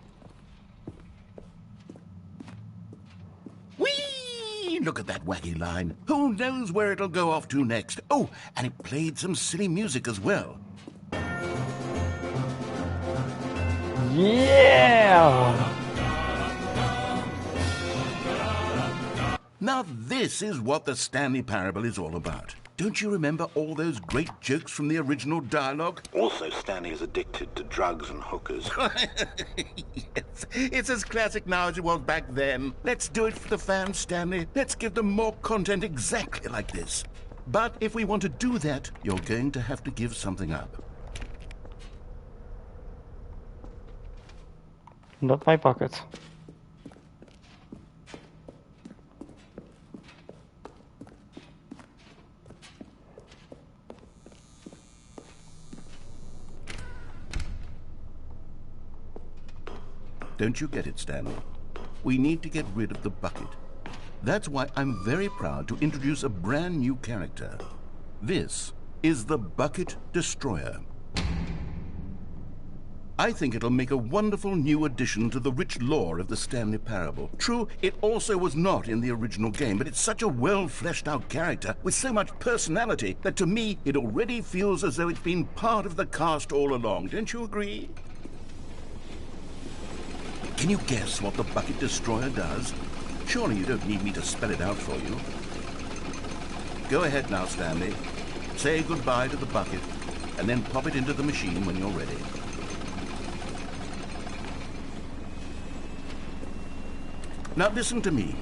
Whee! Look at that wacky line. Who knows where it'll go off to next? Oh, and it played some silly music as well. Yeah! Now this is what the Stanley Parable is all about. Don't you remember all those great jokes from the original dialogue? Also, Stanley is addicted to drugs and hookers. Yes, it's as classic now as it was back then. Let's do it for the fans, Stanley. Let's give them more content exactly like this. But if we want to do that, you're going to have to give something up. Not my bucket. Don't you get it, Stanley? We need to get rid of the bucket. That's why I'm very proud to introduce a brand new character. This is the Bucket Destroyer. I think it'll make a wonderful new addition to the rich lore of the Stanley Parable. True, it also was not in the original game, but it's such a well-fleshed-out character with so much personality that to me it already feels as though it's been part of the cast all along. Don't you agree? Can you guess what the Bucket Destroyer does? Surely you don't need me to spell it out for you. Go ahead now, Stanley. Say goodbye to the bucket, and then pop it into the machine when you're ready. Now listen to me.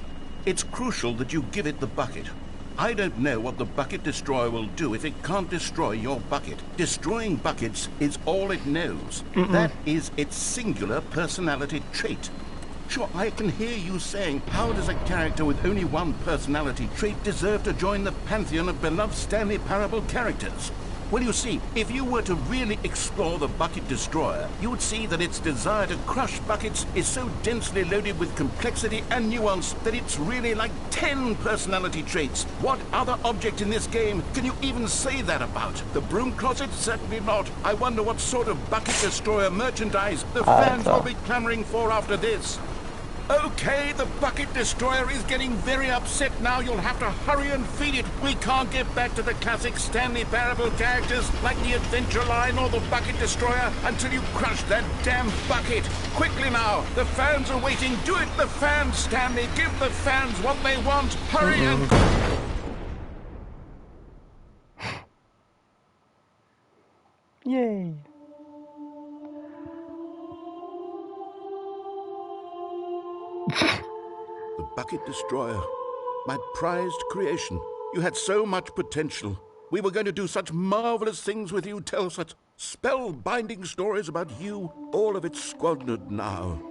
It's crucial that you give it the bucket. I don't know what the Bucket Destroyer will do if it can't destroy your bucket. Destroying buckets is all it knows. That is its singular personality trait. Sure, I can hear you saying, how does a character with only one personality trait deserve to join the pantheon of beloved Stanley Parable characters? Well, you see, if you were to really explore the Bucket Destroyer, you would see that its desire to crush buckets is so densely loaded with complexity and nuance that it's really like 10 personality traits. What other object in this game can you even say that about? The Broom Closet? Certainly not. I wonder what sort of Bucket Destroyer merchandise the fans will be clamoring for after this. Okay, the Bucket Destroyer is getting very upset now. You'll have to hurry and feed it. We can't get back to the classic Stanley Parable characters like the Adventure Line or the Bucket Destroyer until you crush that damn bucket. Quickly now, the fans are waiting. Do it, the fans, Stanley. Give the fans what they want. Hurry and... Yay! The Bucket Destroyer, my prized creation. You had so much potential. We were going to do such marvelous things with you, tell such spellbinding stories about you. All of it squandered now.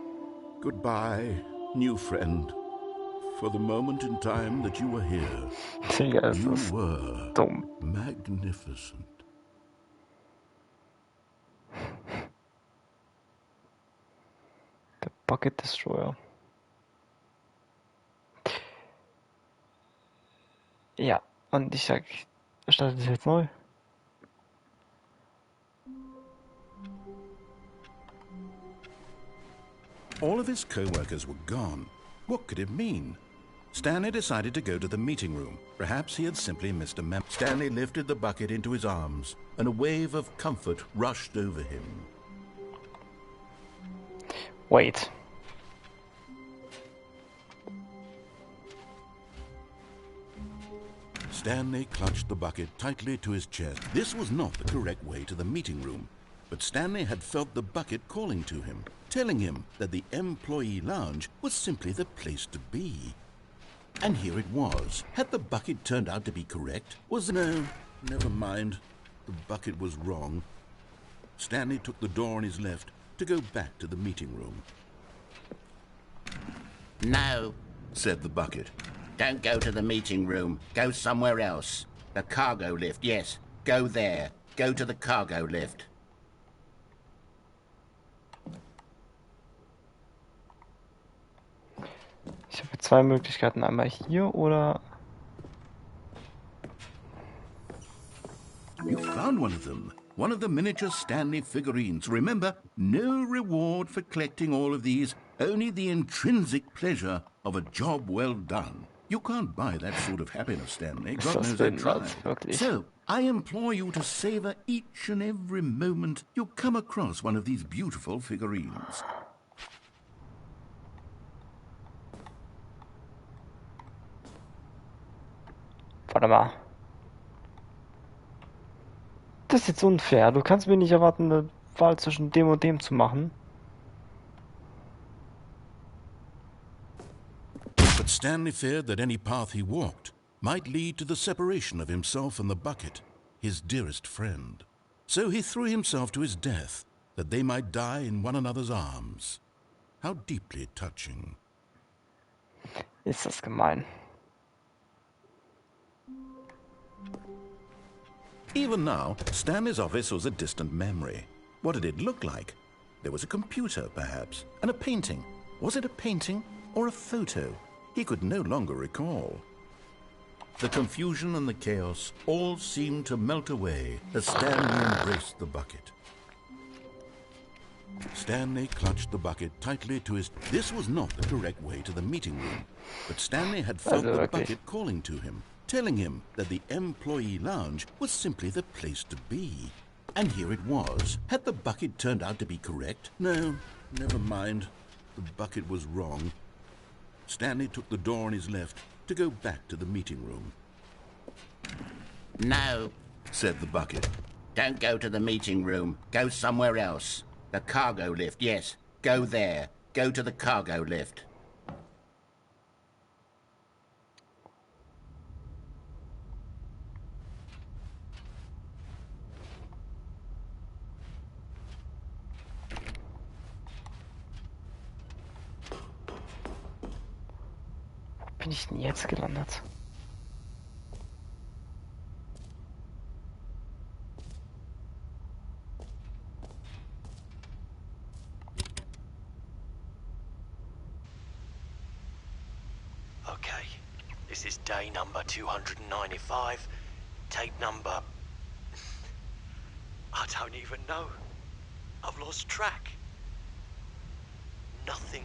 Goodbye, new friend. For the moment in time that you were here, you were magnificent. Bucket Destroyer. Ja, und ich sag, startet es jetzt neu. All of his co-workers were gone. What could it mean? Stanley decided to go to the meeting room. Perhaps he had simply missed a memo. Stanley lifted the bucket into his arms, and a wave of comfort rushed over him. Wait. Stanley clutched the bucket tightly to his chest. This was not the correct way to the meeting room, but Stanley had felt the bucket calling to him, telling him that the employee lounge was simply the place to be. And here it was. Had the bucket turned out to be correct? No, never mind. The bucket was wrong. Stanley took the door on his left to go back to the meeting room. No, Said the bucket. don't go to the meeting room. Go somewhere else. The cargo lift, yes. Go there. Go to the cargo lift. Ich habe zwei Möglichkeiten. Einmal hier oder... You found one of them. One of the miniature Stanley figurines. Remember, no reward for collecting all of these, only the intrinsic pleasure of a job well done. You can't buy that sort of happiness, Stanley. God knows I tried. Wirklich. So, I implore you to savor each and every moment you come across one of these beautiful figurines. Warte mal. Das ist jetzt unfair. Du kannst mir nicht erwarten, eine Wahl zwischen dem und dem zu machen. But Stanley feared that any path he walked might lead to the separation of himself and the bucket, his dearest friend. So he threw himself to his death, that they might die in one another's arms. How deeply touching. Ist das gemein. Even now, Stanley's office was a distant memory. What did it look like? There was a computer, perhaps, and a painting. Was it a painting or a photo? He could no longer recall. The confusion and the chaos all seemed to melt away as Stanley embraced the bucket. Stanley clutched the bucket tightly to his... This was not the correct way to the meeting room, but Stanley had felt the bucket calling to him, telling him that the employee lounge was simply the place to be. And here it was. Had the bucket turned out to be correct? No, never mind. The bucket was wrong. Stanley took the door on his left to go back to the meeting room. No, Said the bucket. don't go to the meeting room. Go somewhere else. The cargo lift, yes. Go there. Go to the cargo lift. Bin ich denn jetzt gelandet? Okay, this is day number 295. Tape number... I don't even know. I've lost track. Nothing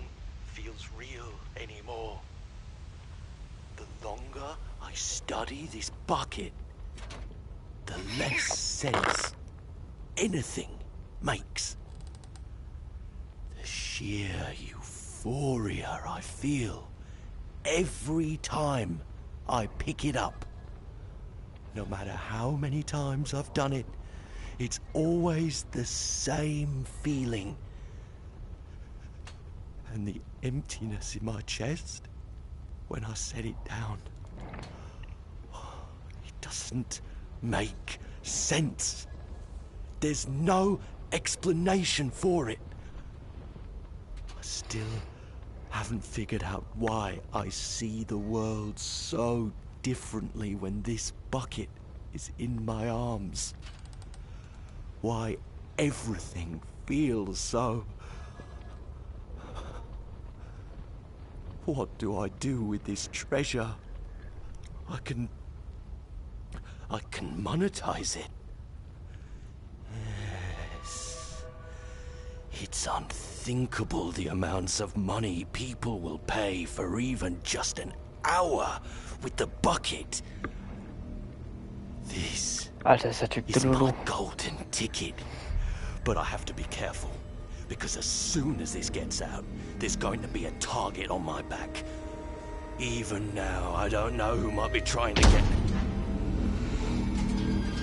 feels real anymore. The longer I study this bucket, the less sense anything makes. The sheer euphoria I feel every time I pick it up. No matter how many times I've done it, it's always the same feeling. And the emptiness in my chest when I set it down. It doesn't make sense. There's no explanation for it. I still haven't figured out why I see the world so differently when this bucket is in my arms. Why everything feels so What do I do with this treasure? I can monetize it. Yes. It's unthinkable the amounts of money people will pay for even just an hour with the bucket. This Alter, ist der Typ is my Delulu. golden ticket. But I have to be careful, because as soon as this gets out, there's going to be a target on my back. Even now, I don't know who might be trying to get...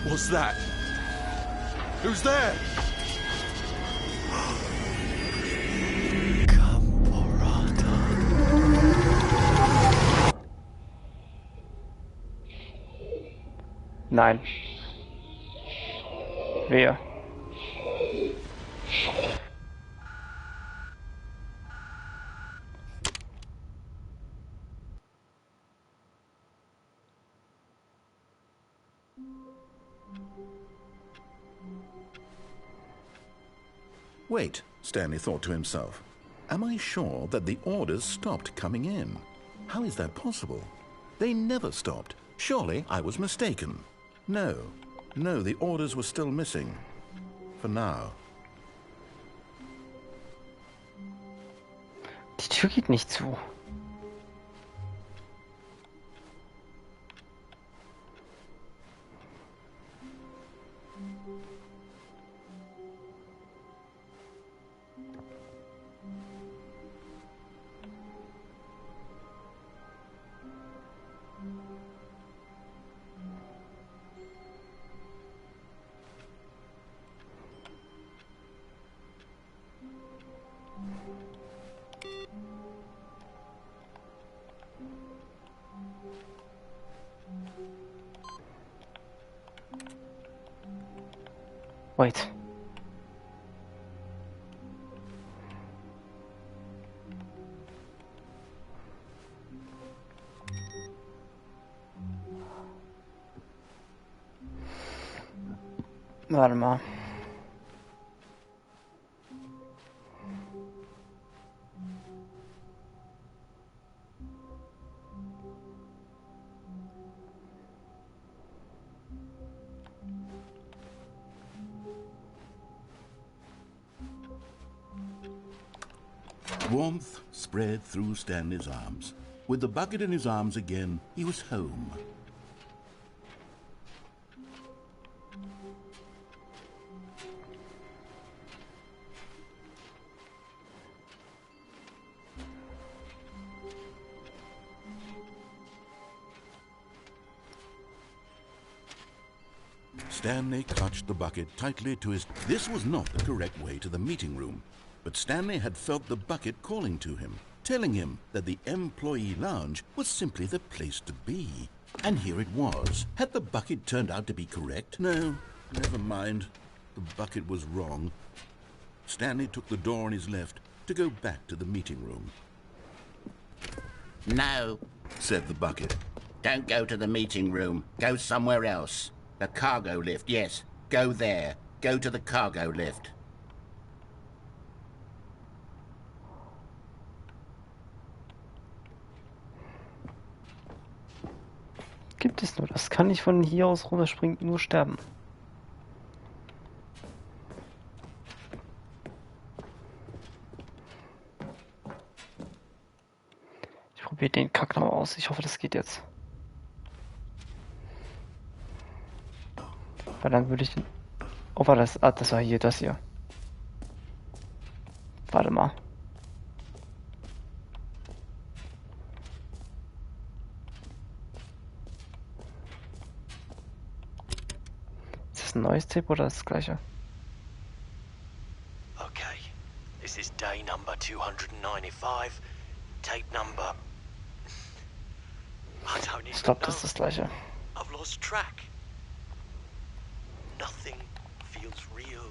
What's that? Who's there? Camporata. Nein. Wer? Wait, Stanley thought to himself. Am I sure that the orders stopped coming in? How is that possible? They never stopped. Surely I was mistaken. No, the orders were still missing. For now. Die Tür geht nicht zu. Wait. Warte mal. Warmth spread through Stanley's arms. With the bucket in his arms again, he was home. Stanley clutched the bucket tightly to his... This was not the correct way to the meeting room. But Stanley had felt the bucket calling to him, telling him that the employee lounge was simply the place to be. And here it was. Had the bucket turned out to be correct? No, never mind. The bucket was wrong. Stanley took the door on his left to go back to the meeting room. No, Said the bucket. don't go to the meeting room. Go somewhere else. The cargo lift, yes. Go there. Go to the cargo lift. Gibt es nur. Das kann ich von hier aus runterspringen, nur sterben. Ich probiere den Kack noch aus. Ich hoffe, das geht jetzt. Weil dann würde ich den... Oh, war das... Ah, das war hier, das hier. Warte mal. Ist das ein neues Tape oder das gleiche? Okay, this is day number 295. Tape number... I don't even Ich glaube, know. das ist das gleiche. I've lost track. Nothing feels real.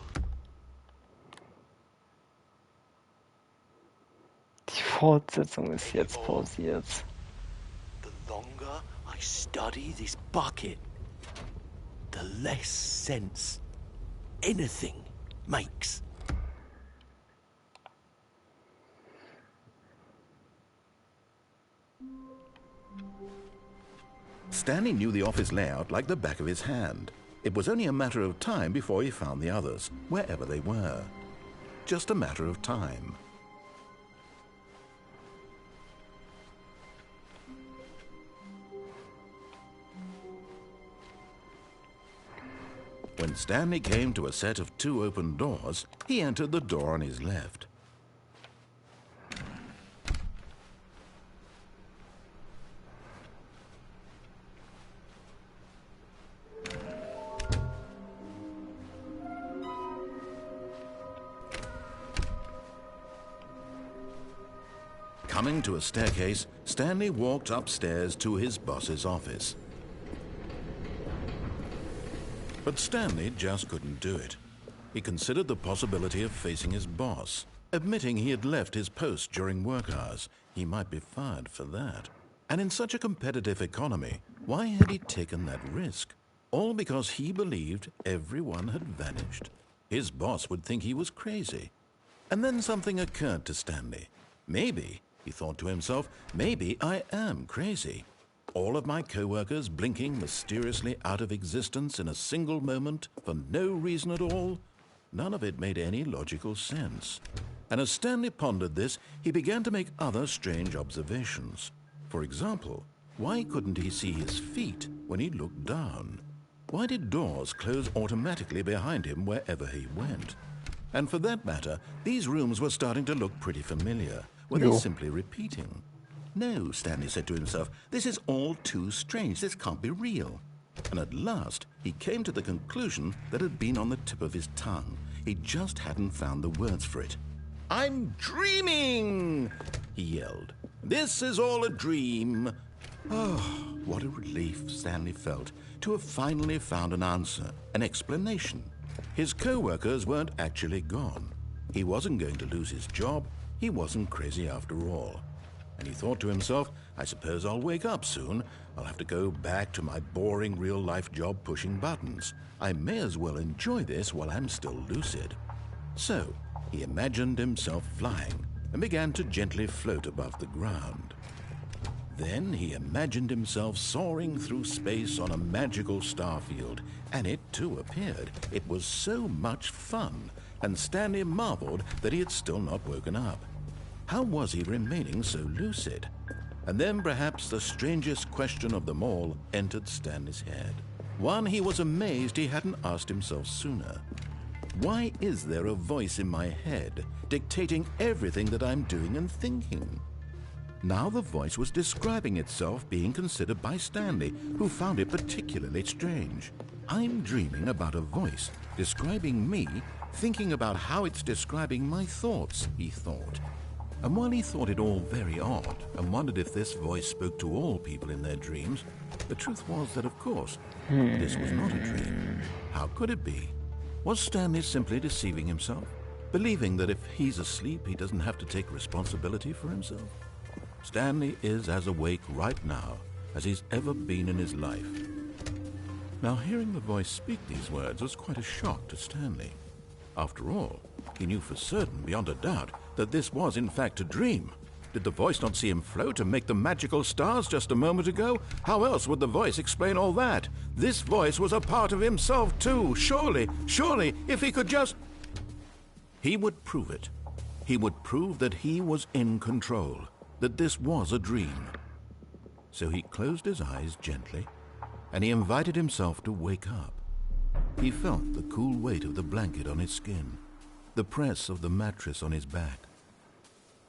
Die Fortsetzung ist jetzt pausiert. The longer I study this bucket, the less sense anything makes. Hm. Stanley knew the office layout like the back of his hand. It was only a matter of time before he found the others, wherever they were. Just a matter of time. When Stanley came to a set of 2 open doors, he entered the door on his left. Coming to a staircase, Stanley walked upstairs to his boss's office. But Stanley just couldn't do it. He considered the possibility of facing his boss, admitting he had left his post during work hours. He might be fired for that. And in such a competitive economy, why had he taken that risk? All because he believed everyone had vanished. His boss would think he was crazy. And then something occurred to Stanley. Maybe, he thought to himself, maybe I am crazy. All of my co-workers blinking mysteriously out of existence in a single moment for no reason at all? None of it made any logical sense. And as Stanley pondered this, he began to make other strange observations. For example, why couldn't he see his feet when he looked down? Why did doors close automatically behind him wherever he went? And for that matter, these rooms were starting to look pretty familiar. Were they simply repeating? No, Stanley said to himself, this is all too strange. This can't be real. And at last, he came to the conclusion that had been on the tip of his tongue. He just hadn't found the words for it. I'm dreaming, he yelled. This is all a dream. Oh, what a relief Stanley felt to have finally found an answer, an explanation. His co-workers weren't actually gone. He wasn't going to lose his job. He wasn't crazy after all. And he thought to himself, I suppose I'll wake up soon. I'll have to go back to my boring real-life job pushing buttons. I may as well enjoy this while I'm still lucid. So, he imagined himself flying and began to gently float above the ground. Then he imagined himself soaring through space on a magical starfield, and it too appeared. It was so much fun, and Stanley marveled that he had still not woken up. How was he remaining so lucid? And then perhaps the strangest question of them all entered Stanley's head. One he was amazed he hadn't asked himself sooner. Why is there a voice in my head dictating everything that I'm doing and thinking? Now the voice was describing itself being considered by Stanley, who found it particularly strange. I'm dreaming about a voice describing me, thinking about how it's describing my thoughts, he thought. And while he thought it all very odd and wondered if this voice spoke to all people in their dreams, the truth was that, of course, this was not a dream. How could it be? Was Stanley simply deceiving himself, believing that if he's asleep, he doesn't have to take responsibility for himself? Stanley is as awake right now as he's ever been in his life. Now, hearing the voice speak these words was quite a shock to Stanley. After all, he knew for certain, beyond a doubt, that this was in fact a dream. Did the voice not see him float and make the magical stars just a moment ago? How else would the voice explain all that? This voice was a part of himself too. Surely, if he could just... He would prove it. He would prove that he was in control, that this was a dream. So he closed his eyes gently, and he invited himself to wake up. He felt the cool weight of the blanket on his skin, the press of the mattress on his back,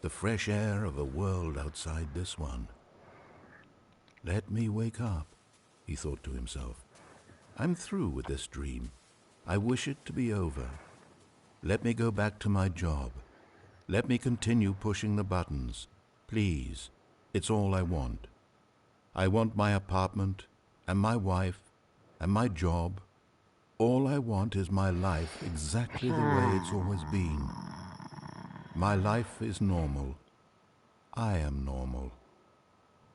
the fresh air of a world outside this one. Let me wake up, he thought to himself. I'm through with this dream. I wish it to be over. Let me go back to my job. Let me continue pushing the buttons. Please, it's all I want. I want my apartment and my wife and my job. All I want is my life exactly the way it's always been. My life is normal. I am normal.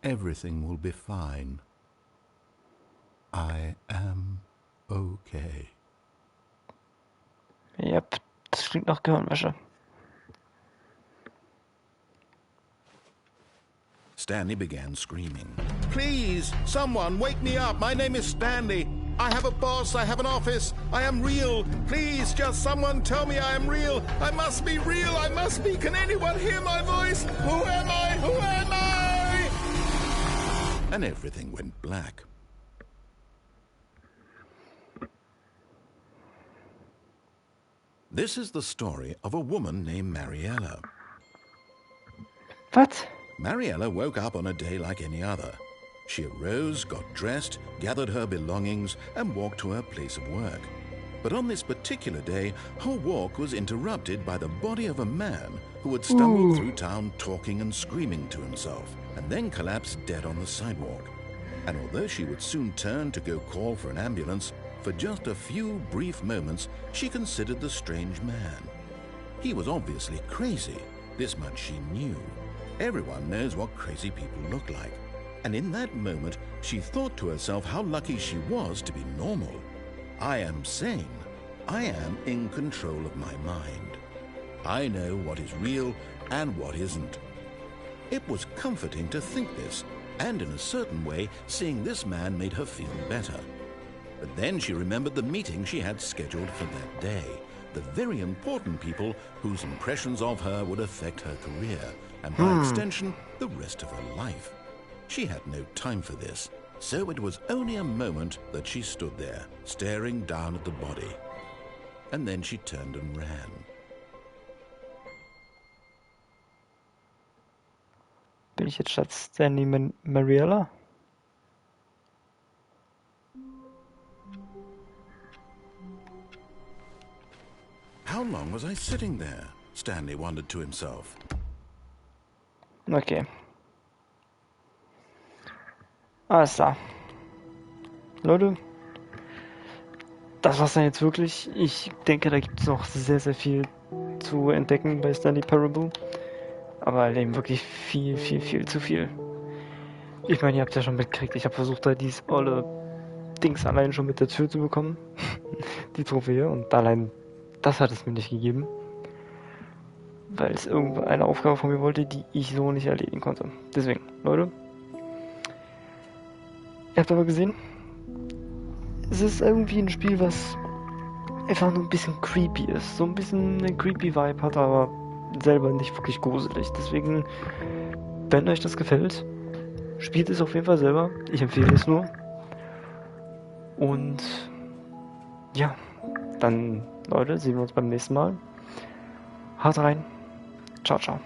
Everything will be fine. I am okay. Yep, das klingt nach Gehirnwäsche. Stanley began screaming. Please, someone, wake me up. My name is Stanley. I have a boss. I have an office. I am real. Please, just someone tell me I am real. I must be real. I must be. Can anyone hear my voice? Who am I? Who am I? And everything went black. This is the story of a woman named Mariella. What? Mariella woke up on a day like any other. She arose, got dressed, gathered her belongings, and walked to her place of work. But on this particular day, her walk was interrupted by the body of a man who had stumbled through town talking and screaming to himself, and then collapsed dead on the sidewalk. And although she would soon turn to go call for an ambulance, for just a few brief moments, she considered the strange man. He was obviously crazy. This much she knew. Everyone knows what crazy people look like. And in that moment, she thought to herself how lucky she was to be normal. I am sane. I am in control of my mind. I know what is real and what isn't. It was comforting to think this, and in a certain way, seeing this man made her feel better. But then she remembered the meeting she had scheduled for that day, the very important people whose impressions of her would affect her career, and by extension, the rest of her life. She had no time for this, so it was only a moment that she stood there, staring down at the body. And then she turned and ran. Bin ich jetzt statt Stanley Mariella? How long was I sitting there? Stanley wondered to himself. Okay. Alles klar. Leute, das war's dann jetzt wirklich. Ich denke, da gibt es noch sehr, sehr viel zu entdecken bei Stanley Parable. Aber eben wirklich viel, viel, viel zu viel. Ich meine, ihr habt ja schon mitgekriegt, ich habe versucht, da dieses olle Dings allein schon mit der Tür zu bekommen. Die Trophäe. Und allein das hat es mir nicht gegeben. Weil es irgendeine Aufgabe von mir wollte, die ich so nicht erledigen konnte. Deswegen, Leute. Ihr habt aber gesehen, es ist irgendwie ein Spiel, was einfach nur ein bisschen creepy ist. So ein bisschen einen creepy Vibe hat, aber selber nicht wirklich gruselig. Deswegen, wenn euch das gefällt, spielt es auf jeden Fall selber. Ich empfehle es nur. Und ja, dann, Leute, sehen wir uns beim nächsten Mal. Haut rein. Ciao, ciao.